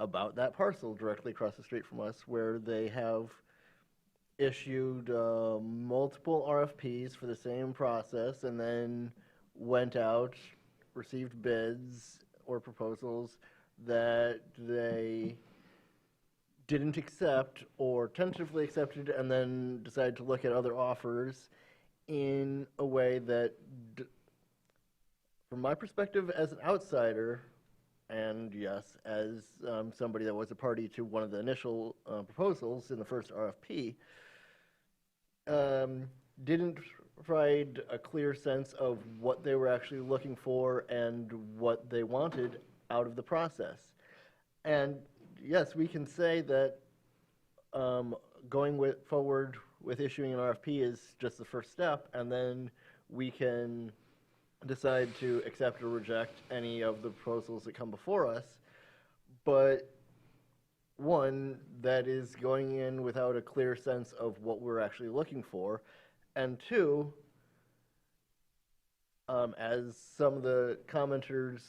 about that parcel directly across the street from us, where they have issued multiple RFPs for the same process and then went out, received bids or proposals that they didn't accept or tentatively accepted, and then decided to look at other offers in a way that, from my perspective as an outsider, and yes, as somebody that was a party to one of the initial proposals in the first RFP, didn't provide a clear sense of what they were actually looking for and what they wanted out of the process. And yes, we can say that going forward with issuing an RFP is just the first step, and then we can decide to accept or reject any of the proposals that come before us. But one, that is going in without a clear sense of what we're actually looking for, and two, as some of the commenters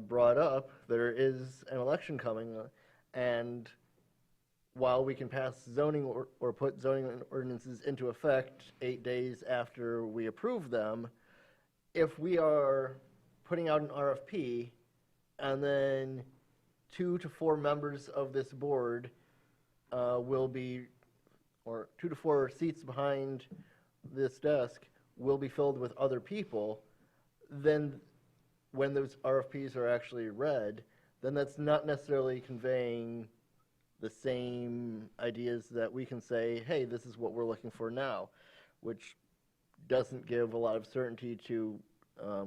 brought up, there is an election coming, and while we can pass zoning or put zoning ordinances into effect 8 days after we approve them, if we are putting out an RFP and then 2 to 4 members of this board will be, or 2 to 4 seats behind this desk will be filled with other people, then when those RFPs are actually read, then that's not necessarily conveying the same ideas that we can say, hey, this is what we're looking for now, which doesn't give a lot of certainty to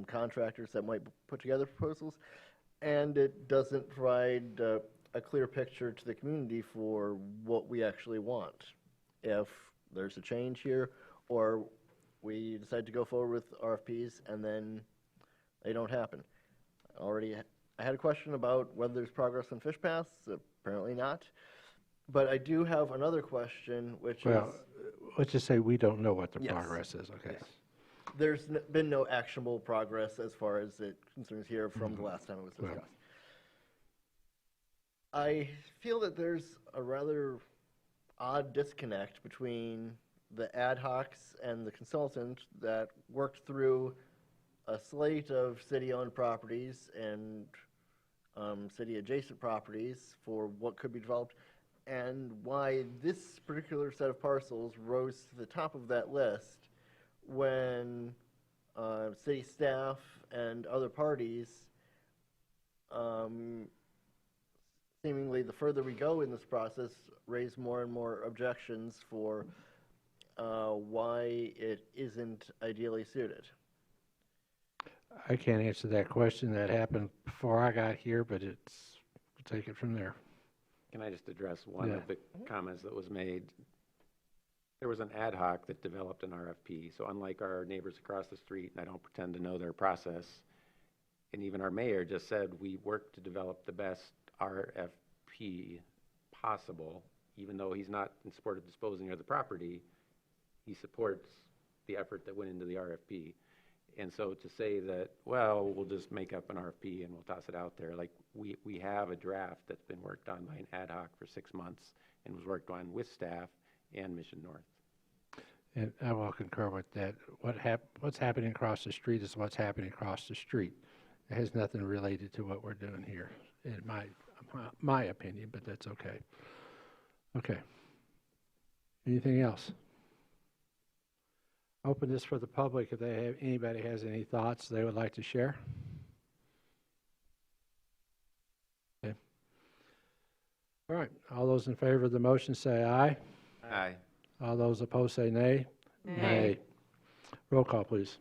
contractors that might put together proposals, and it doesn't provide a clear picture to the community for what we actually want. If there's a change here, or we decide to go forward with RFPs and then they don't happen. I had a question about whether there's progress on fish paths. Apparently not. But I do have another question, which Well, let's just say we don't know what the Yes. progress is, okay? Yes. There's been no actionable progress as far as it concerns here from the last time it was Well. discussed. I feel that there's a rather odd disconnect between the ad hocs and the consultant that worked through a slate of city-owned properties and city-adjacent properties for what could be developed, and why this particular set of parcels rose to the top of that list when city staff and other parties, seemingly the further we go in this process, raise more and more objections for why it isn't ideally suited. I can't answer that question. That happened before I got here, but we'll take it from there. Can I just address one Yeah. of the comments that was made? There was an ad hoc that developed an RFP. So unlike our neighbors across the street, and I don't pretend to know their process, and even our mayor just said, we work to develop the best RFP possible, even though he's not in support of disposing of the property, he supports the effort that went into the RFP. And so to say that, well, we'll just make up an RFP and we'll toss it out there, like we have a draft that's been worked on by an ad hoc for 6 months and was worked on with staff and Mission North. And I will concur with that. What's happening across the street is what's happening across the street. It has nothing related to what we're doing here, in my opinion, but that's okay. Okay. Anything else? Open this for the public if anybody has any thoughts they would like to share. Okay. All right. All those in favor of the motion say aye. Aye. All those opposed say nay. Nay. Roll call, please.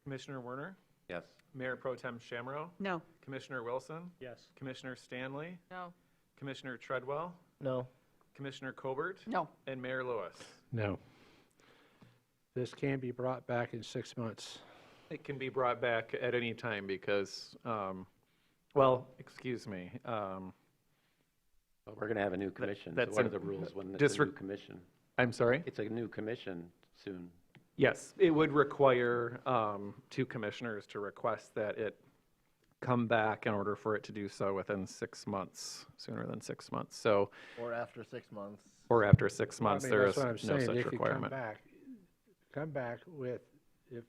Commissioner Werner? Yes. Mayor Pro Tem Shamro? No. Commissioner Wilson? Yes. Commissioner Stanley? No. Commissioner Treadwell? No. Commissioner Colbert? No. And Mayor Lewis? No. This can be brought back in 6 months. It can be brought back at any time because, well, excuse me. But we're going to have a new commission. So that's what are an- the rules when it's a new commission? I'm sorry? It's a new commission soon. Yes, it would require 2 commissioners to request that it come back in order for it to do so within 6 months, sooner than 6 months. So, Or after 6 months. or after 6 months, I mean, there that's is what I'm no saying. such If you requirement. come back with, if.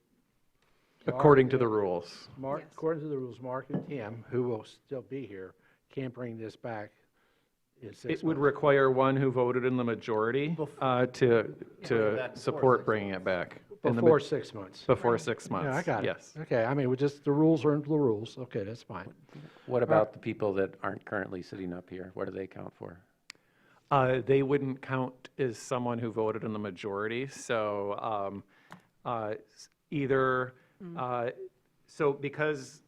According to Mark the and- rules. Mark, according to the rules, Mark and Tim, who will still be here, can bring this back in 6 months. It would require one who voted in the majority to support bringing it back. in the Before ma- 6 months. Before 6 months. Yeah, I got it. Yes. Okay, I mean, the rules are the rules. Okay, that's fine. What about the people that aren't currently sitting up here? What do they count for? They wouldn't count as someone who voted in the majority, so either, so because,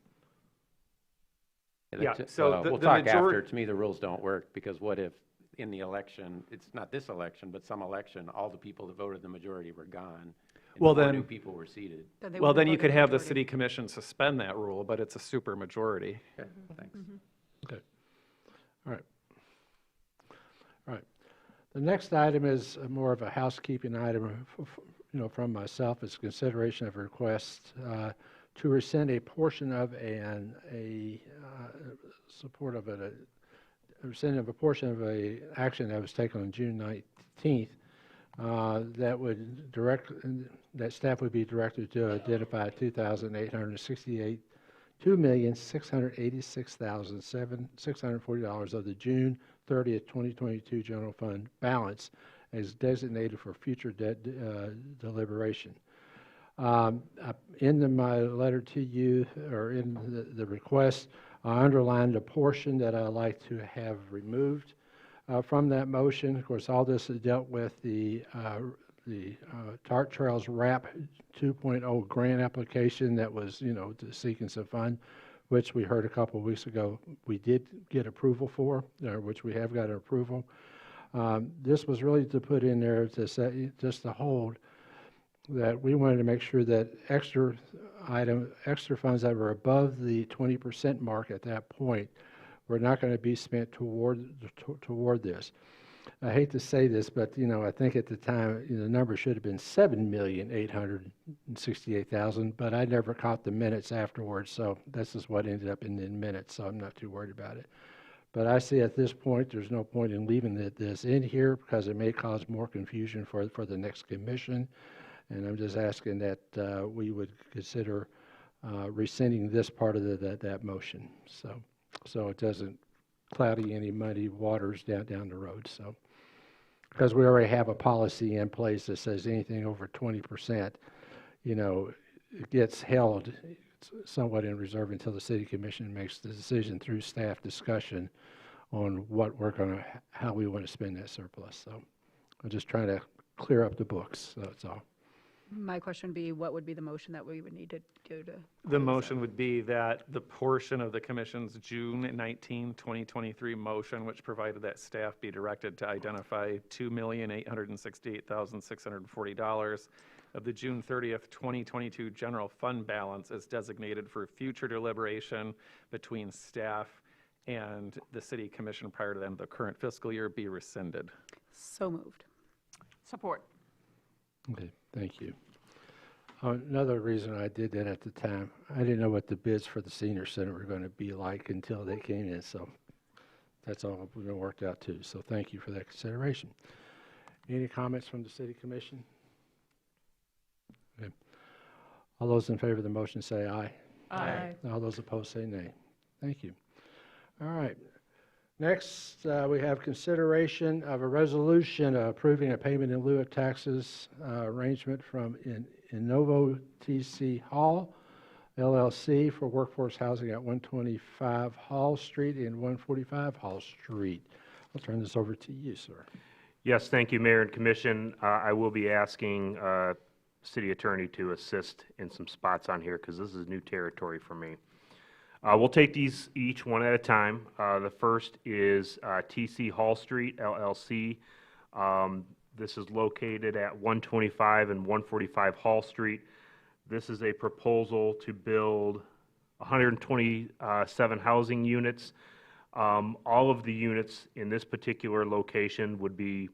yeah, so we'll the talk after. majority. To me, the rules don't work, because what if in the election, it's not this election, but some election, all the people that voted the majority were gone, and Well, 4 then- new people were seated? Well, then you could have the city commission suspend that rule, but it's a super majority. Okay, thanks. Okay. All right. All right. The next item is more of a housekeeping item, from myself. It's consideration of a request to rescind a portion of rescinding of a portion of a action that was taken on June 19th that staff would be directed to identify 2,868 $2,686,640 of the June 30th, 2022 general fund balance as designated for future debt deliberation. In my letter to you, or in the request, I underlined a portion that I'd like to have removed from that motion. Of course, all this is dealt with the Tart Trails RAP 2.0 grant application that was, seeking some fund, which we heard a couple of weeks ago we did get approval for, which we have got approval. This was really to put in there to say, just to hold, that we wanted to make sure that extra funds that were above the 20% mark at that point were not going to be spent toward this. I hate to say this, but I think at the time the number should have been $7,868,000, but I never caught the minutes afterwards, so this is what ended up in the minutes, so I'm not too worried about it. But I see at this point there's no point in leaving this in here because it may cause more confusion for the next commission. And I'm just asking that we would consider rescinding this part of that motion, so it doesn't cloudy any muddy waters down the road. So, because we already have a policy in place that says anything over 20%, it gets held somewhat in reserve until the city commission makes the decision through staff discussion on how we want to spend that surplus. So, I'm just trying to clear up the books. So that's all. My question would be, what would be the motion that we would need to do to? The motion would be that the portion of the commission's June 19, 2023 motion, which provided that staff be directed to identify $2,868,640 of the June 30th, 2022 general fund balance as designated for future deliberation between staff and the city commission prior to the end of the current fiscal year be rescinded. So moved. Support. Okay, thank you. Another reason I did that at the time, I didn't know what the bids for the senior center were going to be like until they came in, so that's all been worked out too. So thank you for that consideration. Any comments from the city commission? Okay. All those in favor of the motion say aye. Aye. All those opposed say nay. Thank you. All right. Next, we have consideration of a resolution approving a payment in lieu of taxes arrangement from Innovo TC Hall, LLC for workforce housing at 125 Hall Street and 145 Hall Street. I'll turn this over to you, sir. Yes, thank you, Mayor and Commission. I will be asking City Attorney to assist in some spots on here because this is new territory for me. We'll take these each one at a time. The first is TC Hall Street, LLC. This is located at 125 and 145 Hall Street. This is a proposal to build 127 housing units. All of the units in this particular location would be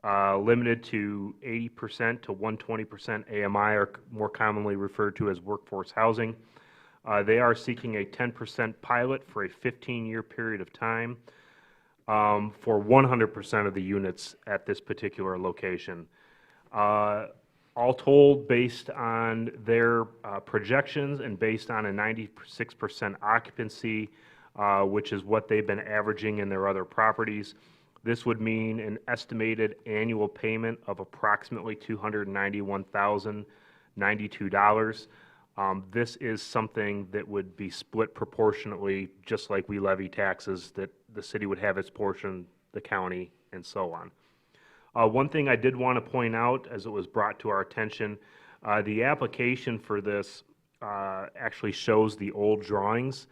limited to 80% to 120% AMI, or more commonly referred to as workforce housing. They are seeking a 10% pilot for a 15-year period of time for 100% of the units at this particular location. All told, based on their projections and based on a 96% occupancy, which is what they've been averaging in their other properties, this would mean an estimated annual payment of approximately $291,092. This is something that would be split proportionately, just like we levy taxes, that the city would have its portion, the county, and so on. One thing I did want to point out, as it was brought to our attention, the application for this actually shows the old drawings.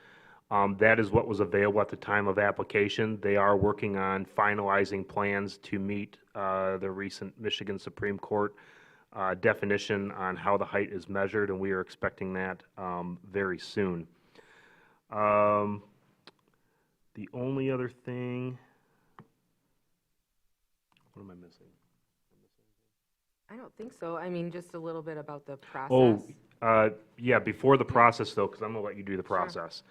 That is what was available at the time of application. They are working on finalizing plans to meet the recent Michigan Supreme Court definition on how the height is measured, and we are expecting that very soon. The only other thing, what am I missing? I don't think so. I mean, just a little bit about the process. Oh, yeah, before the process though, because I'm going to let you do the process.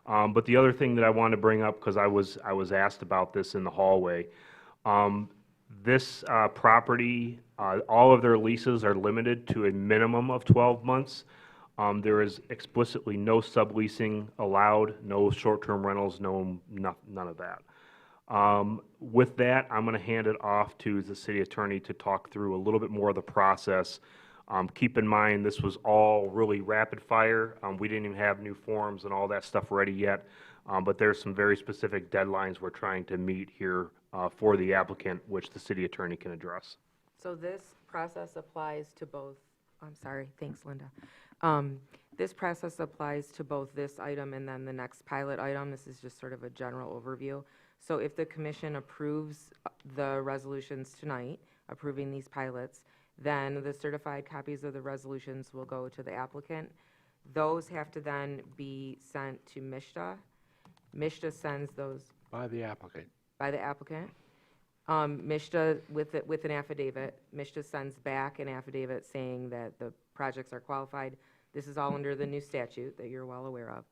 But the other thing that I wanted to bring up, because I was asked about this in the hallway, this property, all of their leases are limited to a minimum of 12 months. There is explicitly no subleasing allowed, no short-term rentals, none of that. With that, I'm going to hand it off to the city attorney to talk through a little bit more of the process. Keep in mind, this was all really rapid fire. We didn't even have new forms and all that stuff ready yet, but there's some very specific deadlines we're trying to meet here for the applicant, which the city attorney can address. So this process applies to both, I'm sorry, thanks, Linda. This process applies to both this item and then the next pilot item. This is just sort of a general overview. So if the commission approves the resolutions tonight, approving these pilots, then the certified copies of the resolutions will go to the applicant. Those have to then be sent to MISTA. MISTA sends those By the applicant. by the applicant. MISTA, with an affidavit, MISTA sends back an affidavit saying that the projects are qualified. This is all under the new statute that you're well aware of.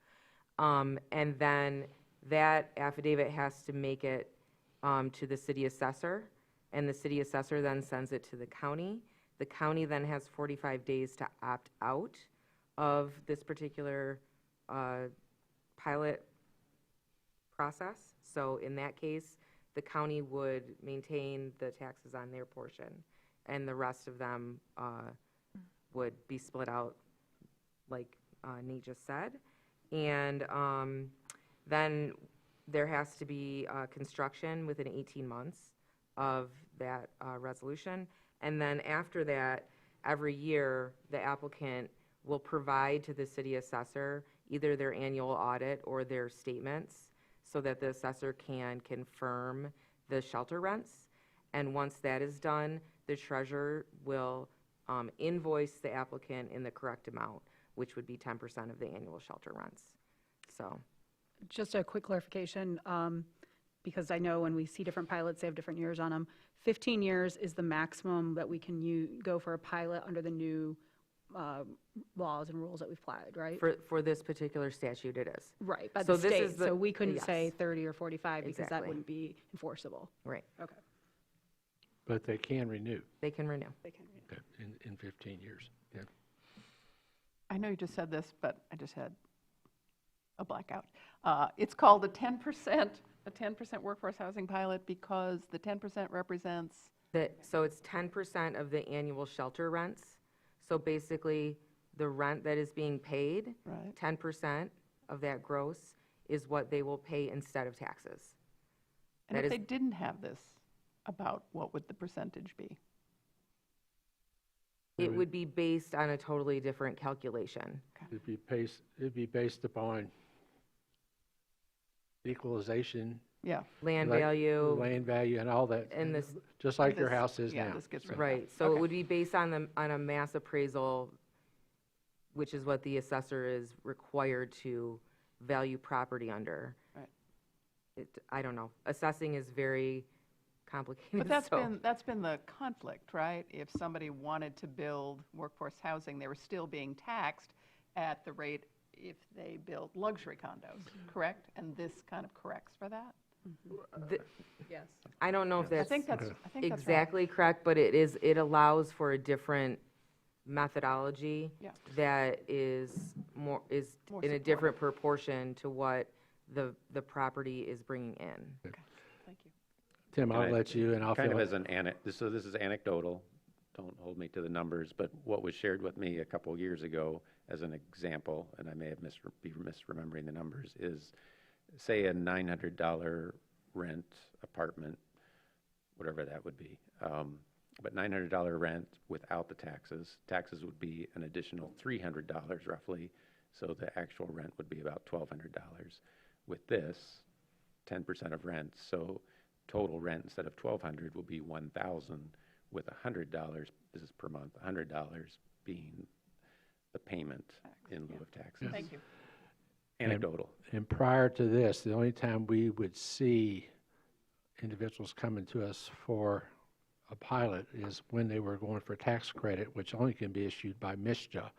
And then that affidavit has to make it to the city assessor, and the city assessor then sends it to the county. The county then has 45 days to opt out of this particular pilot process. So in that case, the county would maintain the taxes on their portion, and the rest of them would be split out like Nate just said. And then there has to be construction within 18 months of that resolution. And then after that, every year, the applicant will provide to the city assessor either their annual audit or their statements so that the assessor can confirm the shelter rents. And once that is done, the treasurer will invoice the applicant in the correct amount, which would be 10% of the annual shelter rents. So, Just a quick clarification, because I know when we see different pilots, they have different years on them. 15 years is the maximum that we can go for a pilot under the new laws and rules that we've applied, right? for this particular statute, it is. Right, by So the this state, is the- so we couldn't yes. say 30 or 45 because that Exactly. wouldn't be enforceable. Right. Okay. But they can renew. They can renew. They can renew. Okay, in 15 years. Yeah. I know you just said this, but I just had a blackout. It's called a 10% workforce housing pilot because the 10% represents, So it's 10% of the annual shelter rents. So basically, the rent that is being paid, right? 10% of that gross is what they will pay instead of taxes. And That if is- they didn't have this, about what would the percentage be? It would be based on a totally different calculation. It'd be based upon equalization. Yeah. Land like value. Land value and all that. And this. Just like your This- house is yeah, now. this gets rid of Right, so it would be based on a mass appraisal, which is what the assessor is required to value property under. Right. I don't know, assessing is very complicated, But that's so- been the conflict, right? If somebody wanted to build workforce housing, they were still being taxed at the rate if they built luxury condos, correct? And this kind of corrects for that? Yes. I don't know if I that's think that's right. exactly correct, but it allows for a different methodology Yeah. that is More in a different proportion to what the property is bringing in. Thank you. Tim, I'll Can I- let you, and I'll Kind of fill as an so this is anecdotal, don't hold me to the numbers, but what was shared with me a couple years ago as an example, and I may have be misremembering the numbers, is say a $900 rent apartment, whatever that would be. But $900 rent without the taxes. Taxes would be an additional $300 roughly, so the actual rent would be about $1,200. With this, 10% of rent, so total rent instead of $1,200 will be $1,000 with $100, this is per month, $100 being the payment in lieu of taxes. Thank you. Anecdotal. And prior to this, the only time we would see individuals coming to us for a pilot is when they were going for tax credit, which only can be issued by MISTA.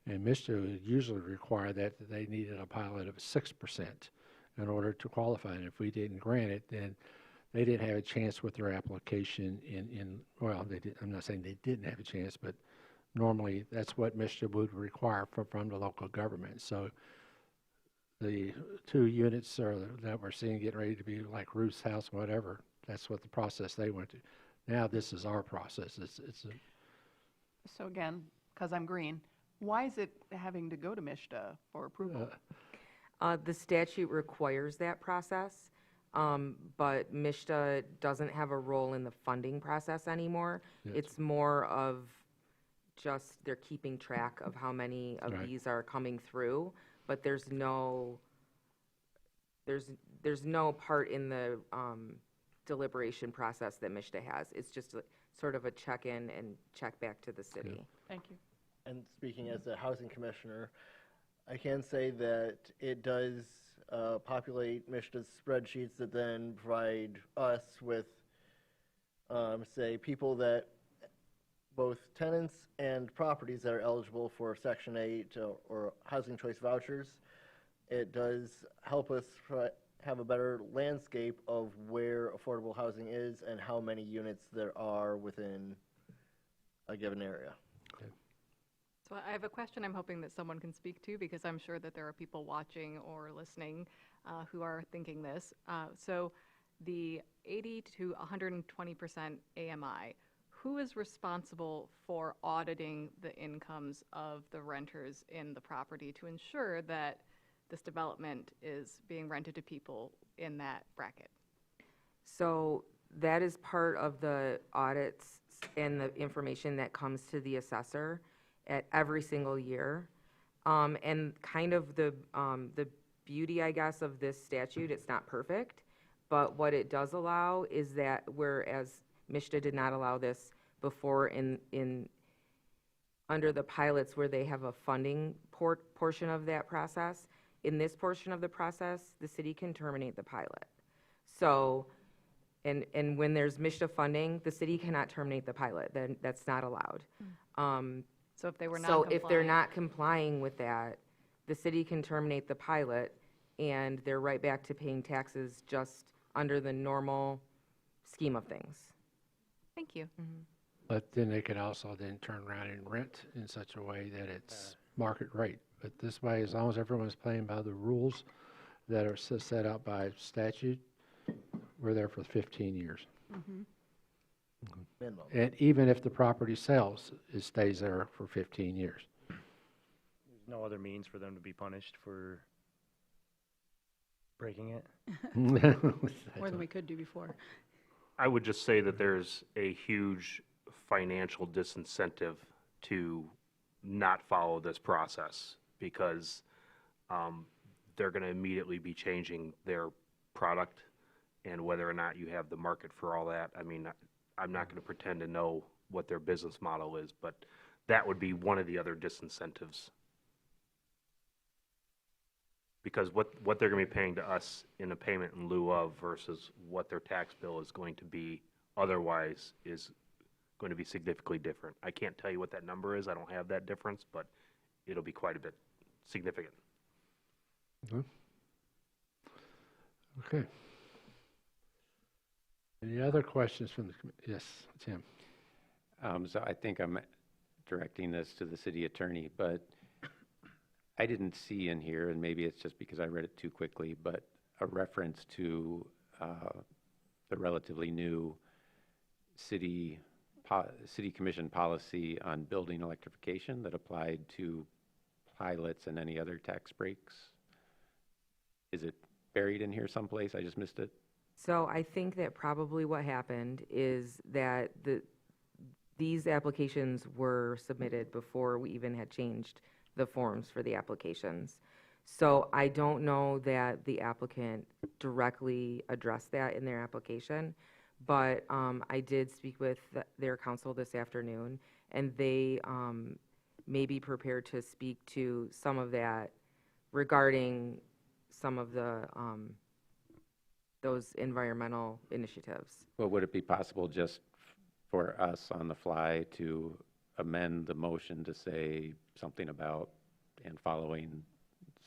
And MISTA would usually require that they needed a pilot of 6% in order to qualify. And if we didn't grant it, then they didn't have a chance with their application well, they did, I'm not saying they didn't have a chance, but normally that's what Michigan would require from the local government. So the 2 units that we're seeing getting ready to be like Ruth's house, whatever, that's what the process they went to. Now this is our process. So again, because I'm green, why is it having to go to MISTA for approval? The statute requires that process, but MISTA doesn't have a role in the funding process anymore. Yes. It's more of just they're keeping track of how many of Right. these are coming through, but there's no part in the deliberation process that MISTA has. It's just sort of a check-in and check back to the city. Thank you. And speaking as a housing commissioner, I can say that it does populate MISTA's spreadsheets that then provide us with, say, people that, both tenants and properties that are eligible for Section 8 or housing choice vouchers. It does help us have a better landscape of where affordable housing is and how many units there are within a given area. So I have a question I'm hoping that someone can speak to, because I'm sure that there are people watching or listening who are thinking this. So the 80 to 120% AMI, who is responsible for auditing the incomes of the renters in the property to ensure that this development is being rented to people in that bracket? So that is part of the audits and the information that comes to the assessor at every single year. And kind of the beauty, I guess, of this statute, it's not perfect, but what it does allow is that whereas MISTA did not allow this before under the pilots where they have a funding portion of that process, in this portion of the process, the city can terminate the pilot. So, and when there's MISTA funding, the city cannot terminate the pilot. Then that's not allowed. So if they were not So if they're not complying with that, the city can terminate the pilot, and they're right back to paying taxes just under the normal scheme of things. Thank you. But then they could also then turn around and rent in such a way that it's market rate. But this way, as long as everyone's playing by the rules that are set out by statute, we're there for 15 years. Minimum. And even if the property sells, it stays there for 15 years. There's no other means for them to be punished for breaking it. More than we could do before. I would just say that there's a huge financial disincentive to not follow this process, because they're going to immediately be changing their product, and whether or not you have the market for all that. I mean, I'm not going to pretend to know what their business model is, but that would be one of the other disincentives. Because what they're going to be paying to us in a payment in lieu of versus what their tax bill is going to be otherwise is going to be significantly different. I can't tell you what that number is. I don't have that difference, but it'll be quite a bit significant. Okay. Any other questions from the committee? Yes, Tim. So I think I'm directing this to the city attorney, but I didn't see in here, and maybe it's just because I read it too quickly, but a reference to the relatively new city commission policy on building electrification that applied to pilots and any other tax breaks. Is it buried in here someplace? I just missed it. So I think that probably what happened is that these applications were submitted before we even had changed the forms for the applications. So I don't know that the applicant directly addressed that in their application, but I did speak with their counsel this afternoon, and they may be prepared to speak to some of that regarding some of the those environmental initiatives. Well, would it be possible just for us on the fly to amend the motion to say something about and following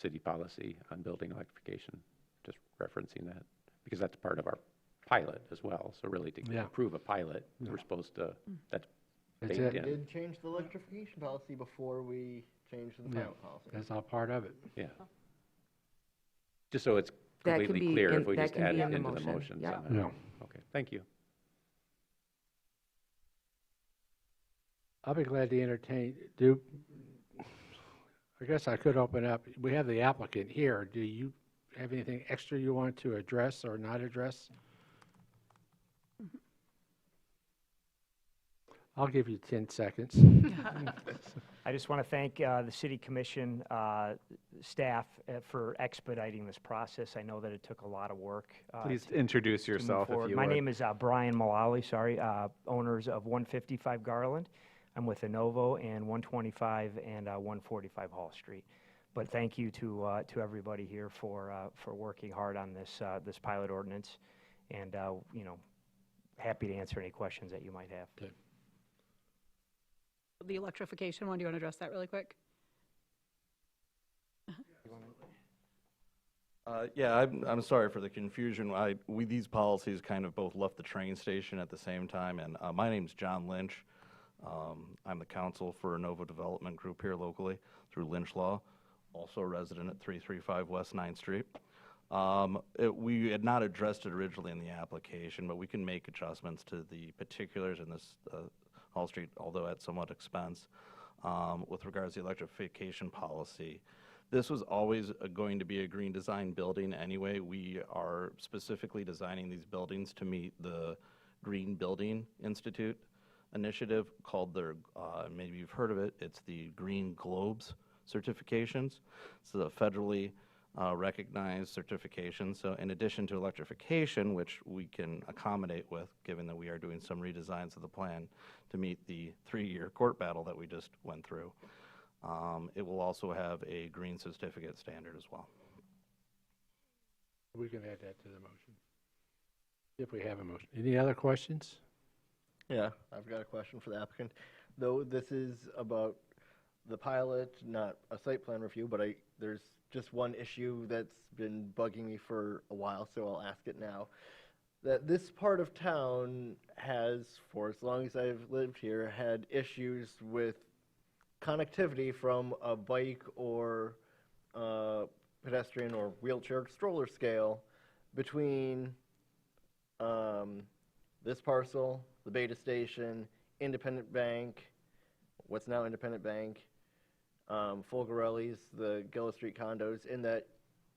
city policy on building electrification, just referencing that? Because that's part of our pilot as well. So really to Yeah. approve a pilot, we're supposed to, that's That's We it. did change the electrification policy before we changed the Yeah, pilot policy. that's all part of it. Yeah. Just so it's That can completely be clear, in- if we that just can add be it in the into the motion. motion Yeah. somehow. Yeah. Okay, thank you. I'll be glad to entertain, I guess I could open up, we have the applicant here. Do you have anything extra you want to address or not address? I'll give you 10 seconds. I just want to thank the City Commission staff for expediting this process. I know that it took a lot of work. Please to- introduce to move yourself if forward. you My would. name is Brian Mullally, owners of 155 Garland. I'm with Innovo and 125 and 145 Hall Street. But thank you to everybody here for working hard on this this pilot ordinance, and happy to answer any questions that you might have. The electrification one, do you want to address that really quick? Yeah, I'm sorry for the confusion. These policies kind of both left the train station at the same time, and my name's John Lynch. I'm the counsel for Innovo Development Group here locally through Lynch Law, also a resident at 335 West 9th Street. We had not addressed it originally in the application, but we can make adjustments to the particulars in this Hall Street, although at somewhat expense, with regards to the electrification policy. This was always going to be a green design building anyway. We are specifically designing these buildings to meet the Green Building Institute initiative called maybe you've heard of it, it's the Green Globes certifications. So the federally recognized certification. So in addition to electrification, which we can accommodate with, given that we are doing some redesigns of the plan to meet the 3-year court battle that we just went through, it will also have a green certificate standard as well. We can add that to the motion, if we have a motion. Any other questions? Yeah, I've got a question for the applicant. Though this is about the pilot, not a site plan review, but there's just one issue that's been bugging me for a while, so I'll ask it now. That this part of town has, for as long as I've lived here, had issues with connectivity from a bike or pedestrian or wheelchair stroller scale between this parcel, the Beta Station, Independent Bank, what's now Independent Bank, Folgarelli's, the Gilla Street condos, in that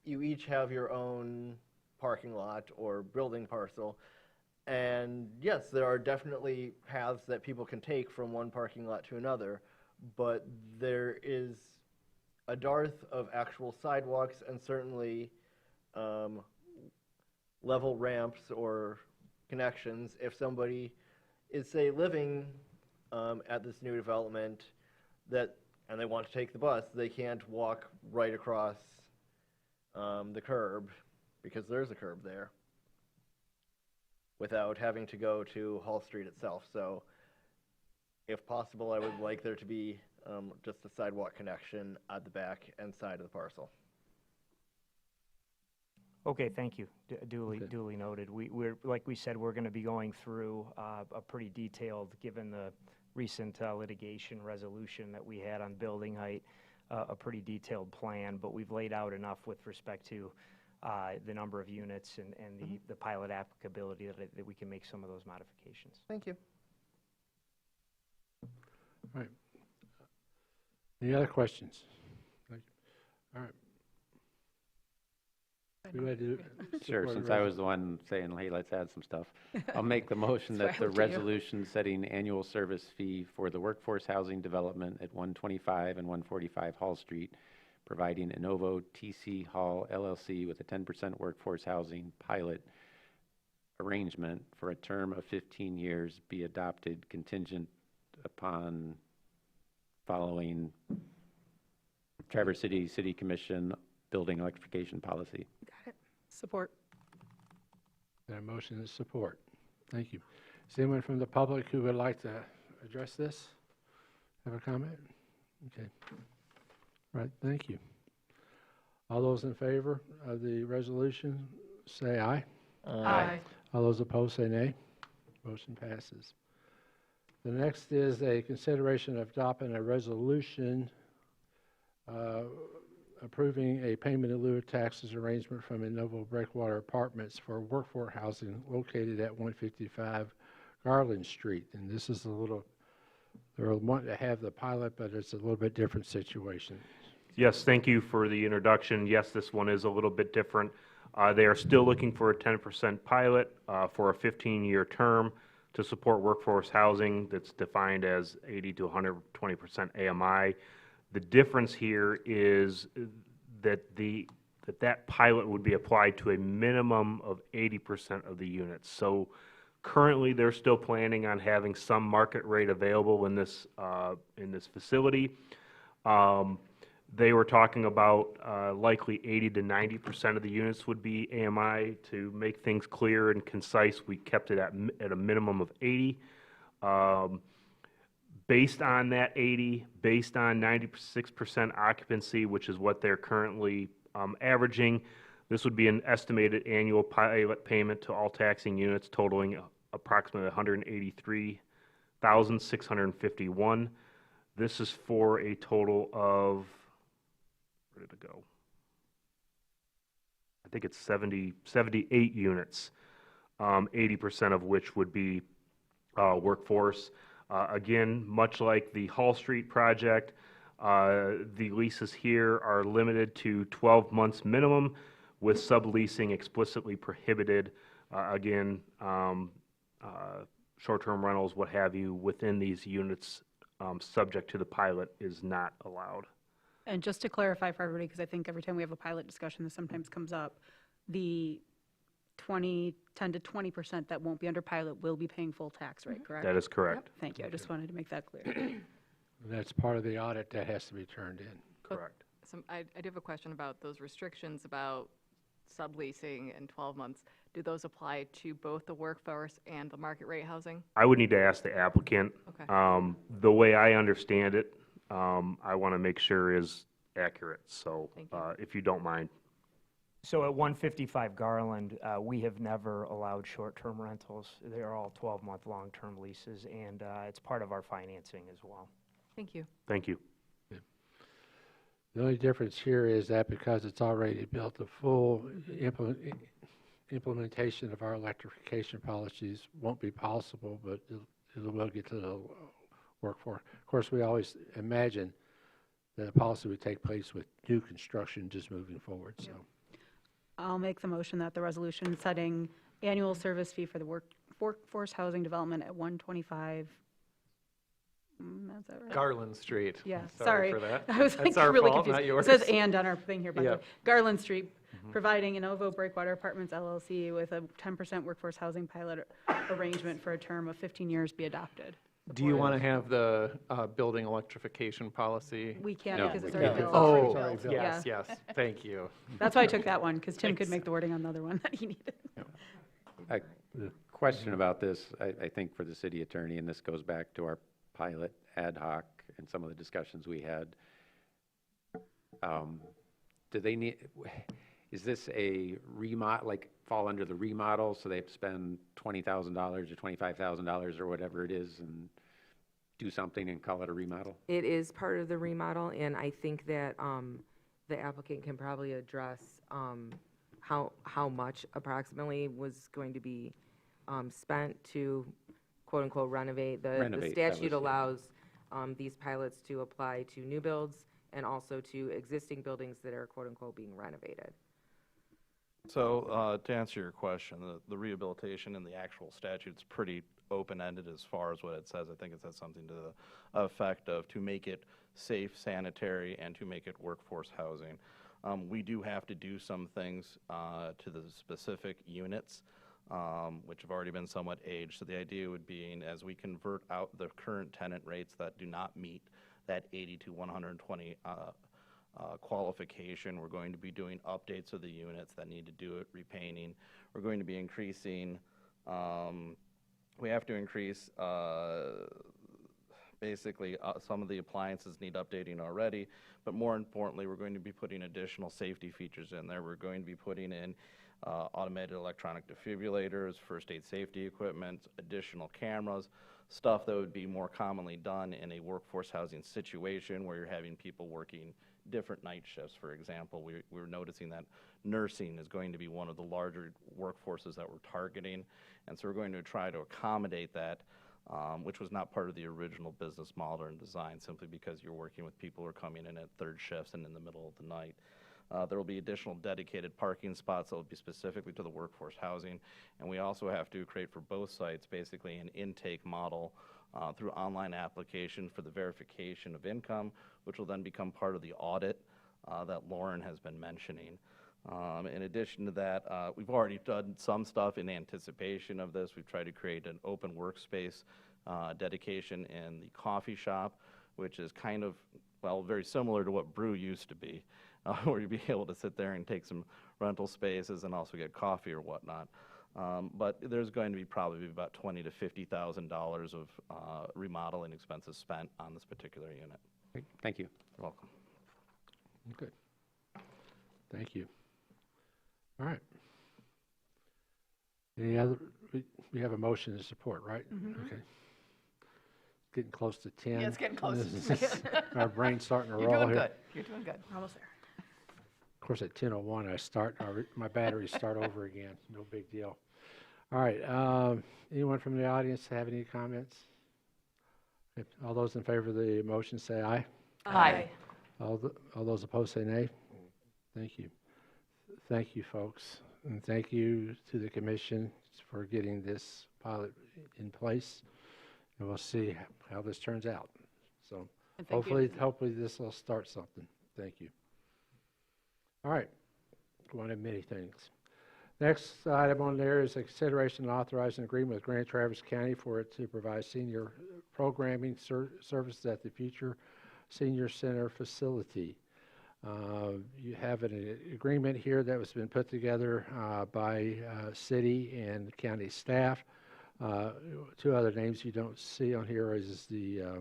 you each have your own parking lot or building parcel. And yes, there are definitely paths that people can take from one parking lot to another, but there is a dearth of actual sidewalks and certainly level ramps or connections. If somebody is, say, living at this new development and they want to take the bus, they can't walk right across the curb, because there's a curb there, without having to go to Hall Street itself. So if possible, I would like there to be just a sidewalk connection at the back and side of the parcel. Okay, thank you. Duly noted. We're like we said, we're going to be going through a pretty detailed, given the recent litigation resolution that we had on building height, a pretty detailed plan, but we've laid out enough with respect to the number of units and the pilot applicability that we can make some of those modifications. Thank you. All right. Any other questions? Thank you. All right. You ready to Sure, support since the I was the one saying, hey, let's add some stuff. I'll make the motion that That's the right, up to you. resolution setting annual service fee for the workforce housing development at 125 and 145 Hall Street, providing Innovo TC Hall LLC with a 10% workforce housing pilot arrangement for a term of 15 years be adopted contingent upon following Traverse City City Commission building electrification policy. Got it. Support. There a motion is support. Thank you. Is anyone from the public who would like to address this? Have a comment? Okay. Right, thank you. All those in favor of the resolution, say aye. Aye. All those opposed, say nay. Motion passes. The next is a consideration of adopting a resolution approving a payment in lieu of taxes arrangement from Innovo Breakwater Apartments for workforce housing located at 155 Garland Street. And this is a little, they're wanting to have the pilot, but it's a little bit different situation. Yes, thank you for the introduction. Yes, this one is a little bit different. They are still looking for a 10% pilot for a 15-year term to support workforce housing that's defined as 80 to 120% AMI. The difference here is that that pilot would be applied to a minimum of 80% of the units. So currently, they're still planning on having some market rate available in this facility. They were talking about likely 80 to 90% of the units would be AMI. To make things clear and concise, we kept it at a minimum of 80. Based on that 80, based on 96% occupancy, which is what they're currently averaging, this would be an estimated annual pilot payment to all taxing units totaling approximately $183,651. This is for a total of, where did it go? I think it's 78 units, 80% of which would be workforce. Again, much like the Hall Street project, the leases here are limited to 12 months minimum, with subleasing explicitly prohibited. Again, short-term rentals, what have you, within these units, subject to the pilot, is not allowed. And just to clarify for everybody, because I think every time we have a pilot discussion, this sometimes comes up, the 10 to 20% that won't be under pilot will be paying full tax rate, correct? That is correct. Thank you. I just wanted to make that clear. That's part of the audit that has to be turned in. Correct. I do have a question about those restrictions about subleasing and 12 months. Do those apply to both the workforce and the market rate housing? I would need to ask the applicant. Okay. The way I understand it, I want to make sure is accurate, so if you don't mind. So at 155 Garland, we have never allowed short-term rentals. They're all 12-month long-term leases, and it's part of our financing as well. Thank you. Thank you. The only difference here is that because it's already built, the full implementation of our electrification policies won't be possible, but it will get to the workforce. Of course, we always imagine that the policy would take place with new construction just moving forward, so. I'll make the motion that the resolution setting annual service fee for the workforce housing development at 125. Is that right? Garland Street. Yeah, Sorry sorry. for that. I was That's like our really fault, confused. not yours. It says "and" on our thing here, by the way. Yep. Garland Street, providing Innovo Breakwater Apartments LLC with a 10% workforce housing pilot arrangement for a term of 15 years be adopted. Do you want to have the building electrification policy? We can't because it's already built. Oh, It's already built. yes, Yeah. yes. Thank you. That's why I took that one, because Tim could make the wording on the other one that he needed. A question about this, I think for the city attorney, and this goes back to our pilot ad hoc and some of the discussions we had. Do they need, is this a remodel, like fall under the remodel, so they have to spend $20,000 or $25,000 or whatever it is and do something and call it a remodel? It is part of the remodel, and I think that the applicant can probably address how much approximately was going to be spent to quote-unquote renovate. The statute allows these pilots to apply to new builds and also to existing buildings that are quote-unquote being renovated. So to answer your question, the rehabilitation in the actual statute's pretty open-ended as far as what it says. I think it says something to the effect of to make it safe, sanitary, and to make it workforce housing. We do have to do some things to the specific units, which have already been somewhat aged. So the idea would be, as we convert out the current tenant rates that do not meet that 80 to 120 qualification, we're going to be doing updates of the units that need to do it, repainting. We're going to be increasing, we have to increase basically some of the appliances need updating already, but more importantly, we're going to be putting additional safety features in there. We're going to be putting in automated electronic defibrillators, first aid safety equipment, additional cameras. stuff that would be more commonly done in a workforce housing situation where you're having people working different night shifts. For example, we're noticing that nursing is going to be one of the larger workforces that we're targeting, and so we're going to try to accommodate that, which was not part of the original business model and design, simply because you're working with people who are coming in at third shifts and in the middle of the night. There will be additional dedicated parking spots that will be specifically to the workforce housing, and we also have to create for both sites basically an intake model through online application for the verification of income, which will then become part of the audit that Lauren has been mentioning. In addition to that, we've already done some stuff in anticipation of this. We've tried to create an open workspace dedication in the coffee shop, which is kind of, well, very similar to what Brew used to be, where you'd be able to sit there and take some rental spaces and also get coffee or whatnot. But there's going to be probably about $20,000 to $50,000 of remodeling expenses spent on this particular unit. Great. Thank you. You're welcome. Good. Thank you. All right. Any other, we have a motion to support, right? Okay. Getting close to 10. Yeah, it's getting close. Our brain's starting to You're roll doing here. good. You're doing good. We're almost there. Of course, at 10:01, I start, my batteries start over again. No big deal. All right. Anyone from the audience have any comments? If all those in favor of the motion say aye. Aye. All those opposed say nay. Thank you. Thank you, folks. And thank you to the commission for getting this pilot in place. And we'll see how this turns out. So And thank you hopefully this will start something. Thank you. All right. One of many things. Next item on there is a consideration and authorizing agreement with Grand Traverse County for it to provide senior programming services at the future senior center facility. You have an agreement here that was been put together by city and county staff. Two other names you don't see on here is the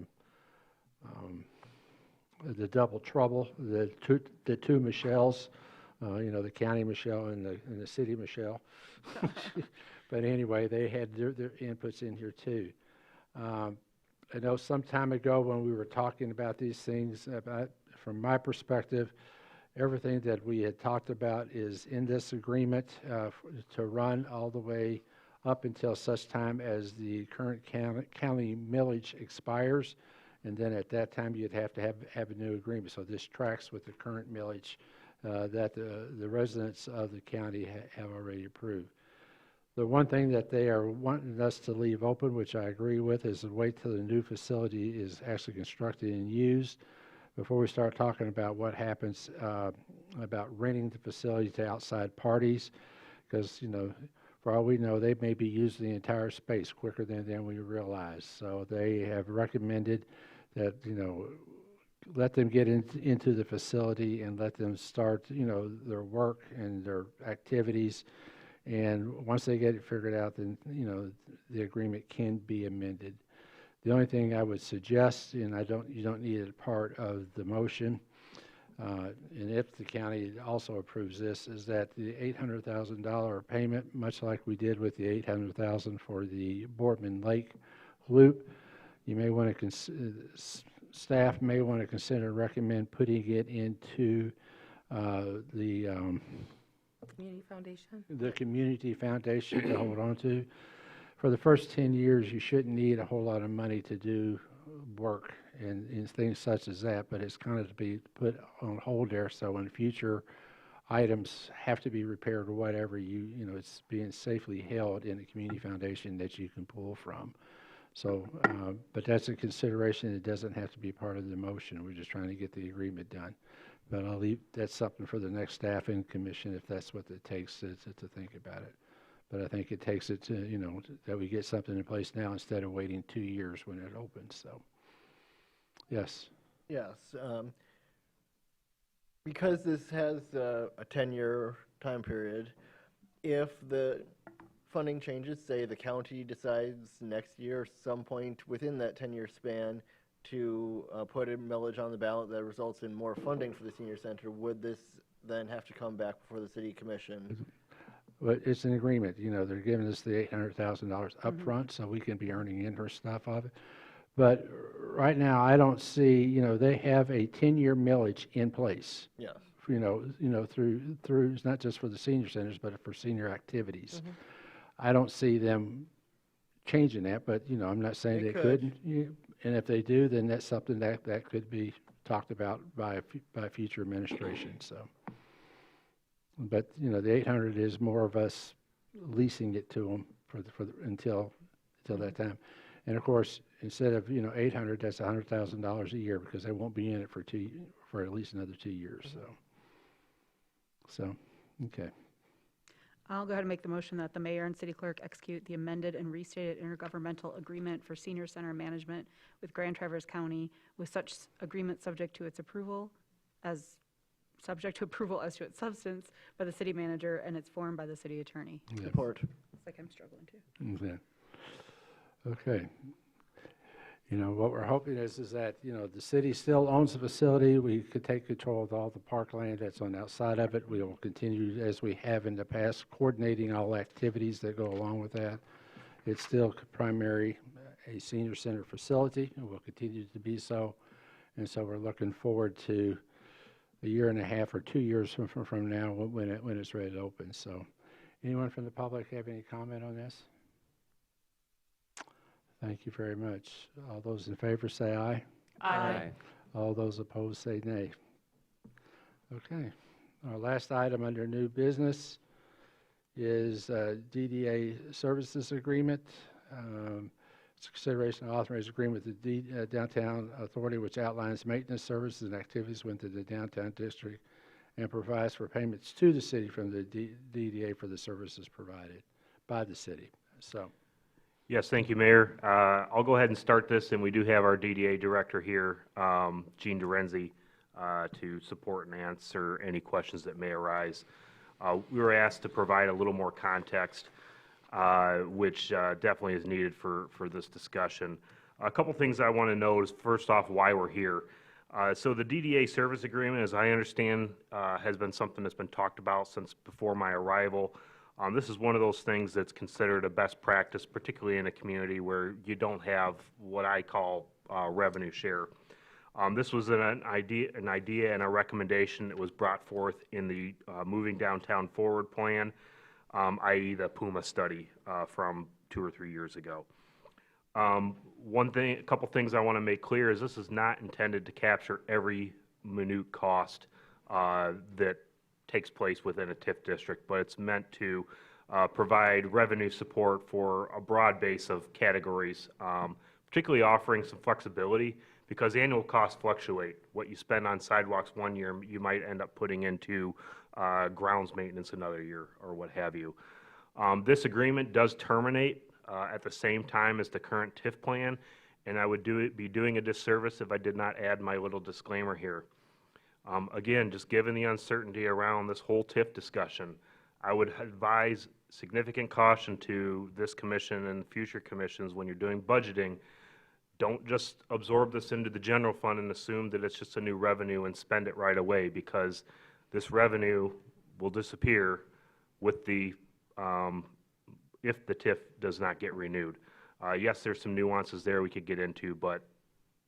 double trouble, the two Michelles, the county Michelle and the city Michelle. But anyway, they had their inputs in here too. I know some time ago when we were talking about these things, from my perspective, everything that we had talked about is in this agreement to run all the way up until such time as the current county millage expires. And then at that time, you'd have to have a new agreement. So this tracks with the current millage that the residents of the county have already approved. The one thing that they are wanting us to leave open, which I agree with, is to wait till the new facility is actually constructed and used before we start talking about what happens about renting the facility to outside parties, because, for all we know, they may be using the entire space quicker than we realize. So they have recommended that, let them get into the facility and let them start, their work and their activities. And once they get it figured out, then, the agreement can be amended. The only thing I would suggest, and you don't need it part of the motion, and if the county also approves this, is that the $800,000 payment, much like we did with the $800,000 for the Boardman Lake Loop, you may want to staff may want to consider recommend putting it into the Community Foundation? The Community Foundation to hold on to. For the first 10 years, you shouldn't need a whole lot of money to do work and things such as that, but it's kind of to be put on hold there. So when future items have to be repaired or whatever, it's being safely held in the Community Foundation that you can pull from. So, but that's a consideration. It doesn't have to be part of the motion. We're just trying to get the agreement done. But that's something for the next staff and commission if that's what it takes to think about it. But I think it takes it to, that we get something in place now instead of waiting 2 years when it opens. So, yes. Yes. Because this has a 10-year time period, if the funding changes, say the county decides next year, some point within that 10-year span, to put a millage on the ballot that results in more funding for the senior center, would this then have to come back before the city commission? But it's an agreement, you know, they're giving us the $800,000 upfront, so we can be earning interest stuff of it. But right now, I don't see, you know, they have a 10-year millage in place. Yes. You know, through, it's not just for the senior centers, but for senior activities. I don't see them changing that, but, you know, I'm not saying They they could. couldn't. And if they do, then that's something that could be talked about by future administration, so. But, you know, the 800 is more of us leasing it to them until that time. And of course, instead of, you know, 800, that's $100,000 a year because they won't be in it for at least another 2 years, so, okay. I'll go ahead and make the motion that the mayor and city clerk execute the amended and restated intergovernmental agreement for senior center management with Grand Traverse County, with such agreement subject to approval as to its substance by the city manager and its form by the city attorney. Support. It's like I'm struggling too. Okay. You know, what we're hoping is that, you know, the city still owns the facility. We could take control of all the parkland that's on the outside of it. We will continue, as we have in the past, coordinating all activities that go along with that. It's still primarily a senior center facility, and will continue to be so. And so we're looking forward to a year and a half or 2 years from now when it's ready to open. So anyone from the public have any comment on this? Thank you very much. All those in favor say aye. Aye. All those opposed say nay. Okay. Our last item under new business is DDA services agreement. It's a consideration of authorized agreement with the Downtown Authority, which outlines maintenance services and activities within the downtown district and provides for payments to the city from the DDA for the services provided by the city. So. Yes, thank you, Mayor. I'll go ahead and start this, and we do have our DDA director here, Gene Dorenzi, to support and answer any questions that may arise. We were asked to provide a little more context, which definitely is needed for this discussion. A couple things I want to note is, first off, why we're here. So the DDA service agreement, as I understand, has been something that's been talked about since before my arrival. This is one of those things that's considered a best practice, particularly in a community where you don't have what I call revenue share. This was an idea and a recommendation that was brought forth in the Moving Downtown Forward plan, i.e. the PUMA study from 2 or 3 years ago. A couple things I want to make clear is this is not intended to capture every minute cost that takes place within a TIF district, but it's meant to provide revenue support for a broad base of categories, particularly offering some flexibility because annual costs fluctuate. What you spend on sidewalks one year, you might end up putting into grounds maintenance another year or what have you. This agreement does terminate at the same time as the current TIF plan, and I would be doing a disservice if I did not add my little disclaimer here. Again, just given the uncertainty around this whole TIF discussion, I would advise significant caution to this commission and future commissions when you're doing budgeting. Don't just absorb this into the general fund and assume that it's just a new revenue and spend it right away, because this revenue will disappear with the if the TIF does not get renewed. Yes, there's some nuances there we could get into, but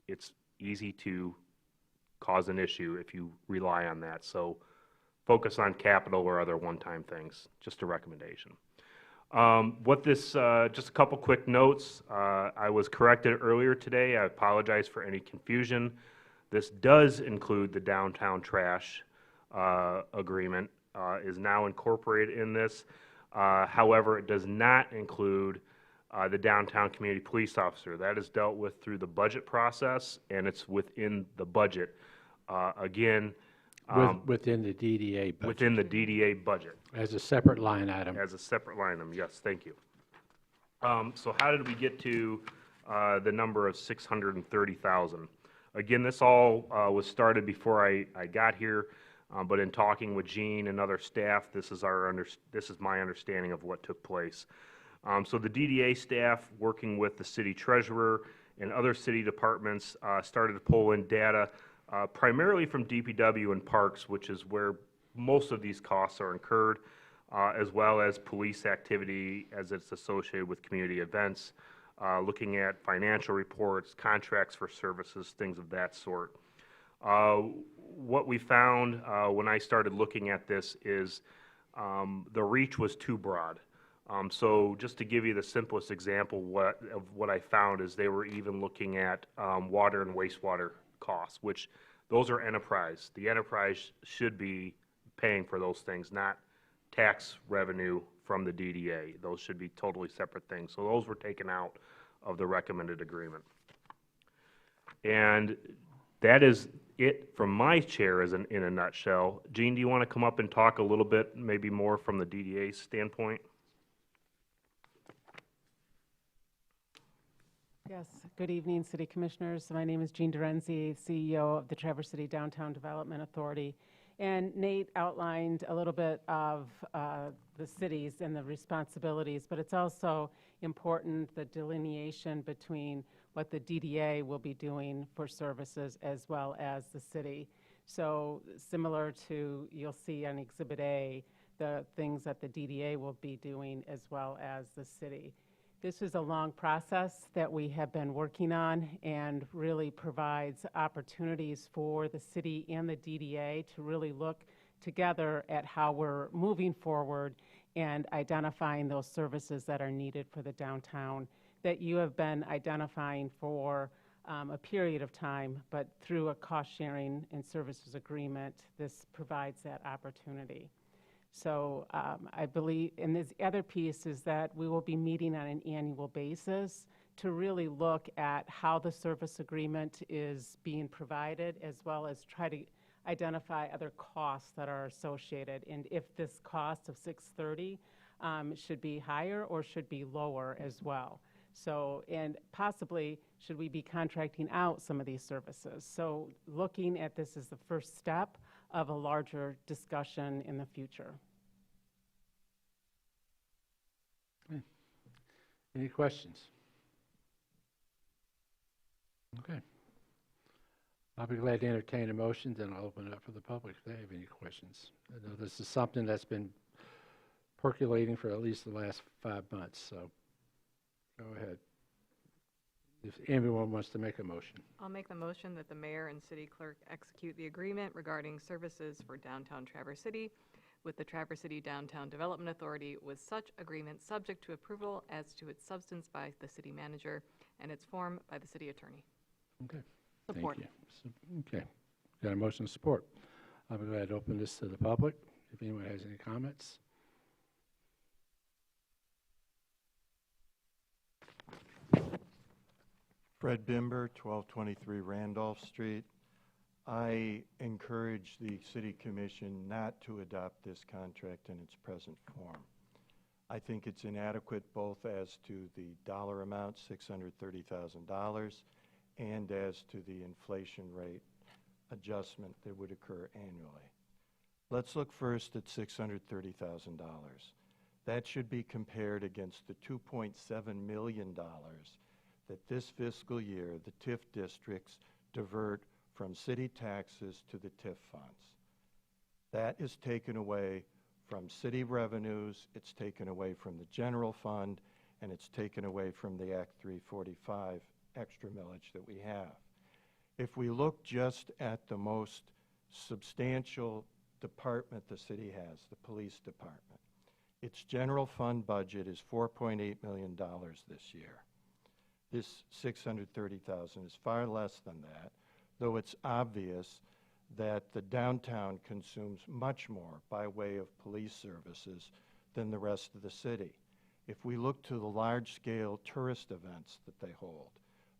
it's easy to cause an issue if you rely on that. So focus on capital or other one-time things. Just a recommendation. Just a couple quick notes. I was corrected earlier today. I apologize for any confusion. This does include the downtown trash agreement, is now incorporated in this. However, it does not include the downtown community police officer. That is dealt with through the budget process, and it's within the budget. Again, within the DDA budget. Within the DDA budget. As a separate line item. As a separate line item, yes, thank you. So how did we get to the number of 630,000? Again, this all was started before I got here, but in talking with Gene and other staff, this is my understanding of what took place. So the DDA staff, working with the city treasurer and other city departments, started to pull in data primarily from DPW and parks, which is where most of these costs are incurred. as well as police activity as it's associated with community events, looking at financial reports, contracts for services, things of that sort. What we found when I started looking at this is the reach was too broad. So just to give you the simplest example of what I found is they were even looking at water and wastewater costs, which those are enterprise. The enterprise should be paying for those things, not tax revenue from the DDA. Those should be totally separate things. So those were taken out of the recommended agreement. And that is it from my chair in a nutshell. Gene, do you want to come up and talk a little bit, maybe more from the DDA standpoint? Yes, good evening, City Commissioners. My name is Jean Dorenzi, CEO of the Traverse City Downtown Development Authority. And Nate outlined a little bit of the cities and the responsibilities, but it's also important the delineation between what the DDA will be doing for services as well as the city. So similar to, you'll see on Exhibit A, the things that the DDA will be doing as well as the city. This is a long process that we have been working on and really provides opportunities for the city and the DDA to really look together at how we're moving forward and identifying those services that are needed for the downtown that you have been identifying for a period of time, but through a cost sharing and services agreement, this provides that opportunity. So I believe, and this other piece is that we will be meeting on an annual basis to really look at how the service agreement is being provided, as well as try to identify other costs that are associated, and if this cost of $630 should be higher or should be lower as well. So, and possibly, should we be contracting out some of these services? So looking at this as the first step of a larger discussion in the future. Okay. Any questions? Okay. I'll be glad to entertain a motion, then I'll open it up for the public if they have any questions. I know this is something that's been percolating for at least the last 5 months, so go ahead. If anyone wants to make a motion. I'll make the motion that the mayor and city clerk execute the agreement regarding services for downtown Traverse City with the Traverse City Downtown Development Authority, with such agreement subject to approval as to its substance by the city manager and its form by the city attorney. Okay. Support. Thank you. Okay. Got a motion of support. I'll be glad to open this to the public if anyone has any comments. Fred Bimber, 1223 Randolph Street. I encourage the City Commission not to adopt this contract in its present form. I think it's inadequate both as to the dollar amount, $630,000, and as to the inflation rate adjustment that would occur annually. Let's look first at $630,000. That should be compared against the $2.7 million that this fiscal year the TIF districts divert from city taxes to the TIF funds. That is taken away from city revenues, it's taken away from the general fund, and it's taken away from the Act 345 extra millage that we have. If we look just at the most substantial department the city has, the police department, its general fund budget is $4.8 million this year. This $630,000 is far less than that, though it's obvious that the downtown consumes much more by way of police services than the rest of the city. If we look to the large-scale tourist events that they hold,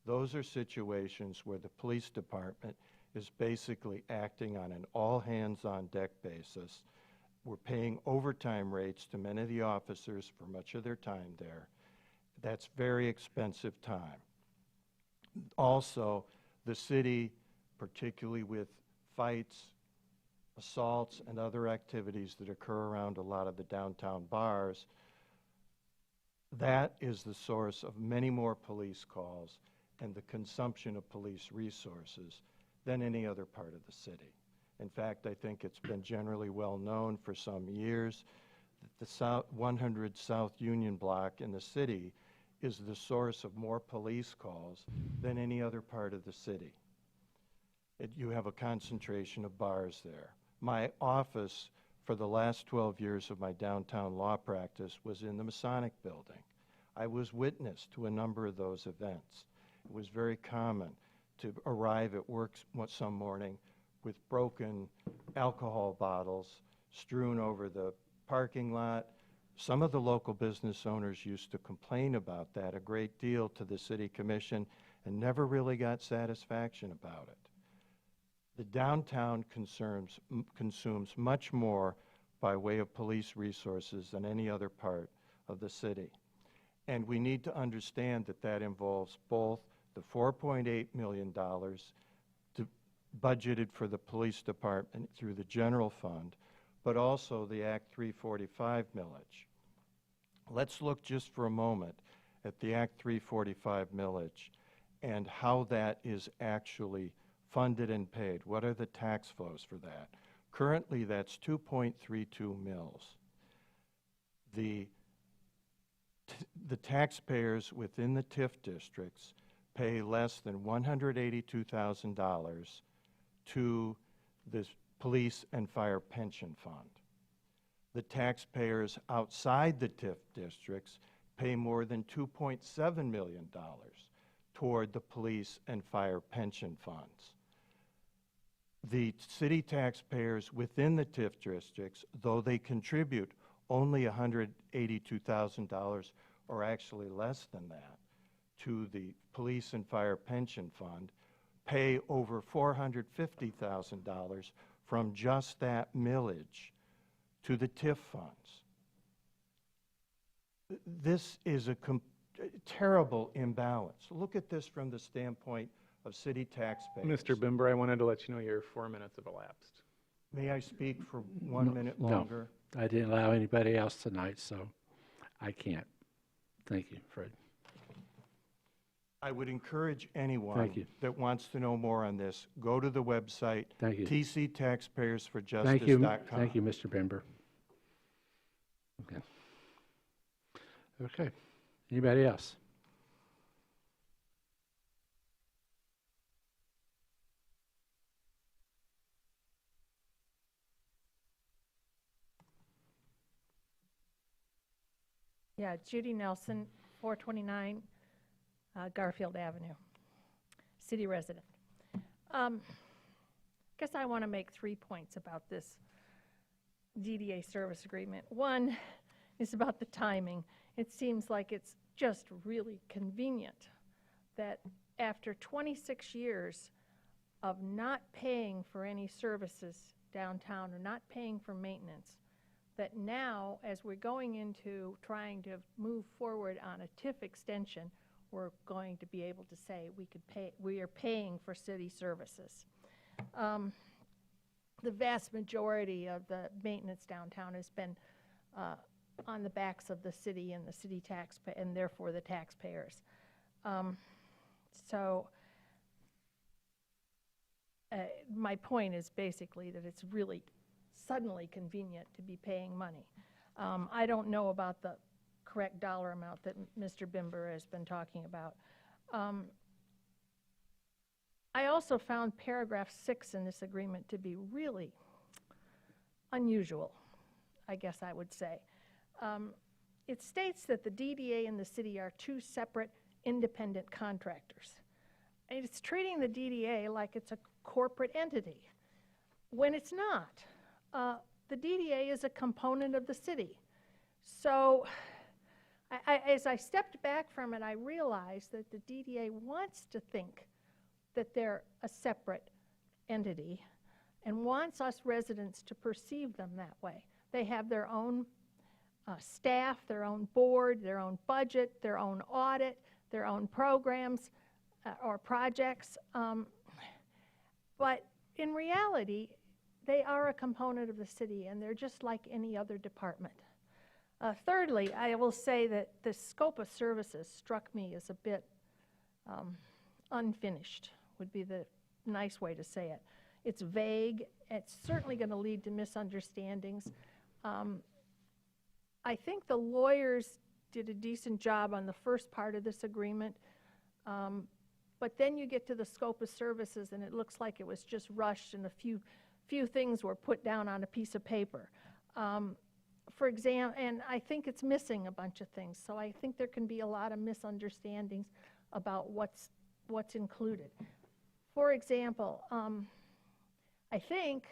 those are situations where the police department is basically acting on an all-hands-on-deck basis. We're paying overtime rates to many of the officers for much of their time there. That's very expensive time. Also, the city, particularly with fights, assaults, and other activities that occur around a lot of the downtown bars, that is the source of many more police calls and the consumption of police resources than any other part of the city. In fact, I think it's been generally well known for some years that the 100 South Union Block in the city is the source of more police calls than any other part of the city. You have a concentration of bars there. My office for the last 12 years of my downtown law practice was in the Masonic Building. I was witness to a number of those events. It was very common to arrive at work some morning with broken alcohol bottles strewn over the parking lot. Some of the local business owners used to complain about that a great deal to the city commission and never really got satisfaction about it. The downtown consumes much more by way of police resources than any other part of the city. And we need to understand that that involves both the $4.8 million budgeted for the police department through the general fund, but also the Act 345 millage. Let's look just for a moment at the Act 345 millage and how that is actually funded and paid. What are the tax flows for that? Currently, that's 2.32 mils. The taxpayers within the TIF districts pay less than $182,000 to the police and fire pension fund. The taxpayers outside the TIF districts pay more than $2.7 million toward the police and fire pension funds. The city taxpayers within the TIF districts, though they contribute only $182,000, or actually less than that, to the police and fire pension fund, pay over $450,000 from just that millage to the TIF funds. This is a terrible imbalance. Look at this from the standpoint of city taxpayers. Mr. Bimber, I wanted to let you know your 4 minutes have elapsed. May I speak for 1 minute longer? No, I didn't allow anybody else tonight, so I can't. Thank you, Fred. I would encourage anyone that wants to know more on this, go to the website, tctaxpayersforjustice.com. Thank you, Mr. Bimber. Okay. Okay. Anybody else? Yeah, Judy Nelson, 429 Garfield Avenue, city resident. Guess I want to make 3 points about this DDA service agreement. One is about the timing. It seems like it's just really convenient that after 26 years of not paying for any services downtown or not paying for maintenance, that now, as we're going into trying to move forward on a TIF extension, we're going to be able to say we are paying for city services. The vast majority of the maintenance downtown has been on the backs of the city and the city taxpayer, and therefore the taxpayers. My point is basically that it's really suddenly convenient to be paying money. I don't know about the correct dollar amount that Mr. Bimber has been talking about. I also found paragraph 6 in this agreement to be really unusual, I guess I would say. It states that the DDA and the city are two separate independent contractors. And it's treating the DDA like it's a corporate entity, when it's not. The DDA is a component of the city. So as I stepped back from it, I realized that the DDA wants to think that they're a separate entity and wants us residents to perceive them that way. They have their own staff, their own board, their own budget, their own audit, their own programs or projects. But in reality, they are a component of the city, and they're just like any other department. Thirdly, I will say that the scope of services struck me as a bit unfinished, would be the nice way to say it. It's vague. It's certainly going to lead to misunderstandings. I think the lawyers did a decent job on the first part of this agreement. But then you get to the scope of services, and it looks like it was just rushed, and a few things were put down on a piece of paper. For example, and I think it's missing a bunch of things. So I think there can be a lot of misunderstandings about what's included. For example, I think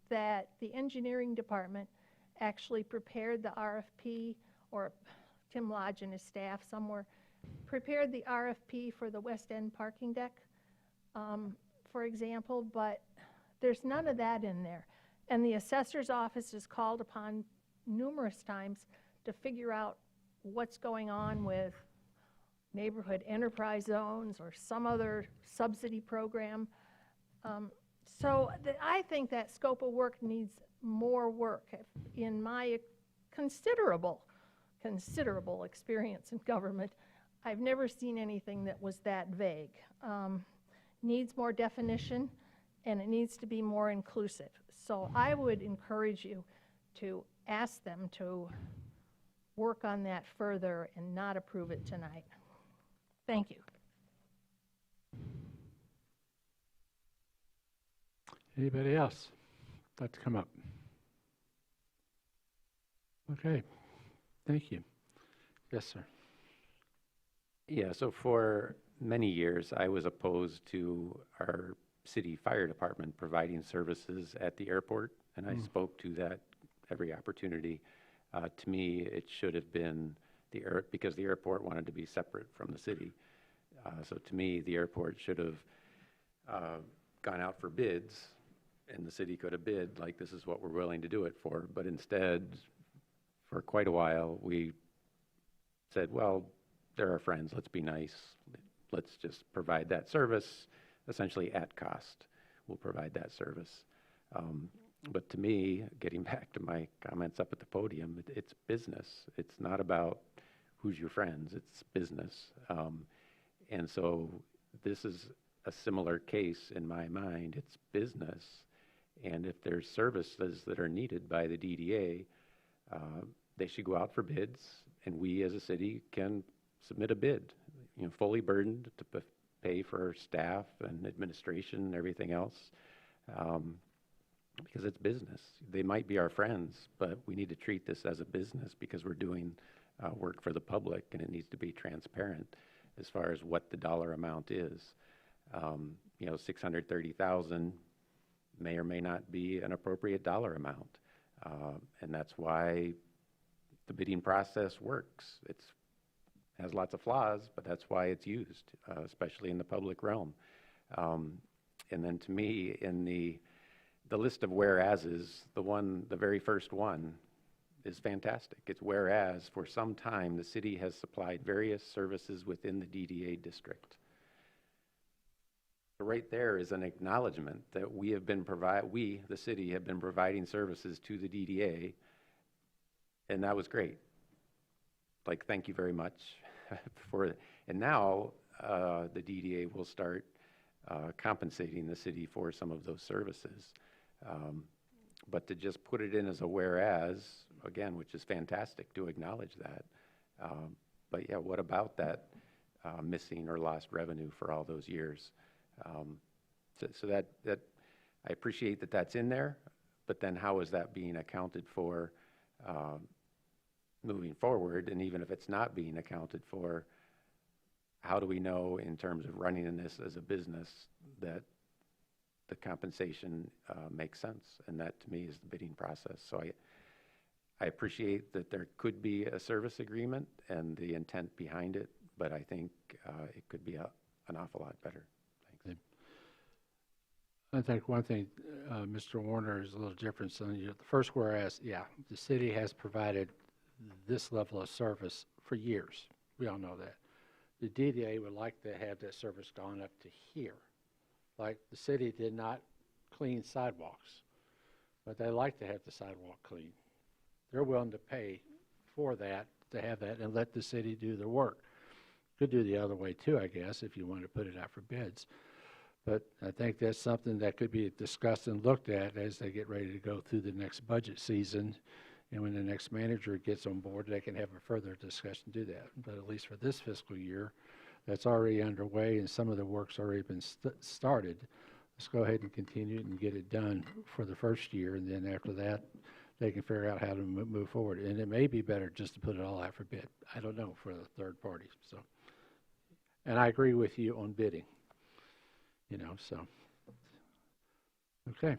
that the engineering department actually prepared the RFP, or Tim Lodge and his staff somewhere prepared the RFP for the West End parking deck, for example, but there's none of that in there. And the assessor's office is called upon numerous times to figure out what's going on with neighborhood enterprise zones or some other subsidy program. I think that scope of work needs more work. In my considerable experience in government, I've never seen anything that was that vague. Needs more definition, and it needs to be more inclusive. So I would encourage you to ask them to work on that further and not approve it tonight. Thank you. Anybody else like to come up? Okay, thank you. Yes, sir. Yeah, so for many years, I was opposed to our city fire department providing services at the airport, and I spoke to that every opportunity. To me, it should have been because the airport wanted to be separate from the city. So to me, the airport should have gone out for bids, and the city could have bid like, this is what we're willing to do it for. But instead, for quite a while, we said, well, they're our friends, let's be nice. Let's just provide that service, essentially at cost. We'll provide that service. But to me, getting back to my comments up at the podium, it's business. It's not about who's your friends, it's business. And so this is a similar case in my mind. It's business. And if there's services that are needed by the DDA, they should go out for bids, and we as a city can submit a bid, fully burdened to pay for staff and administration and everything else, because it's business. They might be our friends, but we need to treat this as a business because we're doing work for the public, and it needs to be transparent as far as what the dollar amount is. $630,000 may or may not be an appropriate dollar amount, and that's why the bidding process works. It has lots of flaws, but that's why it's used, especially in the public realm. And then to me, in the list of whereases, the very first one is fantastic. It's whereas for some time the city has supplied various services within the DDA district. So right there is an acknowledgement that we, the city, have been providing services to the DDA, and that was great. Thank you very much and now the DDA will start compensating the city for some of those services. But to just put it in as a whereas, again, which is fantastic to acknowledge that. But yeah, what about that missing or lost revenue for all those years? So that I appreciate that that's in there, but then how is that being accounted for moving forward? And even if it's not being accounted for, how do we know in terms of running this as a business that the compensation makes sense? And that to me is the bidding process. So I appreciate that there could be a service agreement and the intent behind it, but I think it could be an awful lot better. Thanks. I think one thing, Mr. Warner, is a little different than the first whereas, yeah, the city has provided this level of service for years. We all know that. The DDA would like to have that service gone up to here. Like the city did not clean sidewalks, but they like to have the sidewalk clean. They're willing to pay for that, to have that, and let the city do the work. Could do the other way too, I guess, if you want to put it out for bids. But I think that's something that could be discussed and looked at as they get ready to go through the next budget season And when the next manager gets on board, they can have a further discussion to do that. But at least for this fiscal year, that's already underway and some of the work's already been started. Let's go ahead and continue it and get it done for the first year, and then after that, they can figure out how to move forward. And it may be better just to put it all out for bid. I don't know, for the third party, so. And I agree with you on bidding, you know, so. Okay.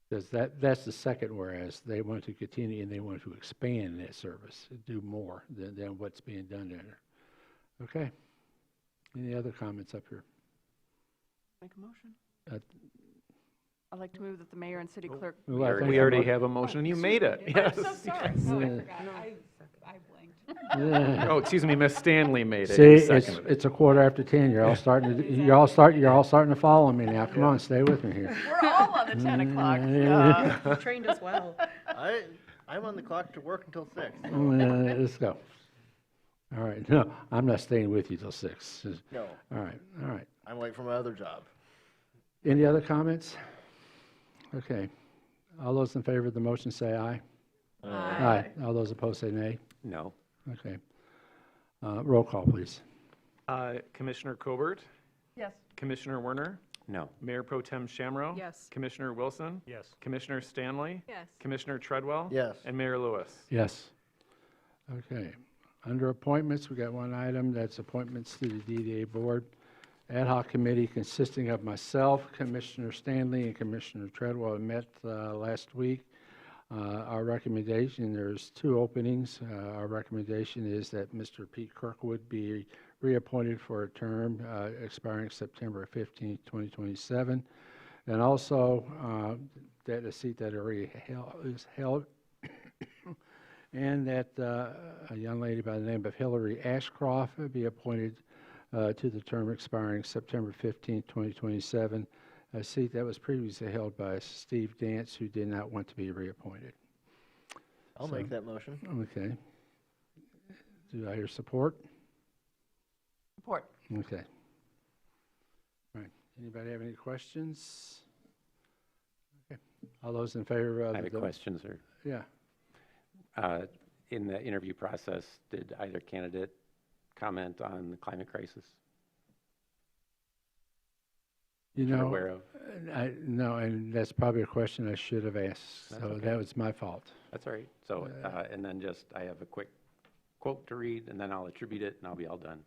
Because that's the second whereas. They want to continue and they want to expand that service, do more than what's being done there. Okay. Any other comments up here? Make a motion. I'd like to move that the mayor and city clerk. Well, I think We I already mo- have a motion. You made it. I'm Yes. so sorry. Oh, I forgot. I blinked. Oh, excuse me, Miss Stanley made it. See, You it's seconded it. it's a 10:15. You're all starting to you're all starting to follow me now. Come on, stay with me here. We're all on the 10 o'clock. Trained as well. I'm on the clock to work until 6. Let's go. All right. No, I'm not staying with you till 6. No. All right. All right. I'm late for my other job. Any other comments? Okay. All those in favor of the motion say aye. Aye. All those opposed say nay. No. Okay. Roll call, please. Commissioner Colbert, Yes. Commissioner Werner, No. Mayor Pro Tem Shamro. Yes. Commissioner Wilson. Yes. Commissioner Stanley. Yes. Commissioner Treadwell. Yes. And Mayor Lewis. Yes. Okay. Under appointments, we got one item, that's appointments to the DDA Board. Ad hoc committee consisting of myself, Commissioner Stanley, and Commissioner Treadwell met last week. Our recommendation, there's 2 openings. Our recommendation is that Mr. Pete Kirkwood be reappointed for a term expiring September 15, 2027. And also, that a seat that already is held, and that a young lady by the name of Hillary Ashcroft be appointed to the term expiring September 15, 2027, a seat that was previously held by Steve Dance, who did not want to be reappointed. I'll make that motion. Okay. Do I hear support? Support. Okay. All right. Anybody have any questions? Okay. All those in favor of I have a the... question, sir. Yeah. In the interview process, did either candidate comment on the climate crisis? You You're know, aware of? no, and that's probably a question I should have asked, That's so okay. that was my fault. That's all right. So, and then just, I have a quick quote to read, and then I'll attribute it, and I'll be all done.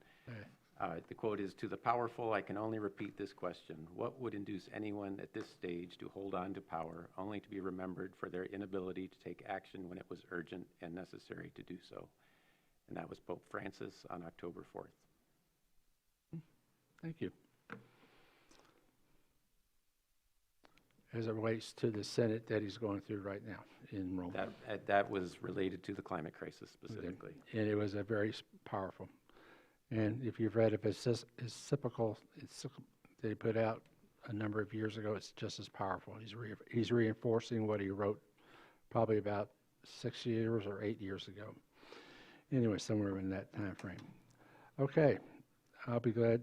The quote is, "To the powerful, I can only repeat this question. What would induce anyone at this stage to hold on to power, only to be remembered for their inability to take action when it was urgent and necessary to do so?" And that was Pope Francis on October 4th. Thank you. As it relates to the Senate that he's going through right now in Rome. That was related to the climate crisis specifically. And it was a very powerful. And if you've read his typical, they put out a number of years ago, it's just as powerful. He's reinforcing what he wrote probably about 6 years or 8 years ago. Anyway, somewhere in that time frame. Okay, I'll be glad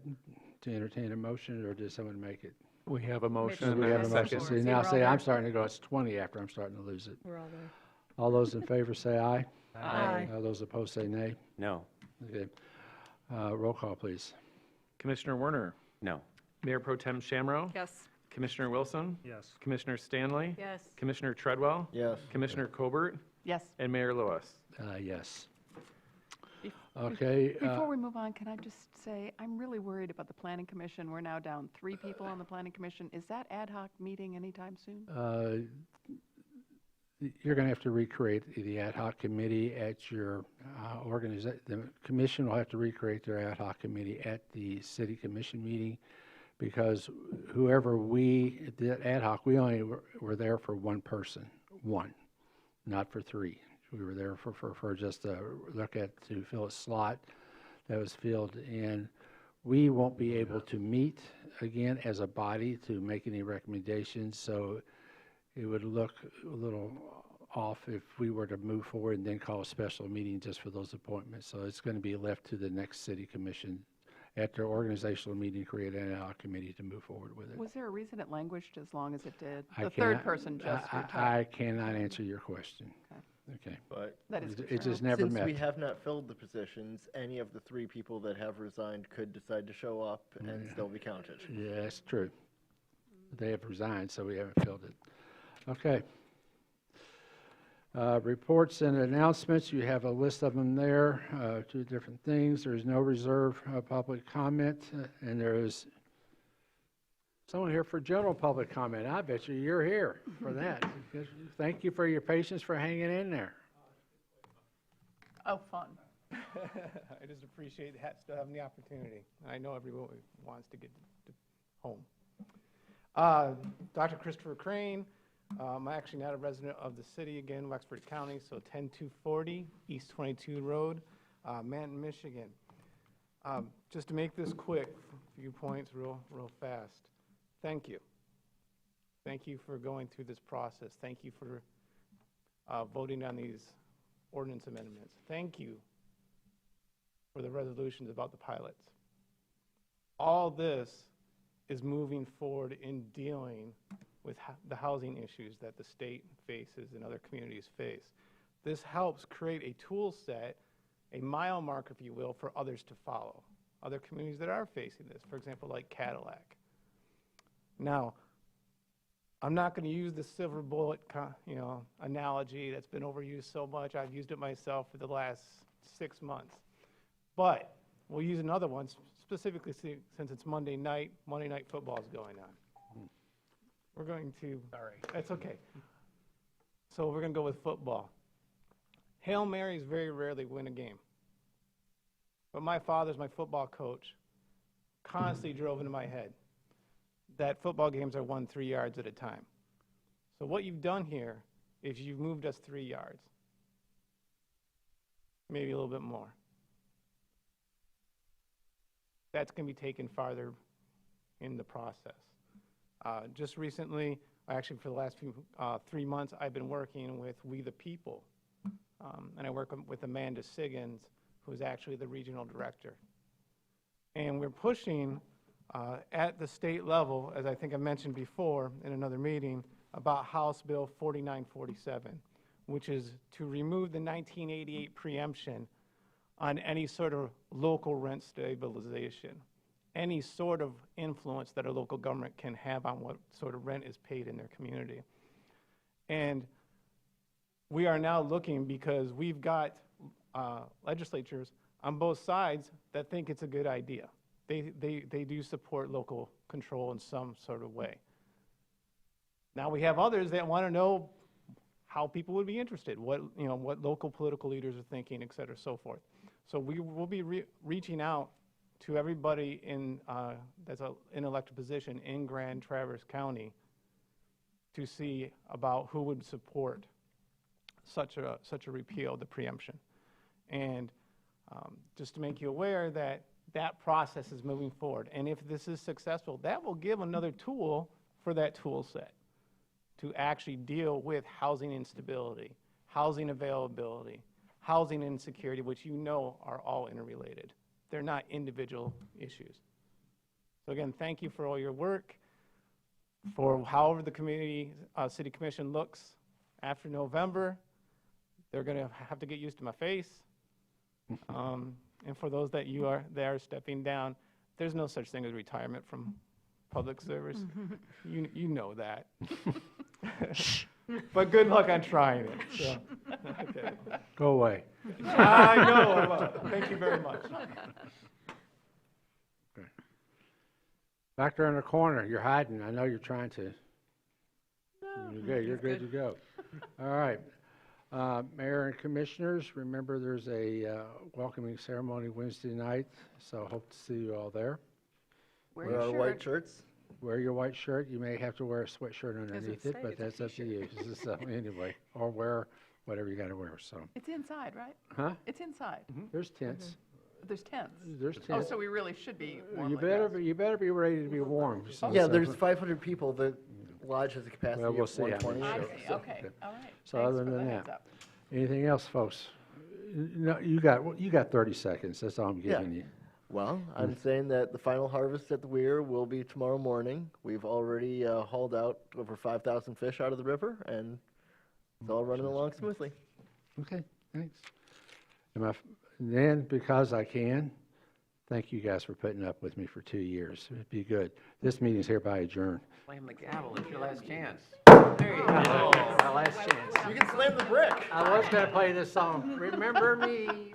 to entertain a motion, or did someone make it? We have a motion. We have a and motion. second. See, now say I'm starting to go, it's 20 after I'm starting to lose it. We're all there. All those in favor say aye. Aye. All those opposed say nay. No. Okay. Roll call, please. Commissioner Werner, No. Mayor Pro Tem Shamro. Yes. Commissioner Wilson. Yes. Commissioner Stanley. Yes. Commissioner Treadwell. Yes. Commissioner Colbert. Yes. And Mayor Lewis. Yes. Okay. Before we move on, can I just say, I'm really worried about the Planning Commission. We're now down 3 people on the Planning Commission. Is that ad hoc meeting anytime soon? You're going to have to recreate the ad hoc committee at your organization. The commission will have to recreate their ad hoc committee at the city commission meeting, because whoever the ad hoc, we only were there for one person, not for 3. We were there for just a look at, to fill a slot that was filled, and we won't be able to meet again as a body to make any recommendations, so it would look a little off if we were to move forward and then call a special meeting just for those appointments. So it's going to be left to the next city commission at their organizational meeting, create an ad hoc committee to move forward with it. Was there a reason it languished as long as it did? I The third cannot- person just I retired. cannot answer your question. Okay. But That is It just never since met. we have not filled the positions, any of the 3 people that have resigned could decide to show up and still be counted. Yeah, that's true. They have resigned, so we haven't filled it. Okay. Reports and announcements, you have a list of them there, 2 different things. There's no reserved public comment, and there is someone here for general public comment. I bet you're here for that. Thank you for your patience for hanging in there. Oh, fun. I just appreciate still having the opportunity. I know everyone wants to get to home. Dr. Christopher Crane. I'm actually not a resident of the city, again, Wexford County, so 10240 East 22 Road, Manton, Michigan. Just to make this quick, a few points real fast. Thank you. Thank you for going through this process. Thank you for voting on these ordinance amendments. Thank you for the resolutions about the pilots. All this is moving forward in dealing with the housing issues that the state faces and other communities face. This helps create a tool set, a mile mark, if you will, for others to follow. Other communities that are facing this, for example, like Cadillac. Now, I'm not going to use the silver bullet, analogy that's been overused so much. I've used it myself for the last 6 months. But we'll use another one, specifically since it's Monday night. Monday night football is going on. We're going to. Sorry. That's okay. So we're going to go with football. Hail Marys very rarely win a game. But my father's my football coach. Constantly drove into my head that football games are won 3 yards at a time. So what you've done here is you've moved us 3 yards. Maybe a little bit more. That's going to be taken farther in the process. Just recently, actually for the last 3 months, I've been working with We the People. And I work with Amanda Siggins, who is actually the regional director. And we're pushing at the state level, as I think I mentioned before in another meeting, about House Bill 4947, which is to remove the 1988 preemption on any sort of local rent stabilization, any sort of influence that a local government can have on what sort of rent is paid in their community. And we are now looking, because we've got legislatures on both sides that think it's a good idea. They do support local control in some sort of way. Now we have others that want to know how people would be interested, what local political leaders are thinking, et cetera, so forth. So we will be reaching out to everybody that's in an elected position in Grand Traverse County to see about who would support such a repeal of the preemption. And just to make you aware that that process is moving forward. And if this is successful, that will give another tool for that tool set to actually deal with housing instability, housing availability, housing insecurity, which are all interrelated. They're not individual issues. So again, thank you for all your work. For however the city commission looks after November, they're going to have to get used to my face. And for those that are stepping down, there's no such thing as retirement from public service. You know that. But good luck on trying it. So, okay. Go away. I know I will. Thank you very much. Okay. Back there in the corner, you're hiding. I know you're trying to. You're good. You're good to go. All right. Mayor and commissioners, remember there's a welcoming ceremony Wednesday night, so hope to see you all there. Wear our white shirts. Wear your white shirt. You may have to wear a sweatshirt underneath it, but that's up to you. So anyway, or wear whatever you got to wear. So It's inside, right? Huh? It's inside. There's tents. There's tents. There's Oh, tents. so we really should be warmly You better be ready to be warm. So- Yeah, so- there's 500 people. The lodge has a capacity Well, we'll of see how many 120. show. I see. So- Okay. All right. So Thanks other for the than heads that, up. anything else, folks? No, you got 30 seconds. That's all I'm Yeah. giving you. Well, I'm saying that the final harvest at the weir will be tomorrow morning. We've already hauled out over 5,000 fish out of the river, and it's all running along smoothly. Okay, thanks. Then, because I can, thank you guys for putting up with me for 2 years. It'd be good. This meeting is hereby adjourned. Slam the gavel, it's your last chance. There you go. My last chance. You can slam the brick. I was going to play this song, Remember Me.